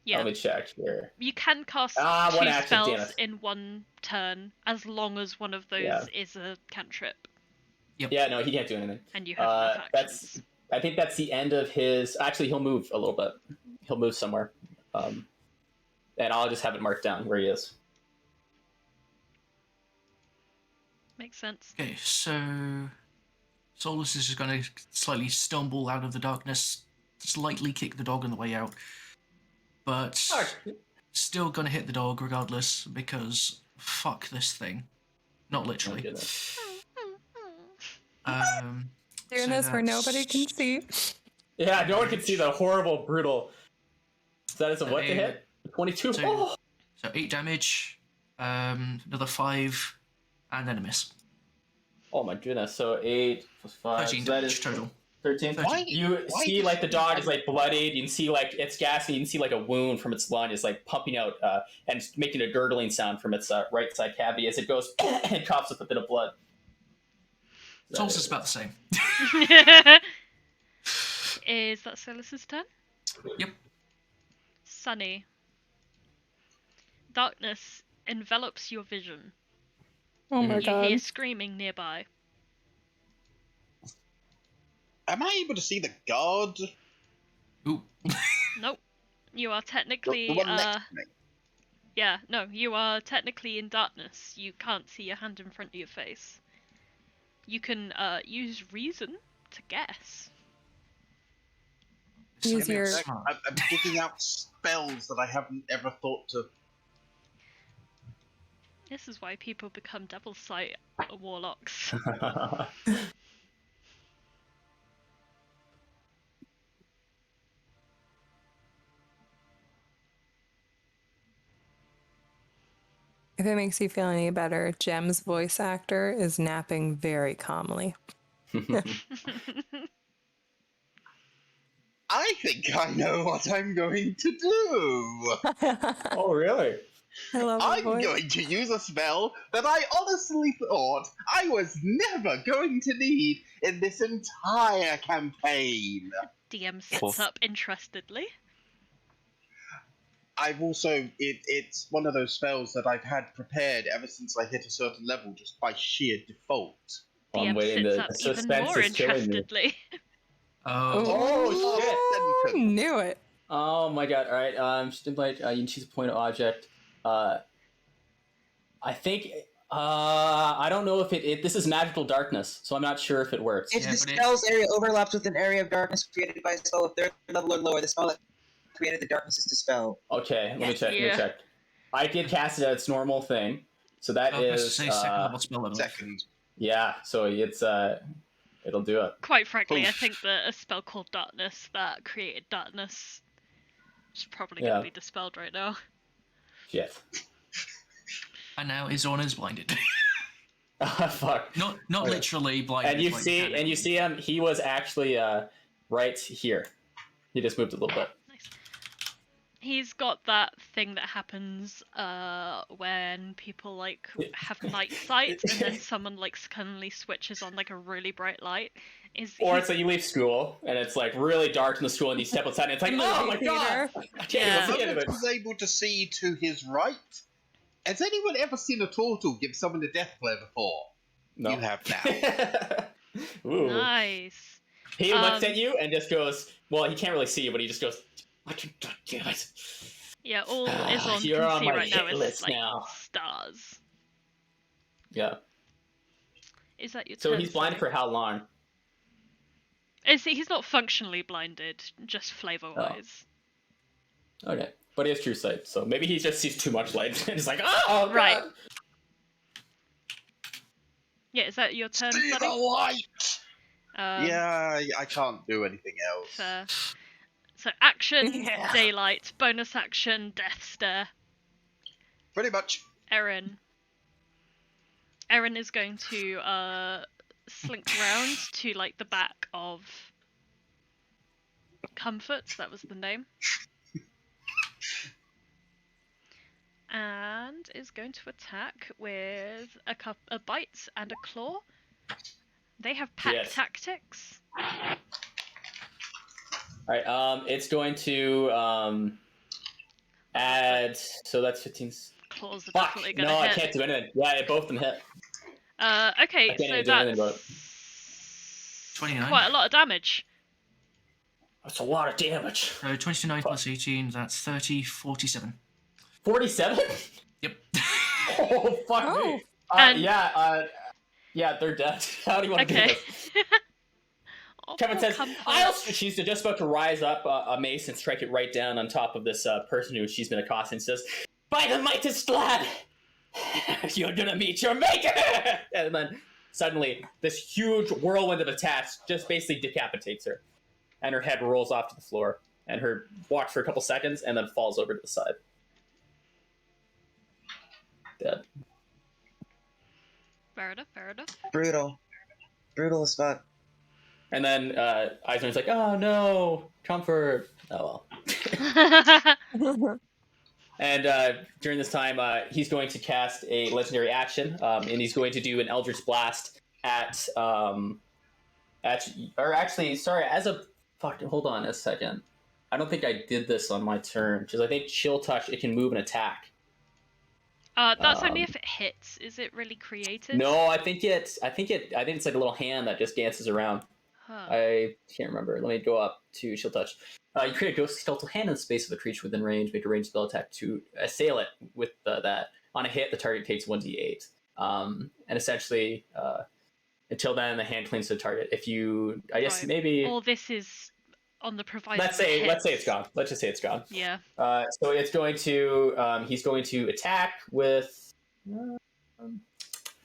Yeah. Let me check here. You can cast one two action, spells damn it. in one turn, as long as one of those Yeah. is a cantrip, Yeah, no, he can't do anything. and you have enough actions. I think that's the end of his... Actually, he'll move a little bit. He'll move somewhere. And I'll just have it marked down where he is. Makes sense. Okay, so Solas is just going to slightly stumble out of the darkness, slightly kick the dog on the way out, but still going to hit the dog regardless because fuck this thing. Not literally. Doing Doing So this where that's- nobody can see. Yeah, no one can see the horrible, brutal... So that is a what to Hey. hit? 22? So- Oh! So 8 damage, another 5, and then a miss. Oh my goodness, so 8 plus 5, 13 so that damage is total. 13. Why- You why see does like the it dog have- is like bloodied, you can see like it's gassy, you can see like a wound from its lung is like pumping out and it's making a gurgling sound from its right side cavity as it goes and coughs with a bit of blood. Solas is about the same. Is that Solas's turn? Yep. Sunny. Darkness envelops your vision. Oh my You god. hear screaming nearby. Am I able to see the guard? Ooh. Nope. You are The technically one next to me. yeah, no, you are technically in darkness. You can't see your hand in front of your face. You can use reason to guess. Use your- Smart. I'm digging out spells that I haven't ever thought to. This is why people become Devil's Sight warlocks. If it makes you feel any better, Jem's voice actor is napping very calmly. I think I know what I'm going to do. Oh, really? I love that I'm voice. going to use a spell that I honestly thought I was never going to need in this entire campaign. DM sits up interestedly. I've also, it's one of those spells that I've had prepared ever since I hit a certain level just by sheer default. I'm DM waiting. sits The up even suspense more is killing me. interestedly. Oh, shit! Knew it. Oh my god! All right. Just invite. You choose a point of object. I think. I don't know if it. This is magical darkness, so I'm not sure if it works. If Yeah, the but spell's area overlaps with an area of darkness created by a spell of 3rd level or lower, the spell that created the darkness is dispelled. Okay, let me check. Let Yeah. me check. I did cast it at its normal thing, so that is say second level spell level. Second. yeah. So it's it'll do it. Quite frankly, I Oof. think that a spell called Darkness that created darkness is probably going Yeah. to be dispelled right now. Shit. And now his honor's blinded. Fuck. not Okay. literally blinded. And you like see, technically. him. He was actually right here. He just moved a little bit. Nice. He's got that thing that happens when people like have night sight and then someone like suddenly switches on like a really bright light. Or it's like you leave school and it's like really dark in the school and you step outside and it's like, oh my god, I can't Yeah. even see Someone anything. was able to see to his right. Has anyone ever seen a turtle give someone a death glare before? No. You have now. Ooh. Nice. He looks at you and just goes, well, he can't really see you, but he just goes, damn it. Yeah, all Islam You're can on see my right now hit is list like now. stars. Yeah. Is that your So turn? he's blind for how long? He's not functionally blinded, just flavor-wise. Okay. But he has true sight, so maybe he just sees too much light and he's like, oh, God. Right. Yeah, is that your turn, See the buddy? light! Um, Yeah, I can't do anything else. Fair. So action, Yeah. daylight, bonus action, death stare. Pretty much. Erin. Erin is going to slink round to like the back of Comfort, that was the name. And is going to attack with a bite and a claw. They have pack Yes. tactics. Alright, it's going to add, so that's 15. Claws are Fuck! definitely gonna No, I hit. can't do anything. Yeah, both of them hit. Okay, I can't so even do anything about it. that's 29. quite a lot of damage. That's a lot of damage. So 29 plus 18, that's 30, 47. 47? Yep. Oh, fuck Oh. me. And- Yeah, they're dead. How do you want to do Okay. this? Oh, Kevin poor says, Comfort. she's just about to rise up a mace and strike it right down on top of this person who she's been accosting. Says, by the mightiest lad, you're gonna meet your maker! And then suddenly, this huge whirlwind of attacks just basically decapitates her. And her head rolls off to the floor. And her walks for a couple seconds and then falls over to the side. Dead. Fair enough, fair enough. Brutal. Brutal as fuck. And then Eisner's like, oh no, Comfort. Oh well. And during this time, he's going to cast a legendary action, and he's going to do an Eldritch Blast as a... Fuck, hold on a second. I don't think I did this on my turn, because I think Chill Touch, it can move and attack. That's only if it hits. Is it really creative? No, I think it's like a little hand that just dances around. Huh. I can't remember. Let me go up to Chill Touch. You create a ghost skeletal hand in the space of a creature within range. Make a ranged spell attack to assail it with that. On a hit, the target takes 1d8. And essentially, until then, the hand clings to the target. If you, I guess Right. maybe. Or this is on the provider. Let's say it's gone. Let's just say it's gone. Yeah. So it's going to. He's going to attack with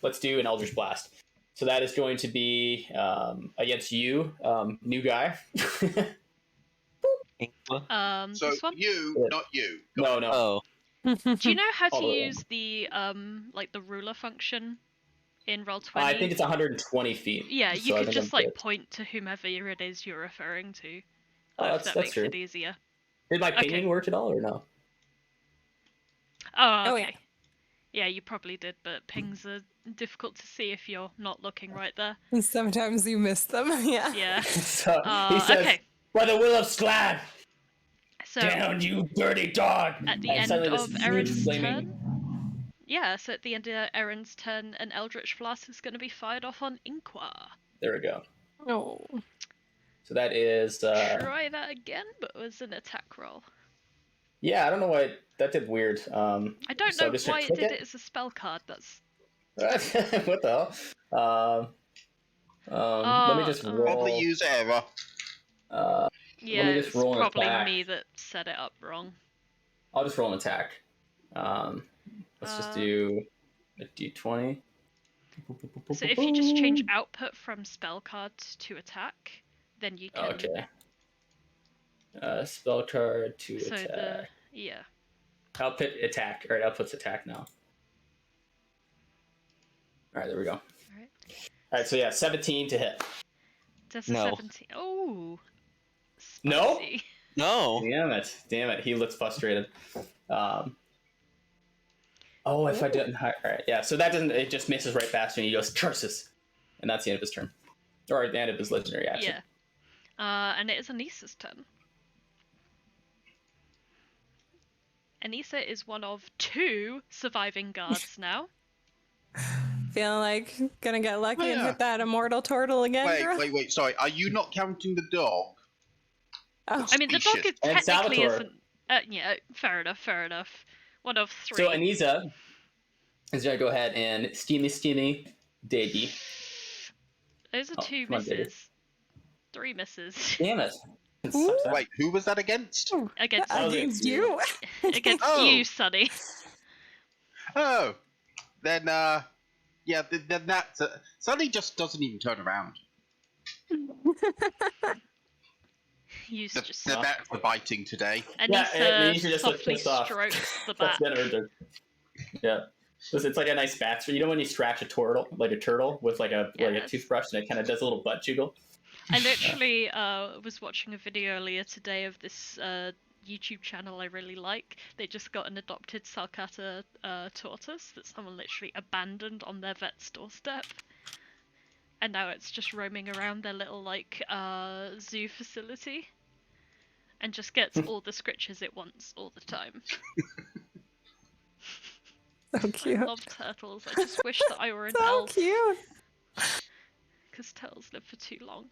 Let's do an Eldritch Blast. So that is going to be against you, new guy. So This one. you, not you. No. Oh, Do you know how to All the way. use the like the ruler function in Roll20? I think it's 120 feet. Yeah, you so I could think just I'm like good. point to whomever it is you're referring to. Oh, If that that's makes true. it easier. Did my Okay. pinging work at all or no? Oh, Oh, okay. yeah. Yeah, you probably did, but pings are difficult to see if you're not looking right there. Sometimes you miss them. Yeah. Yeah. So he says, Okay. "By the will of Sklad, So down you dirty dog!" at the And end suddenly this of huge Erin's flaming. turn. Yeah, so at the end of Erin's turn, an Eldritch Blast is going to be fired off on Inqua. There we go. Oh. So that is. Try that again, but it was an attack roll. Yeah, I don't know why that did weird. I don't so know I'm just gonna why it click did it as a spell card. That's what the hell? Let me just roll. Probably use error. yeah, me just it's roll an probably attack. me that set it up wrong. I'll just roll an attack. Let's just do a d20. So if you just change output from spell cards to attack, then you can. Okay. Spell card to So attack. yeah. Output attack. Alright, output's attack now. Alright, there we go. Alright, so yeah, 17 to hit. Does No. 17. Oh. No? Spicy. no. Damn it. He looks frustrated. If I didn't. Alright, yeah, so that doesn't. It just misses right past him and he goes, curses. And that's the end of his turn. Or the end of his legendary action. Yeah. And it is Anissa's turn. Anissa is one of 2 surviving guards now. Feeling like gonna get lucky and Yeah. hit that immortal turtle again, girl? Wait. Sorry, are you not counting the dog? Oh. I mean, the dog Species. is And technically Salvatore. isn't. Yeah, fair enough. One of 3. So Anissa is going to go ahead and steamy Davey. Those are Oh, 2 come on, David. misses. 3 misses. Damn it. Ooh. Wait, who was that against? Against was Against it. you. against Oh. you, Sonny. Oh, then yeah, then that Sunny just doesn't even turn around. He's just That's the biting today. Yeah, Anissa just looks softly pissed off. strokes the That's back. dinner. Yeah. It's like a nice bat. So you know when you scratch a turtle with like a Yes. toothbrush and it kind of does a little butt jiggle? I literally was watching a video earlier today of this YouTube channel I really like. They just got an adopted Salcata tortoise that someone literally abandoned on their vet's doorstep. And now it's just roaming around their little like zoo facility. And just gets all the scritches it wants all the time. So cute. I love turtles. I just wish that I were an So elf. cute. Because turtles live for too long.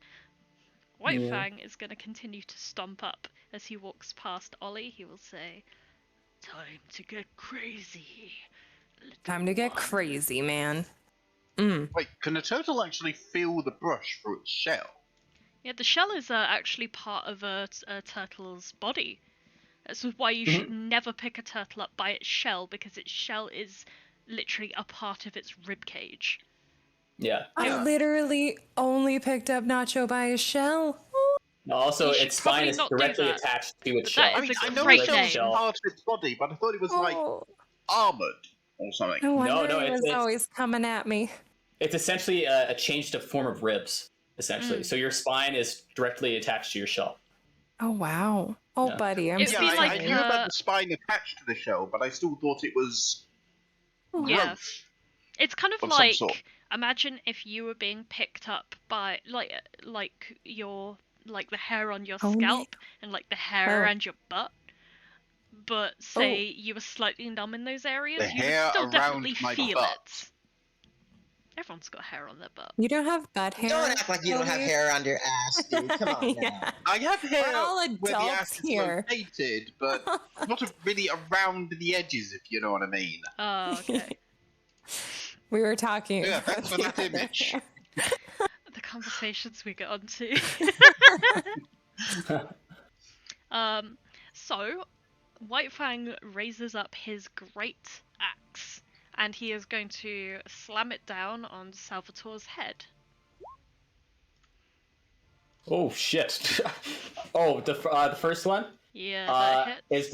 Whitefang is going to continue to stomp up. As he walks past Ollie, he will say, "Time to get crazy. little Time to get one." crazy, man. Wait, can a turtle actually feel the brush through its shell? Yeah, the shell is actually part of a turtle's body. That's why you should never pick a turtle up by its shell, because its shell is literally a part of its rib cage. Yeah. I literally only picked up Nacho by his shell. Also, You should its spine probably is not do directly that. attached to its But shell. that I is mean, a I know great the name. shell's part of its body, but I thought it was like Oh, armored or something. no wonder no, he was it's- always coming at me. It's essentially a changed form of ribs, essentially. So your spine is directly attached to your shell. Oh, wow. Oh, Yeah. buddy, I'm It'd Yeah, be so I like, sorry. knew about the spine attached to the shell, but I still thought it was Yeah. growth. It's kind of Of some like, sort. imagine if you were being picked up by like your the hair on your Pony? scalp and like the hair Oh. around your butt. But say you were slightly numb in those areas, The you would hair still around definitely my feel butt. it. Everyone's got hair on their butt. You don't have butt hair. Don't act like you don't have Chloe? hair on your ass, dude. Come on now. Yeah. I have hair all where the adults ass is here. located, but not really around the edges, if you know what I mean. Oh, okay. We were talking Yeah, about thanks for the that other image. hair. The conversations we get onto. So Whitefang raises up his great axe and he is going to slam it down on Salvatore's head. Oh shit! Oh, the first one. Yeah, that hits.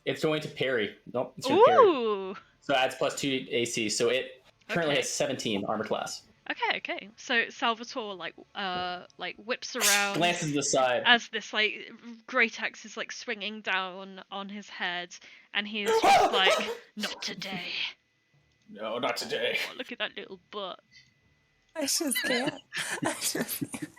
It's going to parry. Nope, it's going to parry. Ooh. So it adds +2 AC. So it currently Okay. has 17 armor class. Okay. So Salvatore like whips around, Glances to the side. as this like great axe is like swinging down on his head, and he is just like, not today. No, not today. Oh, look at that little butt. I just can't. I just can't.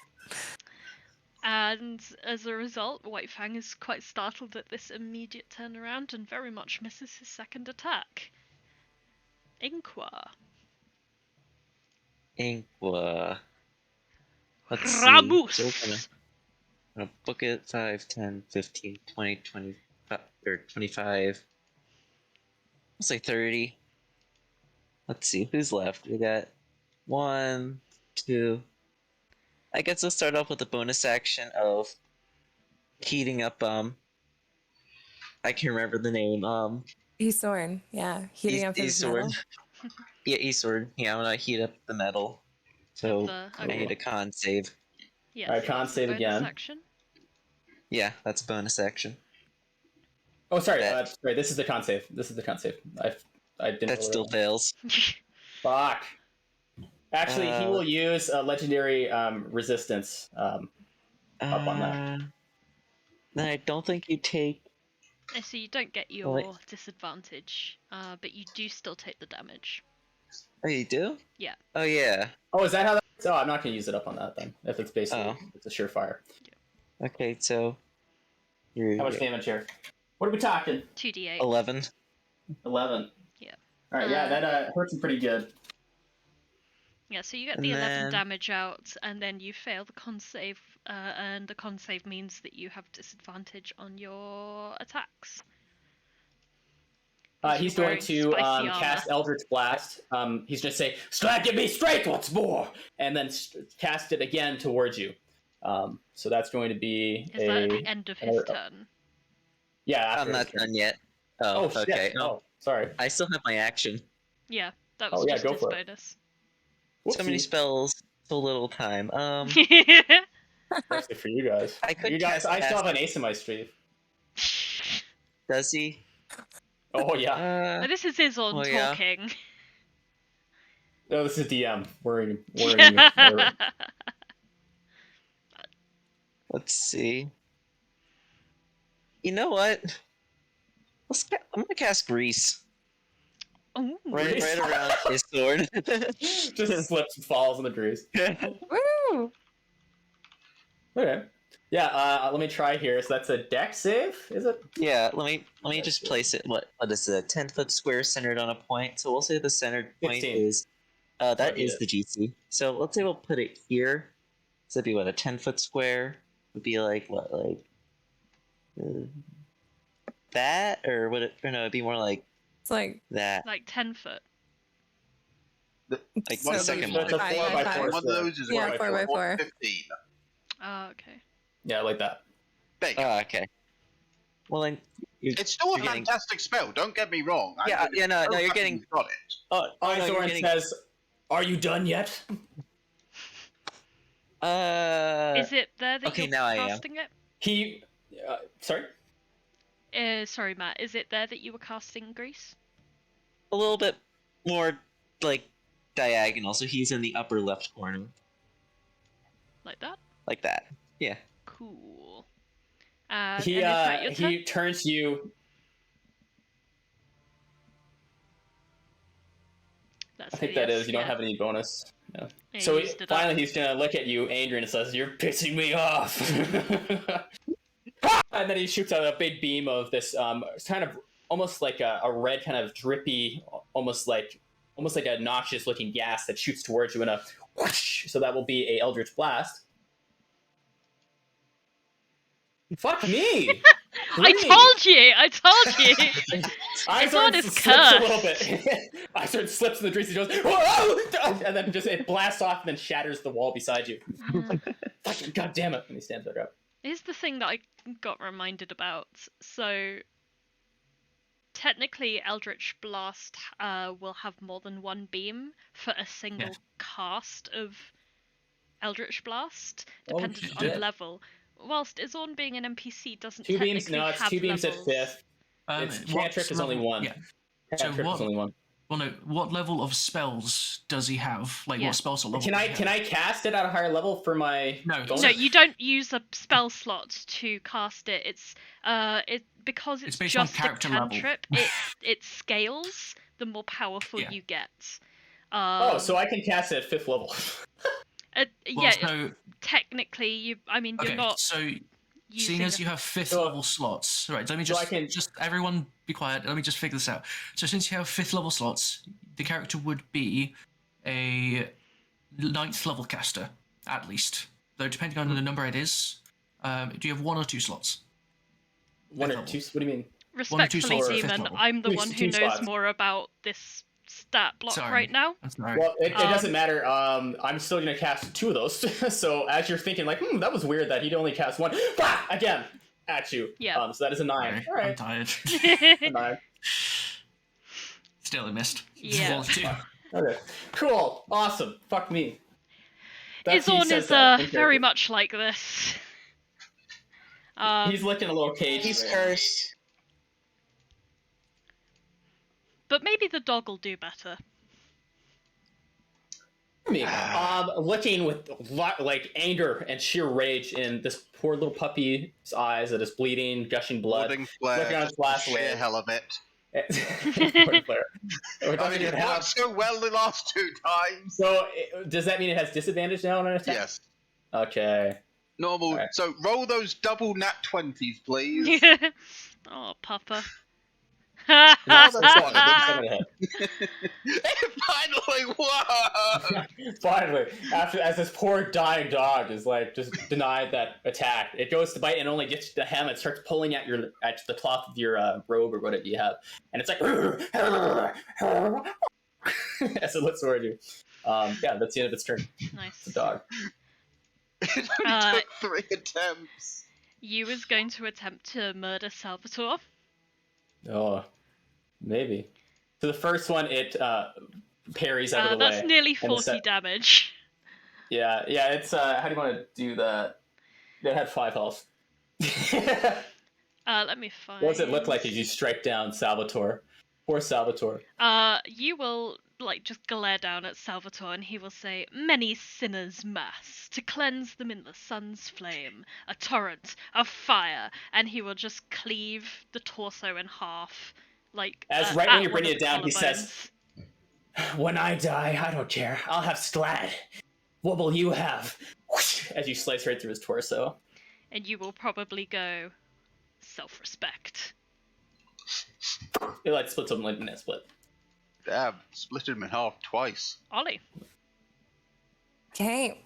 And as a result, Whitefang is quite startled at this immediate turnaround and very much misses his second attack. Inqua. Let's Ramus. see. So I'm gonna book it 5, 10, 15, 20, 25, or 25. Let's say 30. Let's see, who's left? We got 1, 2. I guess I'll start off with a bonus action of heating up, I can remember the name, Eastward, yeah. Heating up his metal. Yeah, Eastward. Yeah, I'm gonna heat up the metal. So I need a con save. Yeah. Alright, con save again. Action. Yeah, that's a bonus action. Oh, sorry. Sorry. This is the con save. I didn't. That still fails. Fuck. Actually, he will use a legendary resistance up on that. Then I don't think you take. So you don't get your disadvantage, but you do still take the damage. Oh, you do? Yeah. Oh, yeah. Oh, is that how that? Oh, I'm not going to use it up on that then. If it's basically it's a surefire. Okay, so. How much damage here? What are we talking? 2d8. 11. 11. Yeah. All right. Yeah, that hurts him pretty good. Yeah, so you get the 11 damage out, and then you fail the con save, and the con save means that you have disadvantage on your attacks. He's going to cast Eldritch Blast. He's going to say, "Strike me straight once more," and then cast it again towards you. So that's going to be Is that at the end of his turn? Yeah, I'm not done yet. Oh, shit. okay. Oh, sorry. I still have my action. Yeah, that was just his bonus. So many spells, so little time. Mostly for you guys. I still have an ace in my sleeve. Does he? Oh yeah. This is his own talking. Yeah. No, this is DM. Worrying you. Let's see. You know what? I'm gonna cast Grease. Ooh. Right around his sword. Just slips and falls in the grease. Woo! Okay. Yeah, let me try here. So that's a dex save, is it? Yeah, let me just place it. What is it? A 10-foot square centered on a point. So we'll say the centered point 15. is that is the GC. So let's say we'll put it here. So that'd be what, a 10-foot square would be like what, like that, or would it? Or no, it'd be more like it's like that. Like 10 foot. Like so the second one. It's a 4x4. One of those is 4x4. 15. Oh, okay. Yeah, like that. There you go. Oh, okay. Well then, It's still a fantastic spell. Don't get me wrong. No, you're getting. Got it. Oh, Ironstrike says, "Are you done yet?" Is it there that okay, you're now I am. casting it? He, sorry. Sorry, Matt. Is it there that you were casting Grease? A little bit more like diagonal, so he's in the upper left corner. Like that? Like that. Yeah. Cool. He turns to you. I think that is. You don't have any bonus. Yeah. So finally, he's gonna look at you angry and says, "You're pissing me off." And then he shoots out a big beam of this, kind of almost like a red, kind of drippy, almost like a noxious-looking gas that shoots towards you in a whoosh. So that will be a Eldritch Blast. Fuck me! I told you! It's on his slips curse. a little bit. Ironstrike slips in the trees. He goes, "Whoa!" And then just it blasts off and then shatters the wall beside you. Fucking God damn it! And he stands back up. Here's the thing that I got reminded about. So, technically, Eldritch Blast will have more than one beam for a single cast of Eldritch Blast, dependent on shit. level. Whilst Izorn being an NPC doesn't 2 technically beams? No, it's have 2 beams levels. at 5th. It's cantrip is only 1. Yeah. Cantrip is only 1. Well, no. What level of spells does he have? Like, what spells or level? Can I cast it at a higher level for my? No. bonus? No, you don't use a spell slot to cast it. It's because it's based on just a character level. cantrip. It scales the more powerful you get. So I can cast it at 5th level. Technically, you're not. So, seeing as you have 5th level slots, right? Let me just everyone be quiet. Let me just figure this out. So, since you have 5th level slots, the character would be a 9th level caster at least. Though, depending on the number it is, do you have 1 or 2 slots? 1 or 2. What do you mean? Respectfully, Demon, I'm the one who knows more about this stat block right now. Well, it doesn't matter. I'm still gonna cast 2 of those. So as you're thinking, like, that was weird that he'd only cast 1. Bah! Again, at you. Yeah. So that is a 9. Okay, All right. I'm tired. A 9. Still a missed. Yeah. Okay. Cool. Awesome. Fuck me. Izorn is very much like this. He's looking a little caged. He's cursed. But maybe the dog will do better. Looking with anger and sheer rage in this poor little puppy's eyes that is bleeding, gushing blood. Looking at his last sheer hell of it. It worked so well the last 2 times. So, does that mean it has disadvantage now on an attack? Yes. Okay. Normal. Right. So, roll those double nat 20s, please. Oh, Papa. It finally worked! Finally, as this poor dying dog is just denied that attack, it goes to bite and only gets the hem and starts pulling at the cloth of your robe or whatever you have, and it's like as it looks toward you. That's the end of its turn. Nice. The dog. It only took 3 attempts. You is going to attempt to murder Salvatore. Oh, maybe. So the first one, it parries out of the way. That's nearly 40 damage. Yeah. It's how do you want to do that? It had 5 health. Let me find. What does it look like as you strike down Salvatore? Poor Salvatore. You will just glare down at Salvatore, and he will say, "Many sinners mass to cleanse them in the sun's flame, a torrent of fire," and he will just cleave the torso in half, when you're bringing it down, he says, "When I die, I don't care. I'll have Sklad. What will you have?" As you slice right through his torso. And you will probably go, "Self-respect." It splits him in a split. Damn, split him in half twice. Ollie. Okay.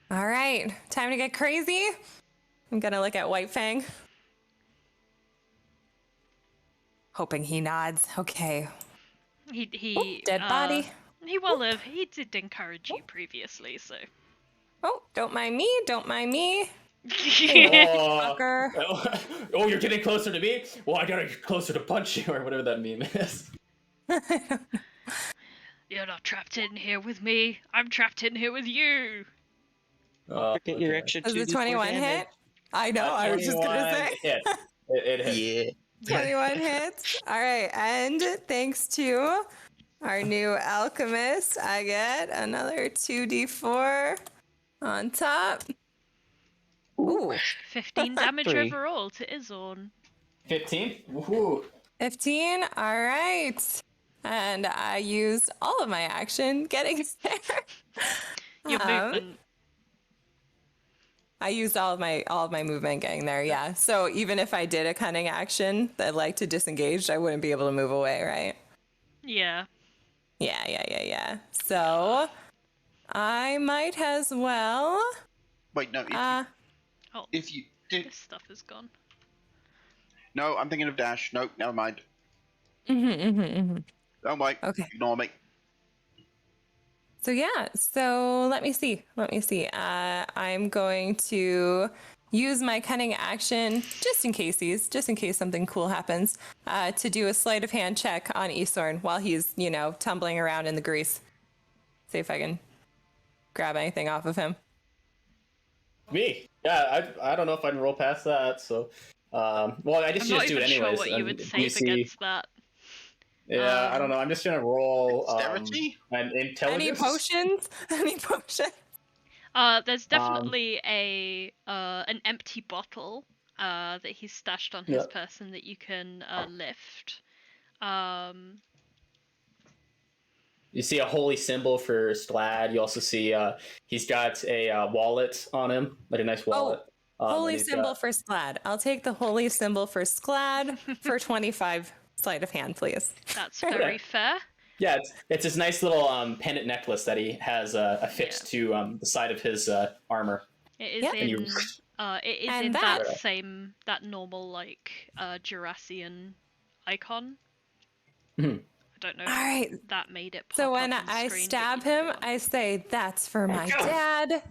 All right, time to get crazy. I'm gonna look at White Fang. Hoping he nods. Okay. He dead body. He will have. He did encourage you previously, so. Oh, don't mind me. Don't mind me. Fucker. Oh, you're getting closer to me? Well, I gotta get closer to punch you, or whatever that meme is. You're not trapped in here with me. I'm trapped in here with you. Forget your extra 2d4 Does the 21 hit? I know, I was just gonna say. Hit. It hit. Yeah. 21 hits. All right, and thanks to our new alchemist, I get another 2d4 on top. Ooh. 15 damage overall to Izorn. 15? Woohoo. 15, all right. And I used all of my action getting there. Your movement. I used all of my movement getting there, yeah. So even if I did a cunning action that to disengage, I wouldn't be able to move away, right? Yeah. Yeah. So I might as well. Wait, no. If you did. This stuff is gone. No, I'm thinking of Dash. Nope, never mind. Oh my. Okay. Ignore me. So yeah, let me see. I'm going to use my cunning action, just in case something cool happens, to do a sleight of hand check on Isorn while he's, tumbling around in the grease. See if I can grab anything off of him. Me? Yeah, I don't know if I can roll past that. So, well, I guess I'm you not just do even it anyways. sure what you would save DC. against that. Yeah, I don't know. I'm just gonna roll Dexterity? an intelligence. Any potions? Any potions? There's definitely an empty bottle that he's stashed on his person that you can lift. You see a holy symbol for Sklad. You also see he's got a wallet on him, like a nice wallet. Holy symbol for Sklad. I'll take the holy symbol for Sklad for 25 sleight of hand, please. That's very fair. Yeah, it's this nice little pendant necklace that he has affixed to the side of his armor. It is in that normal like Jurassian icon. Mm-hmm. I don't know. All right. That made it. So when I stab him, I say, "That's for my dad."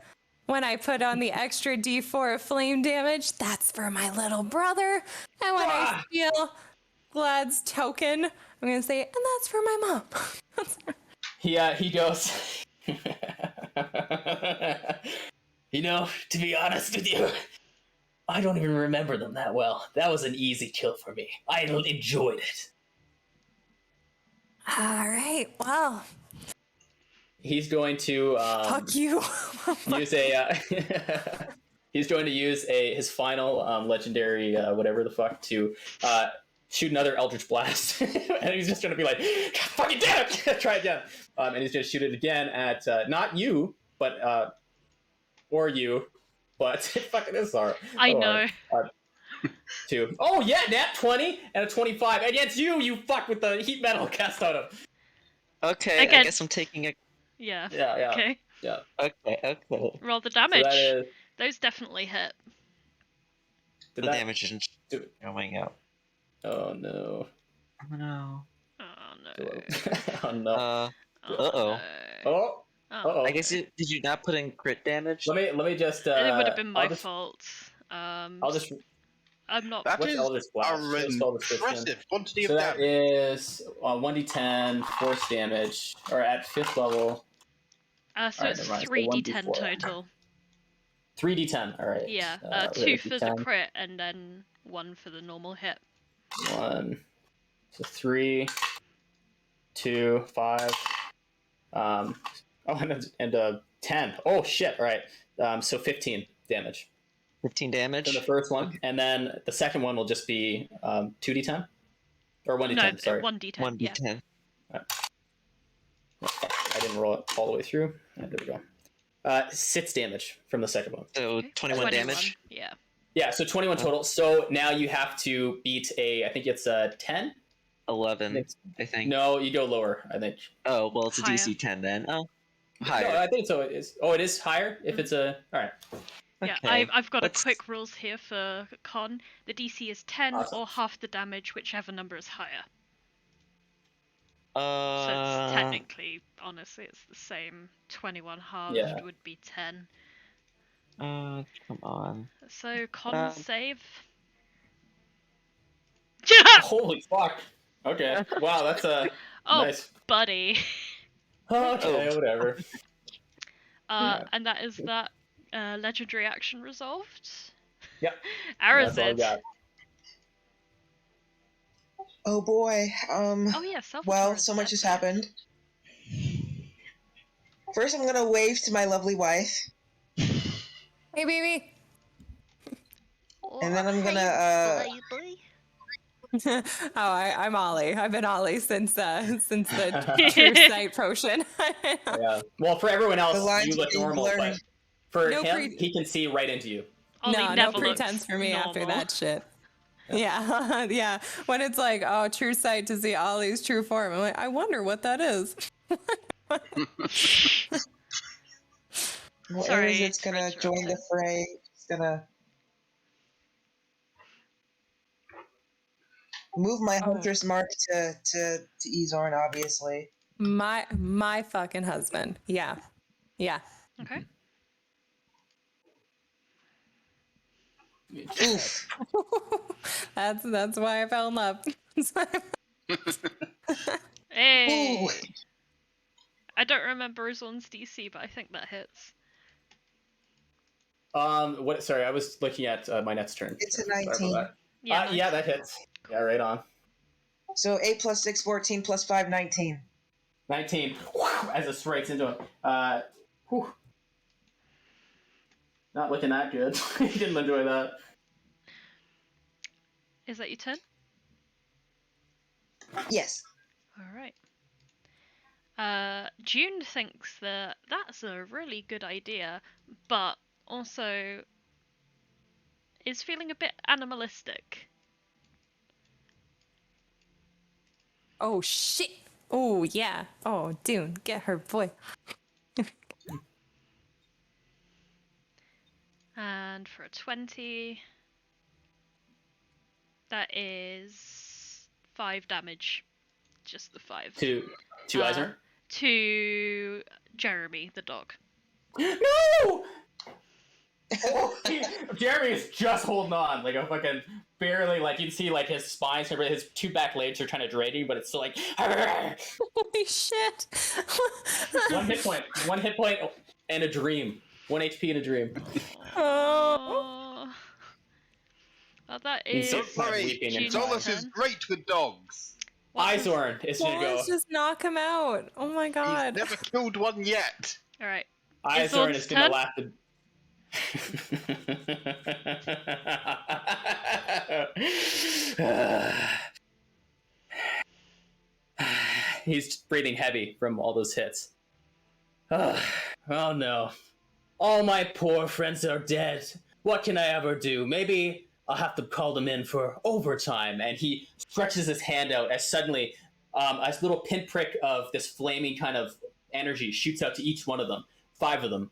When I put on the extra D4 of flame damage, that's for my little brother. And when I steal Glad's token, I'm gonna say, and that's for my mom. He goes. To be honest with you, I don't even remember them that well. That was an easy kill for me. I enjoyed it. All right, well. He's going to fuck you. use he's going to use his final legendary whatever the fuck to shoot another Eldritch Blast. And he's just going to be like, fucking damn it! Try again. And he's going to shoot it again at not you, but or you, but fucking is hard. I know. 2. Oh yeah, nat 20 and a 25 against you. You fuck with the heat metal cast on him. Okay, I guess I'm taking a. Yeah. Okay. Yeah. Okay. Roll the damage. So those definitely hit. The damage isn't going out. Oh no. Oh no. Oh no. Uh-oh. I guess did you not put in crit damage? Let me just. It would have been my fault. I'll just. I'm not. That is impressive quantity of damage. That is 1d10 force damage, or at 5th level. So it's 3d10 total. 3d10. All right. Yeah. 2 for the crit, and then 1 for the normal hit. 1. So 3, 2, 5. And 10. Oh shit! All right. So 15 damage. 15 damage for the first one, and then the second one will just be 2d10 or 1d10. No, sorry, 1d10. 1d10. Yeah. I didn't roll it all the way through. There we go. 6 damage from the second one. So 21 damage. Yeah. Yeah. So 21 total. So now you have to beat I think it's a 10. 11. I think. No, you go lower. I think. Oh well, it's a higher. DC 10 then. Oh, higher. No, I think so. It is. Oh, it is higher if it's a. All right. Yeah, Okay. I've got a quick rules here for con. The DC is 10 or half the damage, whichever number is higher. So it's technically, honestly, it's the same. 21 halved would be 10. Come on. So con save. Holy fuck. Okay. Wow, that's nice. Buddy. Okay, whatever. And that is that. Legendary action resolved. Yep. Arazid. Oh boy. Oh yeah, well, so much has happened. First, I'm gonna wave to my lovely wife. Hey, baby. And then I'm gonna. I'm Ollie. I've been Ollie since the true sight potion. Yeah. Well, for everyone else, you look normal, but for him, he can see right into you. No pretense for me normal. After that shit. Yeah. Yeah. When it's like, oh, true sight to see Ollie's true form, I'm like, I wonder what that is. Well, Arazid's gonna join the fray. He's gonna move my hunter's mark to Isorn, obviously. My fucking husband. Yeah. Okay. Oof. That's why I fell in love. Hey! Ooh. I don't remember his one's DC, but I think that hits. What? Sorry, I was looking at my next turn. It's a Sorry about 19. that. Yeah, nice. Yeah, that hits. Yeah, right on. So 8 plus 6, 14 plus 5, 19. 19. As it strikes into him. Whew. Not looking that good. He didn't enjoy that. Is that your turn? Yes. Alright. June thinks that that's a really good idea, but also is feeling a bit animalistic. Oh shit! Oh yeah! Oh Dune, get her boy. And for a 20, that is 5 damage. Just the 5. To Eisner? To Jeremy, the dog. No! Jeremy is just holding on, like a fucking barely, like you can see like his spine, his 2 back legs are trying to drain him, but it's still like. Holy shit! 1 hit point, and a dream. 1 HP and a dream. Oh. Well, that is. Don't worry, June's Solas turn. is great with dogs. Izorn is gonna go. Let's just knock him out. Oh my god. He's never killed one yet. Alright. Izorn is gonna turn? laugh. He's breathing heavy from all those hits. Oh no. All my poor friends are dead. What can I ever do? Maybe I'll have to call them in for overtime. And he stretches his hand out as suddenly a little pinprick of this flaming kind of energy shoots out to each one of them. 5 of them.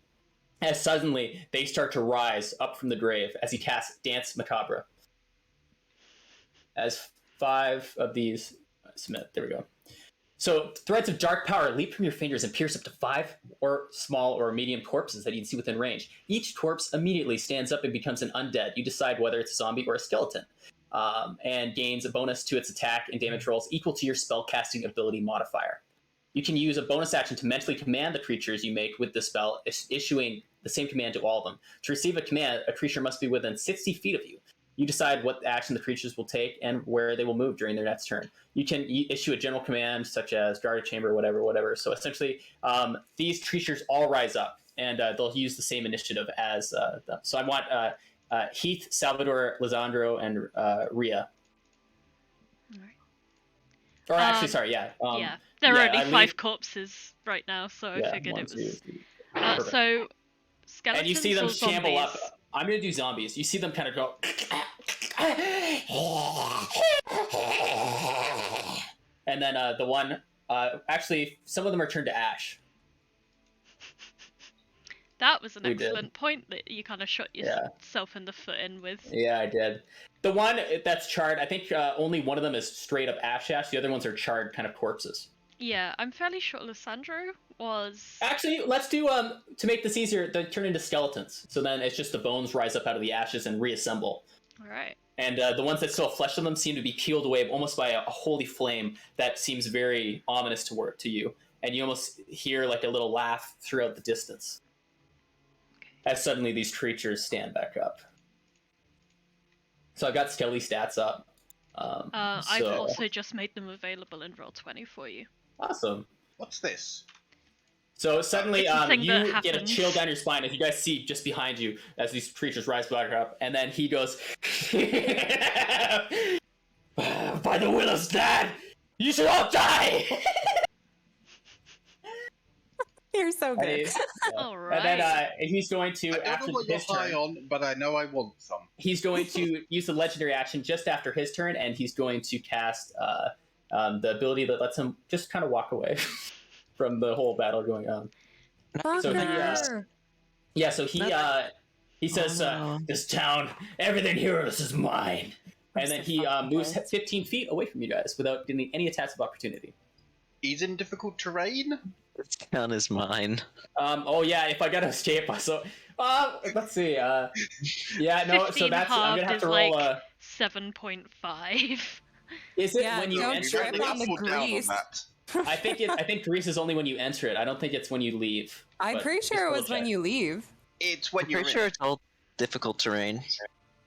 As suddenly they start to rise up from the grave as he casts Dance Macabre. As 5 of these... Smith, there we go. So threads of dark power leap from your fingers and pierce up to 5 or small or medium corpses that you can see within range. Each corpse immediately stands up and becomes an undead. You decide whether it's a zombie or a skeleton, and gains a bonus to its attack and damage rolls equal to your spellcasting ability modifier. You can use a bonus action to mentally command the creatures you make with the spell, issuing the same command to all of them. To receive a command, a creature must be within 60 feet of you. You decide what action the creatures will take and where they will move during their next turn. You can issue a general command such as guard a chamber, whatever. So essentially, these creatures all rise up, and they'll use the same initiative as them. So I want Heath, Salvador, Lisandro, and Rhea. Alright. Or actually, sorry, yeah. Yeah, there are only I 5 corpses right now, so I figured 1, it was. 2, 3. Perfect. So, skeletons And you see them or shamble zombies? up. I'm going to do zombies. You see them kind of go. And then the one, actually, some of them are turned to ash. That was an We did. excellent point that you kind of shot yourself in the foot in with. Yeah, I did. The one that's charred, I think only one of them is straight up ash. The other ones are charred kind of corpses. Yeah, I'm fairly sure Lissandro was. Actually, let's do, to make this easier, they turn into skeletons. So then it's just the bones rise up out of the ashes and reassemble. Alright. And the ones that still have flesh on them seem to be peeled away almost by a holy flame that seems very ominous to you. And you almost hear like a little laugh throughout the distance. As suddenly these creatures stand back up. So I got skelly stats up. I've also just made them available in Roll20 for you. Awesome. What's this? So suddenly It's a thing you that get a happens. chill down your spine as you guys see just behind you as these creatures rise back up. And then he goes, by the will of dad, you should all die! You're so And good. Alright. And then he's going to, I don't after know what you're his high turn, on, but I know I want some. he's going to use the legendary action just after his turn, and he's going to cast the ability that lets him just kind of walk away from the whole battle going on. So he says, this town, everything here is mine. And then he moves 15 feet away from you guys without getting any attacks of opportunity. He's in difficult terrain? This town is mine. Oh yeah, if I gotta escape, so let's see. Yeah, no. So 15 that's I'm halved gonna have is to roll like a. 7.5. Is it Yeah, when you don't enter? trip it? on the Up or down on grease. that? I think grease is only when you enter it. I don't think it's when you leave. I'm but pretty just sure it was double when check. you leave. It's when I'm you're pretty in sure it. it's all difficult terrain.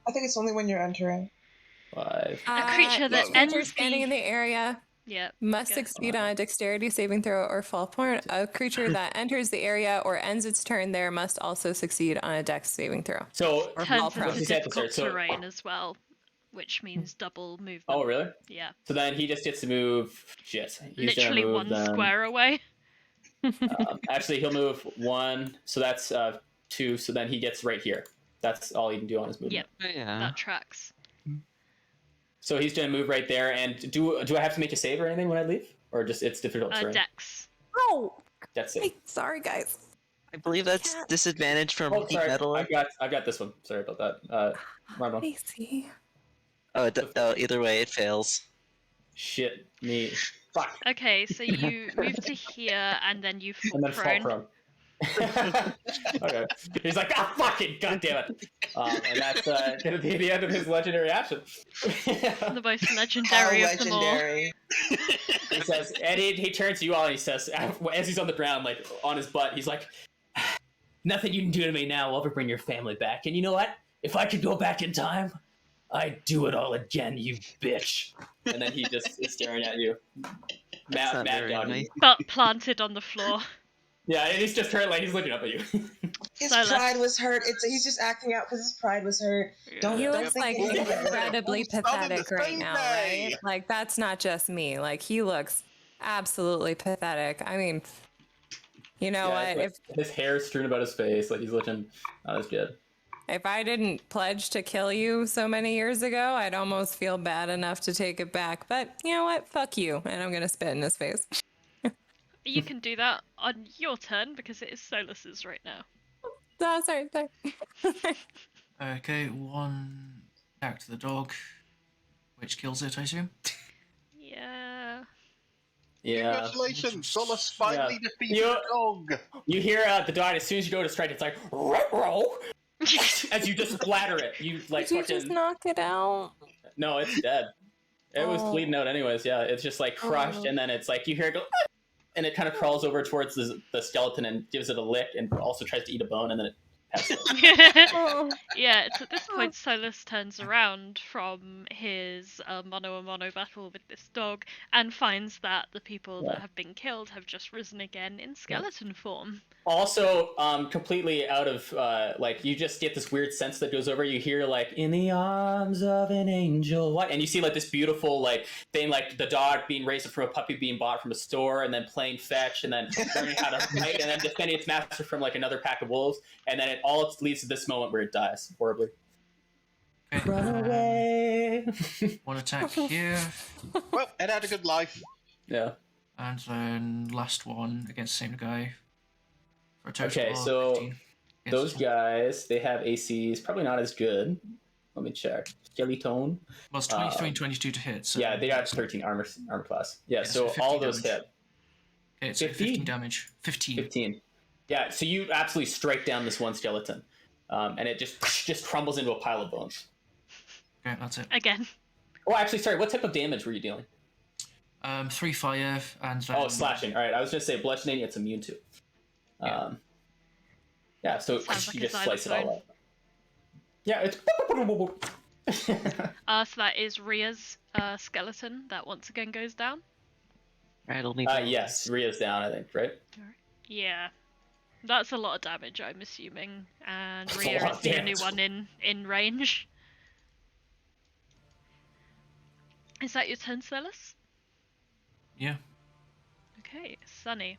I think it's only when you're entering. 5. A creature that Each ends creature standing the... in the area Yeah. must Okay. succeed on a dexterity saving throw or fall prone. A creature that enters the area or ends its turn there must also succeed on a dex saving throw. So Or Turns fall prone. into This is at the difficult start, so- terrain as well, which means double movement. Oh really? Yeah. So then he just gets to move. Shit. He's Literally gonna move one then, square away. Actually, he'll move 1. So that's 2. So then he gets right here. That's all he can do on his movement. Yep. Oh, yeah. That tracks. So he's gonna move right there. And do I have to make a save or anything when I leave, or just it's difficult terrain? Dex. Oh, That's it. hey, sorry guys. I believe that's Cat. disadvantage from Oh, heat sorry. metal. I got this one. Sorry about that. Wrong one. Stacy. Oh, either way, it fails. Shit me. Fuck. Okay, so you move to here and then you fall And then prone. fall prone. Okay. He's like, ah, fucking goddamn it. And that's gonna be the end of his legendary action. The most How legendary of them all. legendary. He says, and he turns to you all and he says, as he's on the ground, like on his butt, he's like, nothing you can do to me now will ever bring your family back. And you know what? If I could go back in time, I'd do it all again, you bitch. And then he just is staring at you. That's not Mad very dog. nice. But planted on the floor. Yeah, and he's just turned like he's looking up at you. His Solas. pride was hurt. He's just acting out because his pride was hurt. Don't He don't looks think like anything of it. incredibly We'll start on the pathetic right same now, day. right? Like, that's not just me. Like, he looks absolutely pathetic. I mean, you know Yeah, what? it's like his hair's strewn about his face, like he's looking not as good. If I didn't pledge to kill you so many years ago, I'd almost feel bad enough to take it back. But you know what? Fuck you. And I'm going to spit in his face. You can do that on your turn because it is Solas's right now. Oh, sorry. Okay, 1 attack to the dog, which kills it, I assume. Yeah. Yeah. Congratulations, Solas finally Yeah. defeated You- the dog. You hear the dog as soon as you go to strike, it's like roll as you just splatter it. You like Did you fucking just knock it out? no, it's dead. It was Oh. bleeding out anyways. Yeah, it's just like crushed, Oh. and then it's like you hear it go, "Ah!" and it kind of crawls over towards the skeleton and gives it a lick, and also tries to eat a bone, and then it passes. Oh. Yeah, it's at this point Solas turns around from his mono-a-mono battle with this dog and finds that the people that have been killed have just risen again in skeleton form. Also, completely out of like you just get this weird sense that goes over. You hear like "in the arms of an angel," what? And you see like this beautiful like thing, like the dog being raised from a puppy being bought from a store, and then playing fetch, and then learning how to fight, and then defending its master from like another pack of wolves, and then it all leads to this moment where it dies horribly. Okay, Run away. 1 attack here, Well, it had a good life. Yeah. and then last one against the same guy. For a total Okay, of so 15 against Those him. guys, they have ACs probably not as good. Let me check. Skeleton. Well, it's 23 and 22 to hit. So Yeah, they got 13 armor class. Yeah, Yeah, so so all 15 those damage. hit. Okay, so 15? 15 damage. 15. 15. Yeah, so you absolutely strike down this one skeleton, and it just crumbles into a pile of bones. Okay, that's it. Again. Oh, actually, sorry. What type of damage were you dealing? 3 fire and Oh, slashing. All right, I was gonna say bludgeoning. It's immune to. Yeah. So Sounds like you a just slice it all xylophone. up. Yeah, it's. So that is Ria's skeleton that once again goes down. Rattle me. Yes, Ria's down. I think, right? Yeah. That's a lot of damage, I'm assuming. And That's a Ria lot is of the only damage. one in range. Is that your turn, Solas? Yeah. Okay, Sunny.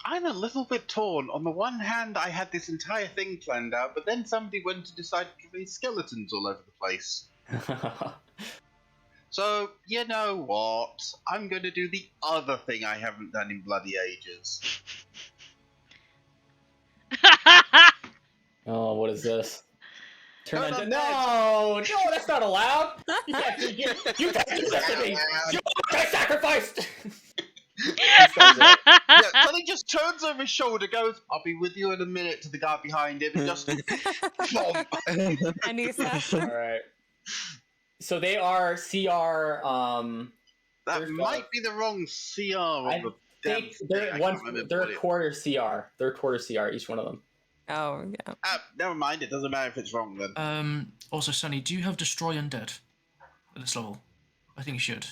I'm a little bit torn. On the one hand, I had this entire thing planned out, but then somebody went to decide to give me skeletons all over the place. So, you know what? I'm going to do the other thing I haven't done in bloody ages. Oh, what is this? Turn Turn on. on No, that's not allowed. You can't do that to me. You I sacrificed. sounds right. Yeah, Sonny just turns over his shoulder, goes, "I'll be with you in a minute," to the guy behind him, and just thump. Anissa. All right. So they are CR. That There's might be the wrong CR on I the damn think thing. they're I one. can't remember They're what a it- quarter CR. They're a quarter CR each one of them. Oh, yeah. Never mind. It doesn't matter if it's wrong then. Also, Sunny, do you have Destroy Undead at this level? I think you should.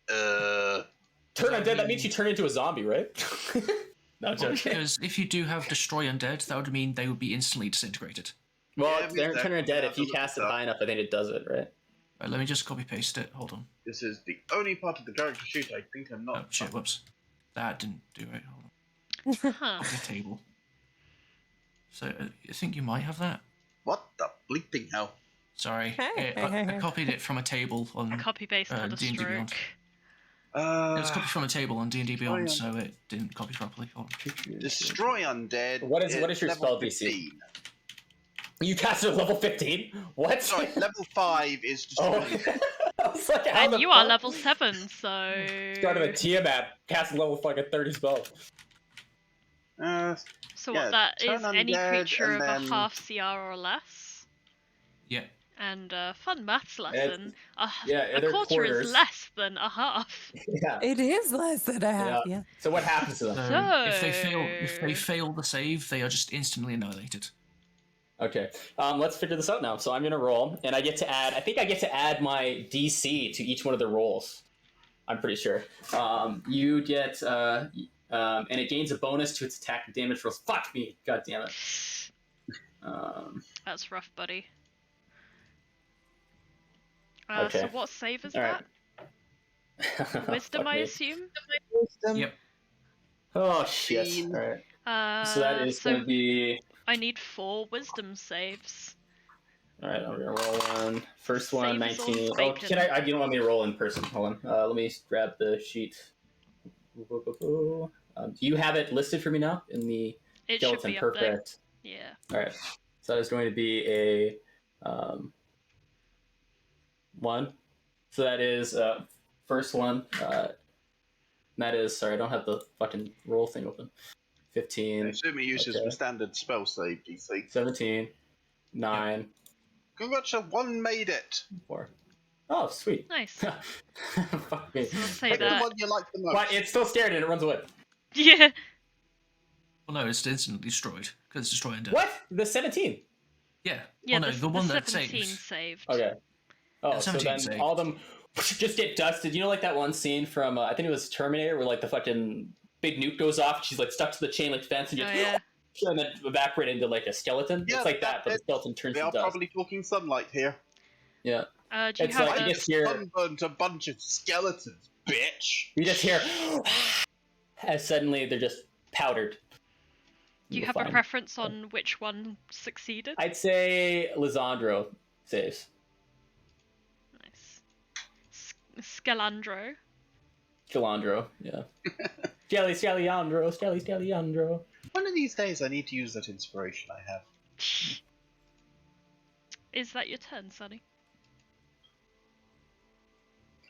Turn undead. That means you turn into a zombie, right? No, I'm joking. Because if you do have Destroy Undead, that would mean they would be instantly disintegrated. Well, Yeah, they're exactly. turn undead. Yeah, If you look cast it it up. high enough, I think it does it, right? Right, let me just copy paste it. Hold on. This is the only part of the character sheet I think I'm Oh not. shit! Whoops. That didn't do it. Hold on. Huh. Copy table. So I think you might have that. What the bleeping hell? Sorry, Hey. I copied it from a table on. Copy paste had a D&D Beyond. stroke. It was copied from a table on D&D Beyond, Destroy so it didn't copy properly. Hold on. Destroy undead. What is your level spell DC? 15. You cast it at level 15? What? Sorry, level 5 is Oh. destroy. I was like, how And the you are fuck? level 7, so... Started a Tiamat, cast level fucking 30 spell. So yeah, what that turn is any undead creature of and a then- half CR or less. Yeah. And fun maths lesson. yeah, A they're quarter quarters. is less than a half. Yeah. It is less than a half, yeah. So what happens to them? So if they So- fail the save, they are just instantly annihilated. Okay, let's figure this out now. So I'm gonna roll, and I get to add. I think I get to add my DC to each one of the rolls. I'm pretty sure. You get, and it gains a bonus to its attack and damage rolls. Fuck me, god damn it. That's rough, buddy. Okay. So what save is Alright. that? Wisdom, Fuck I me. assume? Yep. Oh shit. 15. Alright. So that is so gonna be. I need 4 wisdom saves. Alright, I'm gonna roll one. First one, Save is all 19. Oh, bacon. can I? You don't want me to roll in person? Hold on. Let me grab the sheet. Do you have it listed for me now in the It skeleton? should be up there. Perfect. Yeah. Alright. So that is going to be a 1. So that is first one. That is, sorry, I don't have the fucking roll thing open. I 15, assume he uses Okay. the standard spell save DC. 17, 9, Congratulations, one made it. 4. Oh, sweet. Nice. Fuck me. So let's say Pick the that. one you like the most. But it's still scared and it runs away. Yeah. Well, no, it's instantly destroyed because it's Destroy Undead. What? The 17? Yeah. Yeah, well, no, the one that 17 saves. saved. Okay. Oh, Yeah, so 17 then saved. all of them just get dusted. You know, like that one scene from, I think it was Terminator, where like the fucking big nuke goes off, and she's like stuck to the chain link fence, and Oh, just yeah. and then evaporate into like a skeleton. Yeah, it's like that, but the it- skeleton turns We to are dust. probably talking sunlight here. Yeah. Do you It's have like a... you just hear, Sunburnt a bunch of skeletons, bitch. you just hear, as suddenly they're just powdered. Do you You'll have a find. preference on which one succeeded? I'd say Lisandro saves. Nice. Scalandro. Galandro, yeah. Scalliandro. One of these days I need to use that inspiration I have. Is that your turn, Sonny?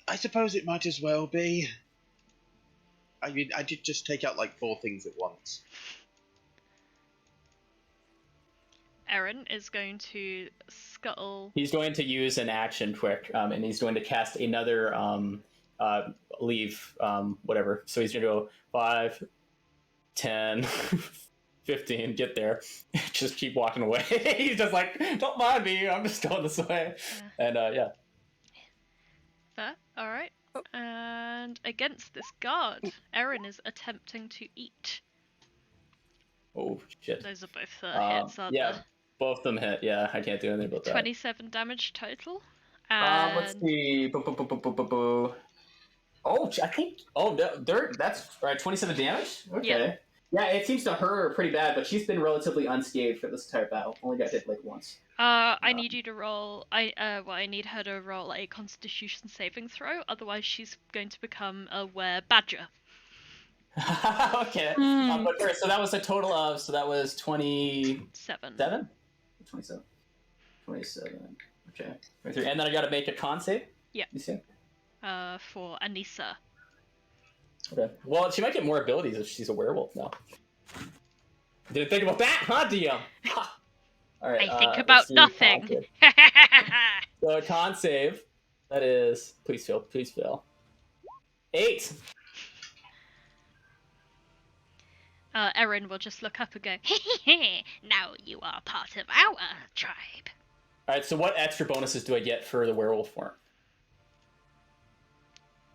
I suppose it might as well be. I mean, I did just take out like 4 things at once. Eren is going to scuttle. He's going to use an action quick, and he's going to cast another leave, whatever. So he's going to go 5, 10, 15, get there. Just keep walking away. He's just like, don't mind me, I'm just going this way. And yeah. Fair. Alright. And against this guard, Eren is attempting to eat. Oh, shit. Those are both hits, aren't yeah, they? both of them hit. Yeah, I can't do anything about that. 27 damage total. And Let's see. Oh, I think. Oh, that's right. 27 damage. Okay. Yeah. Yeah, it seems to hurt her pretty bad, but she's been relatively unscathed for this entire battle. Only got hit like once. I need you to roll. I need her to roll a Constitution saving throw. Otherwise, she's going to become a were-badger. Okay. But first, so that was a total of. So that was 27. 7. 27. Okay. 23. And then I got to make a con save. Yeah. You see? For Anissa. Okay. Well, she might get more abilities if she's a werewolf now. Didn't think about that, huh, DM? Ha! All right. I think let's about do nothing. con save. So con save. That is. Please fail. Please fail. 8. Erin will just look up and go, now you are part of our tribe. All right. So what extra bonuses do I get for the werewolf form?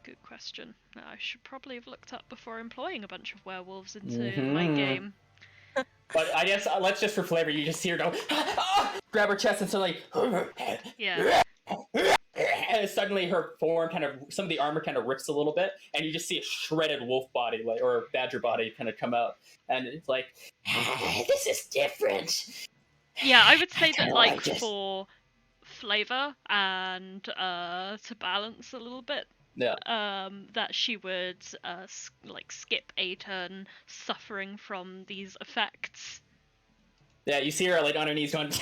Good question. I should probably have looked up before employing a bunch of werewolves into my game. But I guess let's just for flavor. You just see her go, grab her chest, and suddenly, Yeah. and suddenly her form some of the armor kind of rips a little bit, and you just see a shredded wolf body, or badger body, kind of come out, and it's like, this is different. Yeah, I would say that like for flavor and to balance a little bit, that she would like skip a turn suffering from these effects. Yeah, you see her like on her knees going.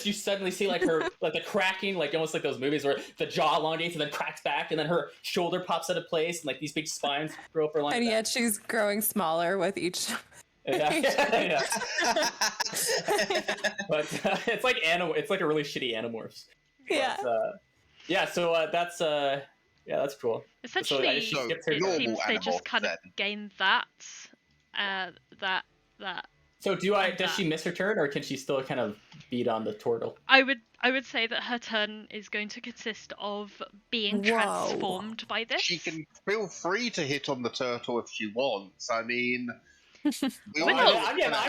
You suddenly see like her like the cracking, like almost like those movies where the jaw elongates and then cracks back, and then her shoulder pops out of place, and like these big spines grow up her line. And yet she's growing smaller with each. Yeah. But it's like it's like a really shitty Animorphs. Yeah. But, yeah. So that's that's cool. Essentially, So it normal seems they just Animorphs, kind of then. gain that. So does she miss her turn, or can she still kind of beat on the turtle? I would say that her turn is going to consist of being transformed by this. She can feel free to hit on the turtle if she wants. I mean, I'm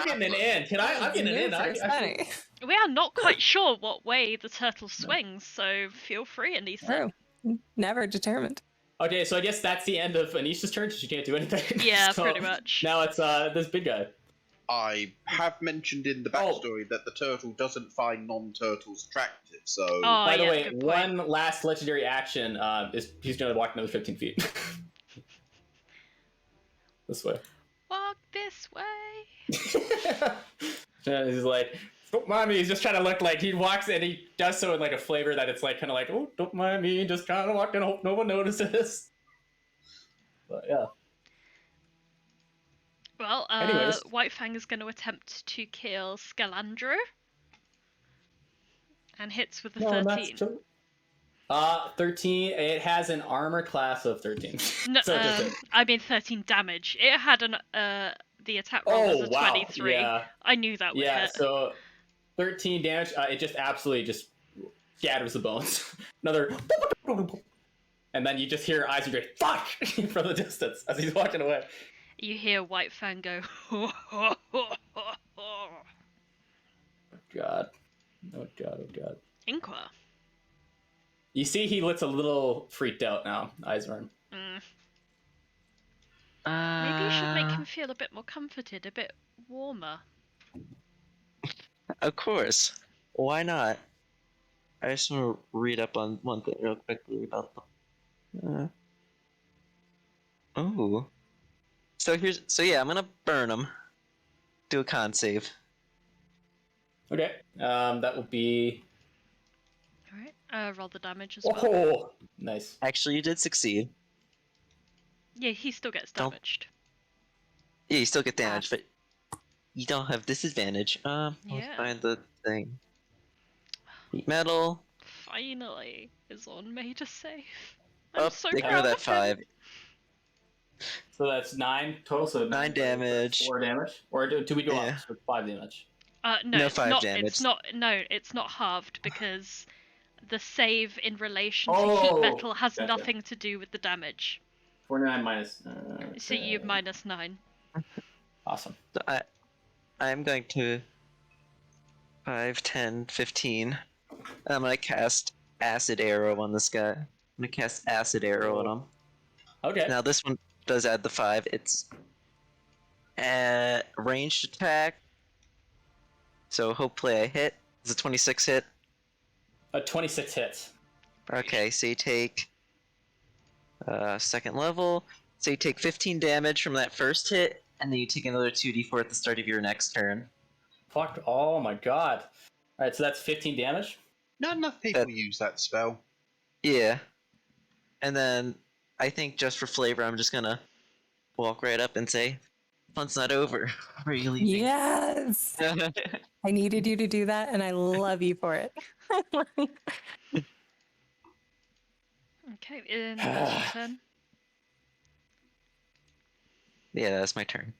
getting an in. I'm getting an in. We are not quite sure what way the turtle swings, so feel free, Anissa. Oh, never determined. Okay, so I guess that's the end of Anisha's turn. She can't do anything. Yeah, So pretty much. Now it's this big guy. I have mentioned in the backstory that the turtle doesn't find non-turtles attractive, so... By the way, one last legendary action is he's going to walk another 15 feet. This way. Walk this way. He's like, don't mind me. He's just trying to look like he walks and he does so in like a flavor that it's like kind of like, oh, don't mind me. Just trying to walk and hope no one notices. But yeah. Well, Anyways. Whitefang is going to attempt to kill Scalandro. And hits with a 13. 13. It has an armor class of 13. No, So I mean 13 damage. It had the attack roll was a 23. Yeah. I knew that would hit. Yeah, so 13 damage. It just absolutely just shatters the bones. Another... And then you just hear eyes go, fuck! From the distance as he's walking away. You hear Whitefang go, Oh god. Oh god. Inqua. You see he looks a little freaked out now, Izorn. Maybe you should make him feel a bit more comforted, a bit warmer. Of course. Why not? I just want to read up on one thing real quickly about them. Oh. So yeah, I'm gonna burn him. Do a con save. Okay. That will be... Alright, roll the damage as well. Oh, nice. Actually, you did succeed. Yeah, he still gets damaged. Yeah, you still get damage, but you don't have disadvantage. Let's Yeah. find the thing. Heat metal. Finally, is on made a save. Oh, I'm so ignore proud that of him. 5. So that's 9 total, so 9 damage. 4 damage? Or do we go Yeah. up to 5 damage? No, No, it's 5 not, damage. it's not halved because the save in relation to Oh, heat metal has gotcha. nothing to do with the damage. 49 minus... So you have -9. Awesome. So I'm going to 5, 10, 15. I'm gonna cast Acid Arrow on this guy. I'm gonna cast Acid Arrow on him. Okay. Now this one does add the 5. It's a ranged attack. So hopefully I hit. Is a 26 hit? A 26 hits. Okay, so you take second level. So you take 15 damage from that first hit, and then you take another 2d4 at the start of your next turn. Fuck, oh my god. Alright, so that's 15 damage? Not enough people use that spell. Yeah. And then I think just for flavor, I'm just gonna walk right up and say, "Fun's not over. Where are you leaving?" Yes. I needed you to do that, and I love you for it. Okay, that's your turn. Yeah, that's my turn.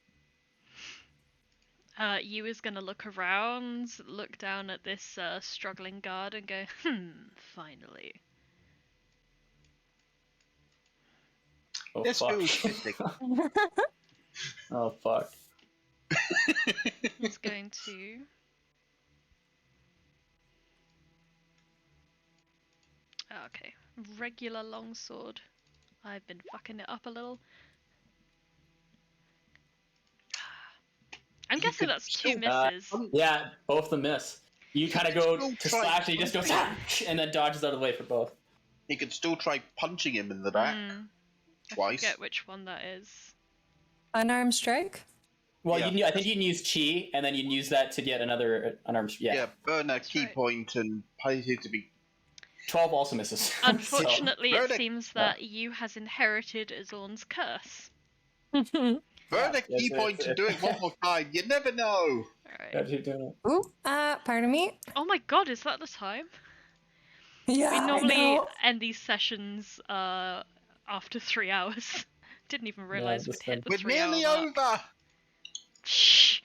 You is gonna look around, look down at this struggling guard, and go, finally. Oh, This fuck. feels fitting. Oh, fuck. He's going to... Okay, regular longsword. I've been fucking it up a little. I'm guessing that's two misses. Yeah, both of them miss. You kind of go still to try slash, and he just goes, punching and then dodges out of the way for both. He could still try punching him in the back I twice. forget which one that is. Unarmed strike? Well, Yeah. I think you can use chi, and then you can use that to get another unarmed. Yeah. Burn a key right. point and pay it to be. 12 also misses. Unfortunately, So- it seems that you has inherited Azorn's curse. Burn a Yeah, key point and do it one more time. You never know. Alright. Keep doing it. Ooh, pardon me. Oh my god, is that the time? Yeah, We I normally know. end these sessions after 3 hours. Didn't even realise we'd hit the We're 3 hour nearly mark. over. Shh.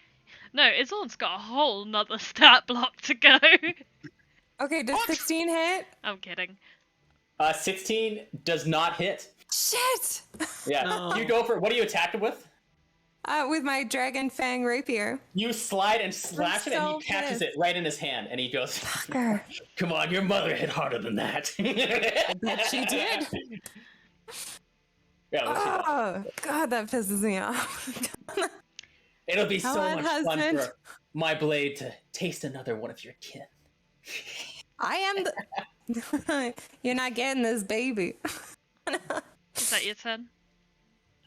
No, Azorn's got a whole nother stat block to go. Okay, does 16 hit? I'm kidding. 16 does not hit. Shit! Yeah. No. You go for it. What do you attack it with? With my dragon fang rapier. You slide and slash it, and so he catches pissed. it right in his hand, and he goes, Fucker. "Come on, your mother hit harder than that." I bet she did. Yeah, let's see that. Oh, God, that pisses me off. It'll be Come so on, much fun husband. for my blade to taste another one of your kin. I am the... You're not getting this, baby. Is that your turn?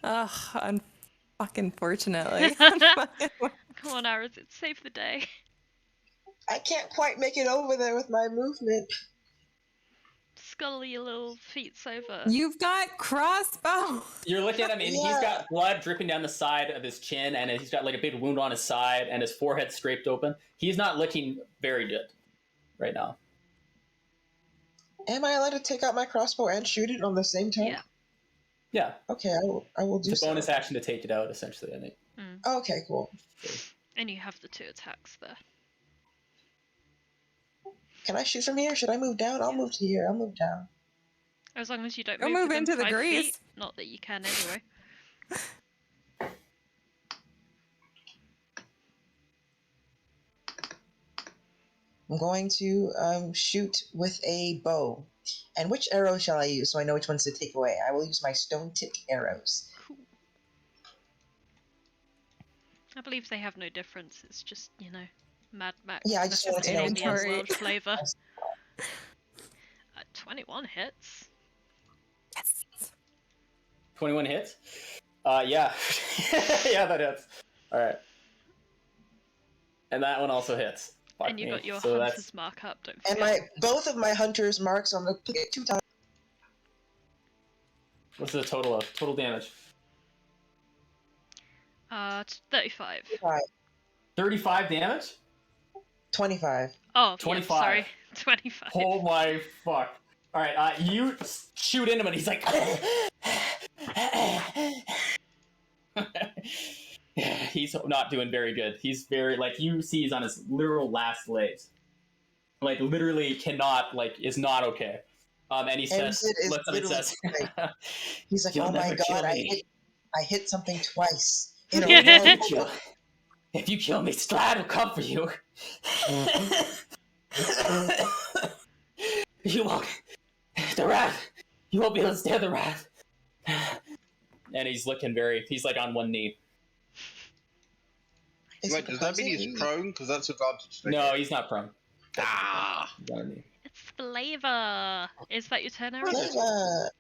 Ugh, fucking fortunately. Come on, Arazid, save the day. I can't quite make it over there with my movement. Scuttle your little feet over. You've got crossbow. You're looking at him, and he's Yeah. got blood dripping down the side of his chin, and he's got like a big wound on his side, and his forehead scraped open. He's not looking very good right now. Am I allowed to take out my crossbow and shoot it on the same turn? Yeah. Yeah, Okay, I will do it's a so. bonus action to take it out, essentially, I think. Okay, cool. And you have the 2 attacks there. Can I shoot from here? Should I move down? I'll move to here. I'll move down. As long as you don't Go move move within into the 5 grease. feet. Not that you can anyway. I'm going to shoot with a bow. And which arrow shall I use so I know which ones to take away? I will use my stone-tipped arrows. Cool. I believe they have no difference. It's just, you know, Mad Max. Yeah, I just wanted to know. necessitating the Inventory. world flavour. 21 hits. Yes. 21 hits? Yeah. Yeah, that hits. Alright. And that one also hits. Fuck And you me. got your So hunter's that's mark up, don't And forget. both of my hunter's marks, so I'm going to click it 2 times. what's the total of? Total damage. 35. 35 damage? 25. Oh, yeah, 25. sorry. 25. Oh my fuck. Alright, you shoot into him and he's like... He's not doing very good. He's very, like, you see he's on his literal last legs. Like, literally cannot, like, is not okay. And he says, Arazid is looks up and literally says... He's like, You'll oh my never kill god, me. I hit something twice. In a Yeah. row. If you kill me, Strahd will come for you. You won't. The wrath. You won't be able to stand the wrath. And he's looking he's like on one knee. Is Wait, it does that mean because he's prone? Because that's advantage. to No, get. he's not prone. Ah! He's on a knee. It's flavor. Is that your turn, Arazid? Well,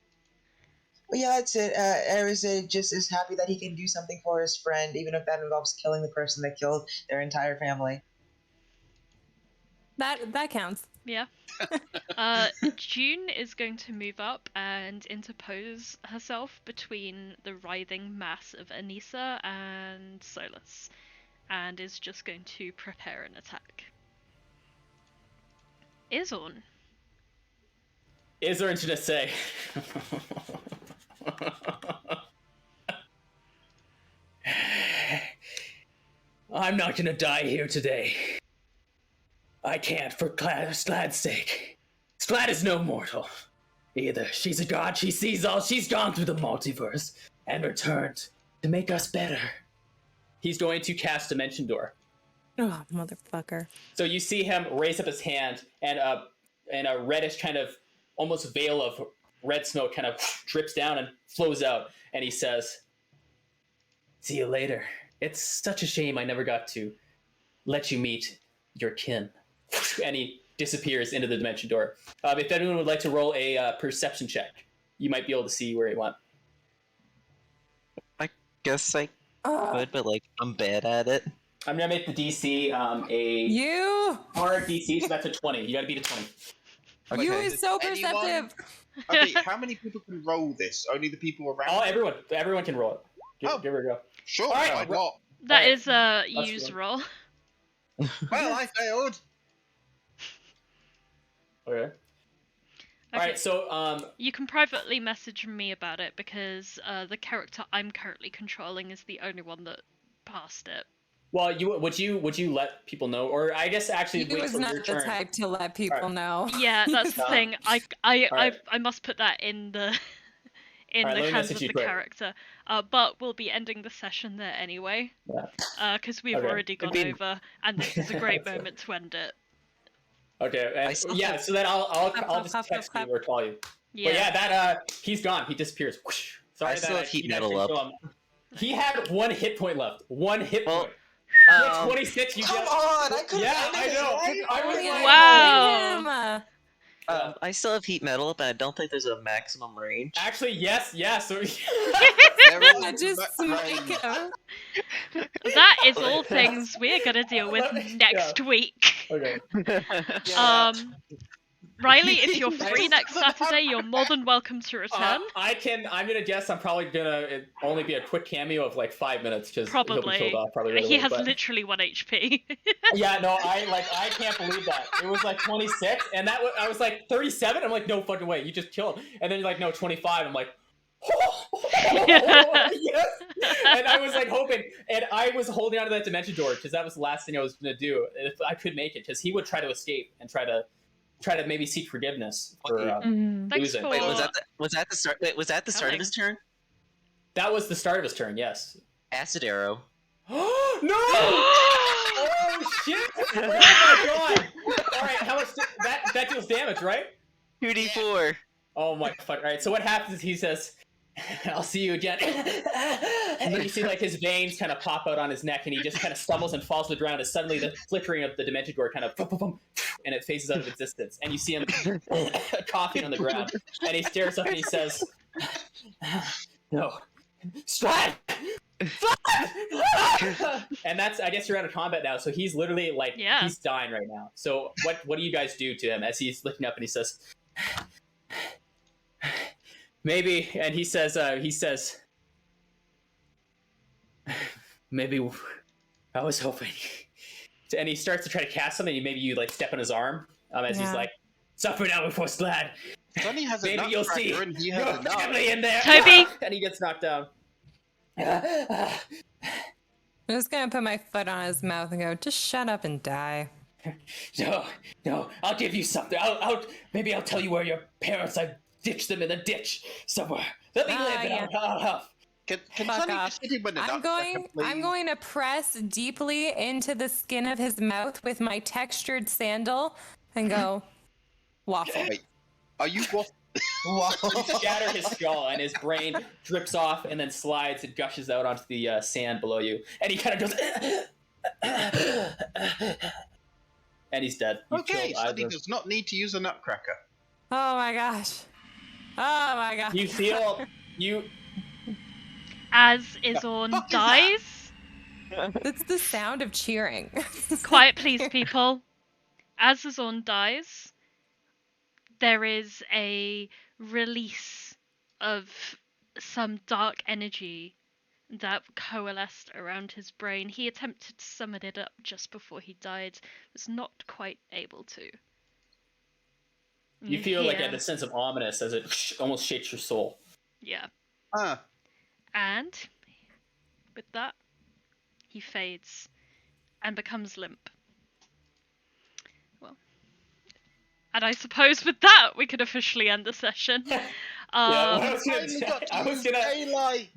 yeah, that's it. Arazid just is happy that he can do something for his friend, even if that involves killing the person that killed their entire family. That counts. Yeah. June is going to move up and interpose herself between the writhing mass of Anissa and Solas, and is just going to prepare an attack. Izorn. Izorn's gonna say. I'm not gonna die here today. I can't for Slad's sake. Slad is no mortal. Either she's a god, she sees all, she's gone through the multiverse and returned to make us better. He's going to cast Dimension Door. Oh, motherfucker. So you see him raise up his hand, and a reddish kind of almost veil of red smoke kind of drips down and flows out, and he says, "See you later. It's such a shame I never got to let you meet your kin." And he disappears into the Dimension Door. If anyone would like to roll a perception check, you might be able to see where he went. I guess I could, but like I'm bad at it. I'm gonna make the DC a You! hard DC, so that's a 20. You gotta beat a 20. You Okay. is so Anyone? perceptive! Okay, how many people can roll this? Only the people around? Oh, everyone can roll it. Give her a go. Sure, All right, why not? That Alright, is a that's use good. roll. Well, I failed. Okay. Alright, so You can privately message me about it because the character I'm currently controlling is the only one that passed it. well, would you let people know, or I guess actually You wait was till not your the turn. type to let people know. Yeah, that's the No. thing. I Alright. must put that in the in Alright, let the me hands message of you the quick. character. But we'll be ending the session there anyway. Yeah. Because we've Okay. already gone mean- over, and this is a great That's moment to end it. Okay, I and, still yeah. have- So then I'll just clap, text clap, you or call you. Yeah. But yeah, that he's gone. He disappears. Whoosh. Sorry I still that have heat you guys metal didn't up. kill him. He had 1 hit point left. 1 hit Well, point. You had 26. You Come get. on, I could've Yeah, ended I it, know. right? I was Oh, like, Wow. Him. I still have heat metal up, and I don't think there's a maximum range. Actually, yes. So I just smack him. That is all things we're gonna deal with Yeah. next week. okay. Yeah. Riley, if you're free Nice. next Saturday, you're more than welcome to return. I'm gonna guess I'm probably gonna only be a quick cameo of like 5 minutes because he'll be Probably. killed off probably right He away, has but- literally 1 HP. Yeah, no, I can't believe that. It was like 26, and I was like 37. I'm like, no fucking way, you just killed him. And then you're like, no, 25. I'm like, yes. And I was like hoping, and I was holding onto that dimension door because that was the last thing I was gonna do if I could make it, because he would try to escape and try to maybe seek forgiveness for. Thanks Losing. for... Wait, was that the start? Wait, was that the start of his turn? That was the start of his turn. Yes. Acid arrow. No! Oh shit! Oh my god! All right, how much that deals damage, right? 2d4. Oh my fuck! All right, so what happens is he says, "I'll see you again," and you see like his veins kind of pop out on his neck, and he just kind of stumbles and falls to the ground. And suddenly, the flickering of the dimension door kind of, and it phases out of existence. And you see him coughing on the ground, and he stares up and he says, "No, Stride." And that's, I guess you're out of combat now, so he's literally like, Yeah. he's dying right now. So what do you guys do to him as he's looking up and he says, maybe, and he says, maybe I was hoping, and he starts to try to cast something, and maybe you like step on his arm, as he's Yeah. like, suffer now before Slad. Sonny has a Maybe you'll see nutcracker and he has your a nut. family in there. Toby! And he gets knocked down. I'm just gonna put my foot on his mouth and go, just shut up and die. No, I'll give you something. Maybe I'll tell you where your parents, I ditched them in the ditch somewhere. Let me Ah, live and yeah. I'll help. Can Fuck Sonny off. just hit him with a I'm nutcracker, going to press deeply into the skin of his mouth with my textured sandal and go, waffle. Wait, are you what? You shatter his skull and his brain drips off and then slides and gushes out onto the sand below you. And he kind of goes, and he's dead. You Okay, killed Sonny either. does not need to use a nutcracker. Oh my gosh. Oh my gosh. You feel As Izorn fuck is dies... It's the sound of cheering. Quiet please, people. As Izorn dies, there is a release of some dark energy that coalesced around his brain. He attempted to summon it up just before he died, was not quite able to. You feel like hear- a sense of ominous as it almost shakes your soul. Yeah. Ah, And with that, he fades and becomes limp. Well, and I suppose with that we could officially end the session. Yeah, finally got to use daylight.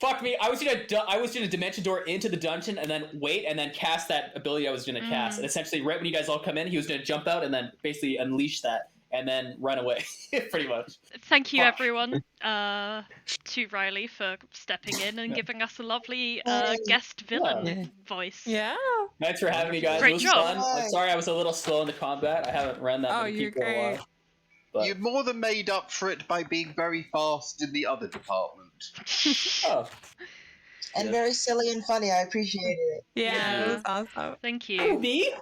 Fuck me! I was gonna dimension door into the dungeon and then wait and then cast that ability I was gonna cast. And essentially, right when you guys all come in, he was gonna jump out and then basically unleash that and then run away. Pretty much. Thank you, Fuck. everyone, to Riley for stepping in and giving us a lovely guest villain voice. Yeah. Thanks for having me, guys. Great it was job. fun. I'm sorry I was a little slow in the combat. I haven't run that many you're people in a great. while. But... You more than made up for it by being very fast in the other department. Oh. And very silly and funny. I appreciated it. Yeah, Yeah. it was awesome. Thank you. Me?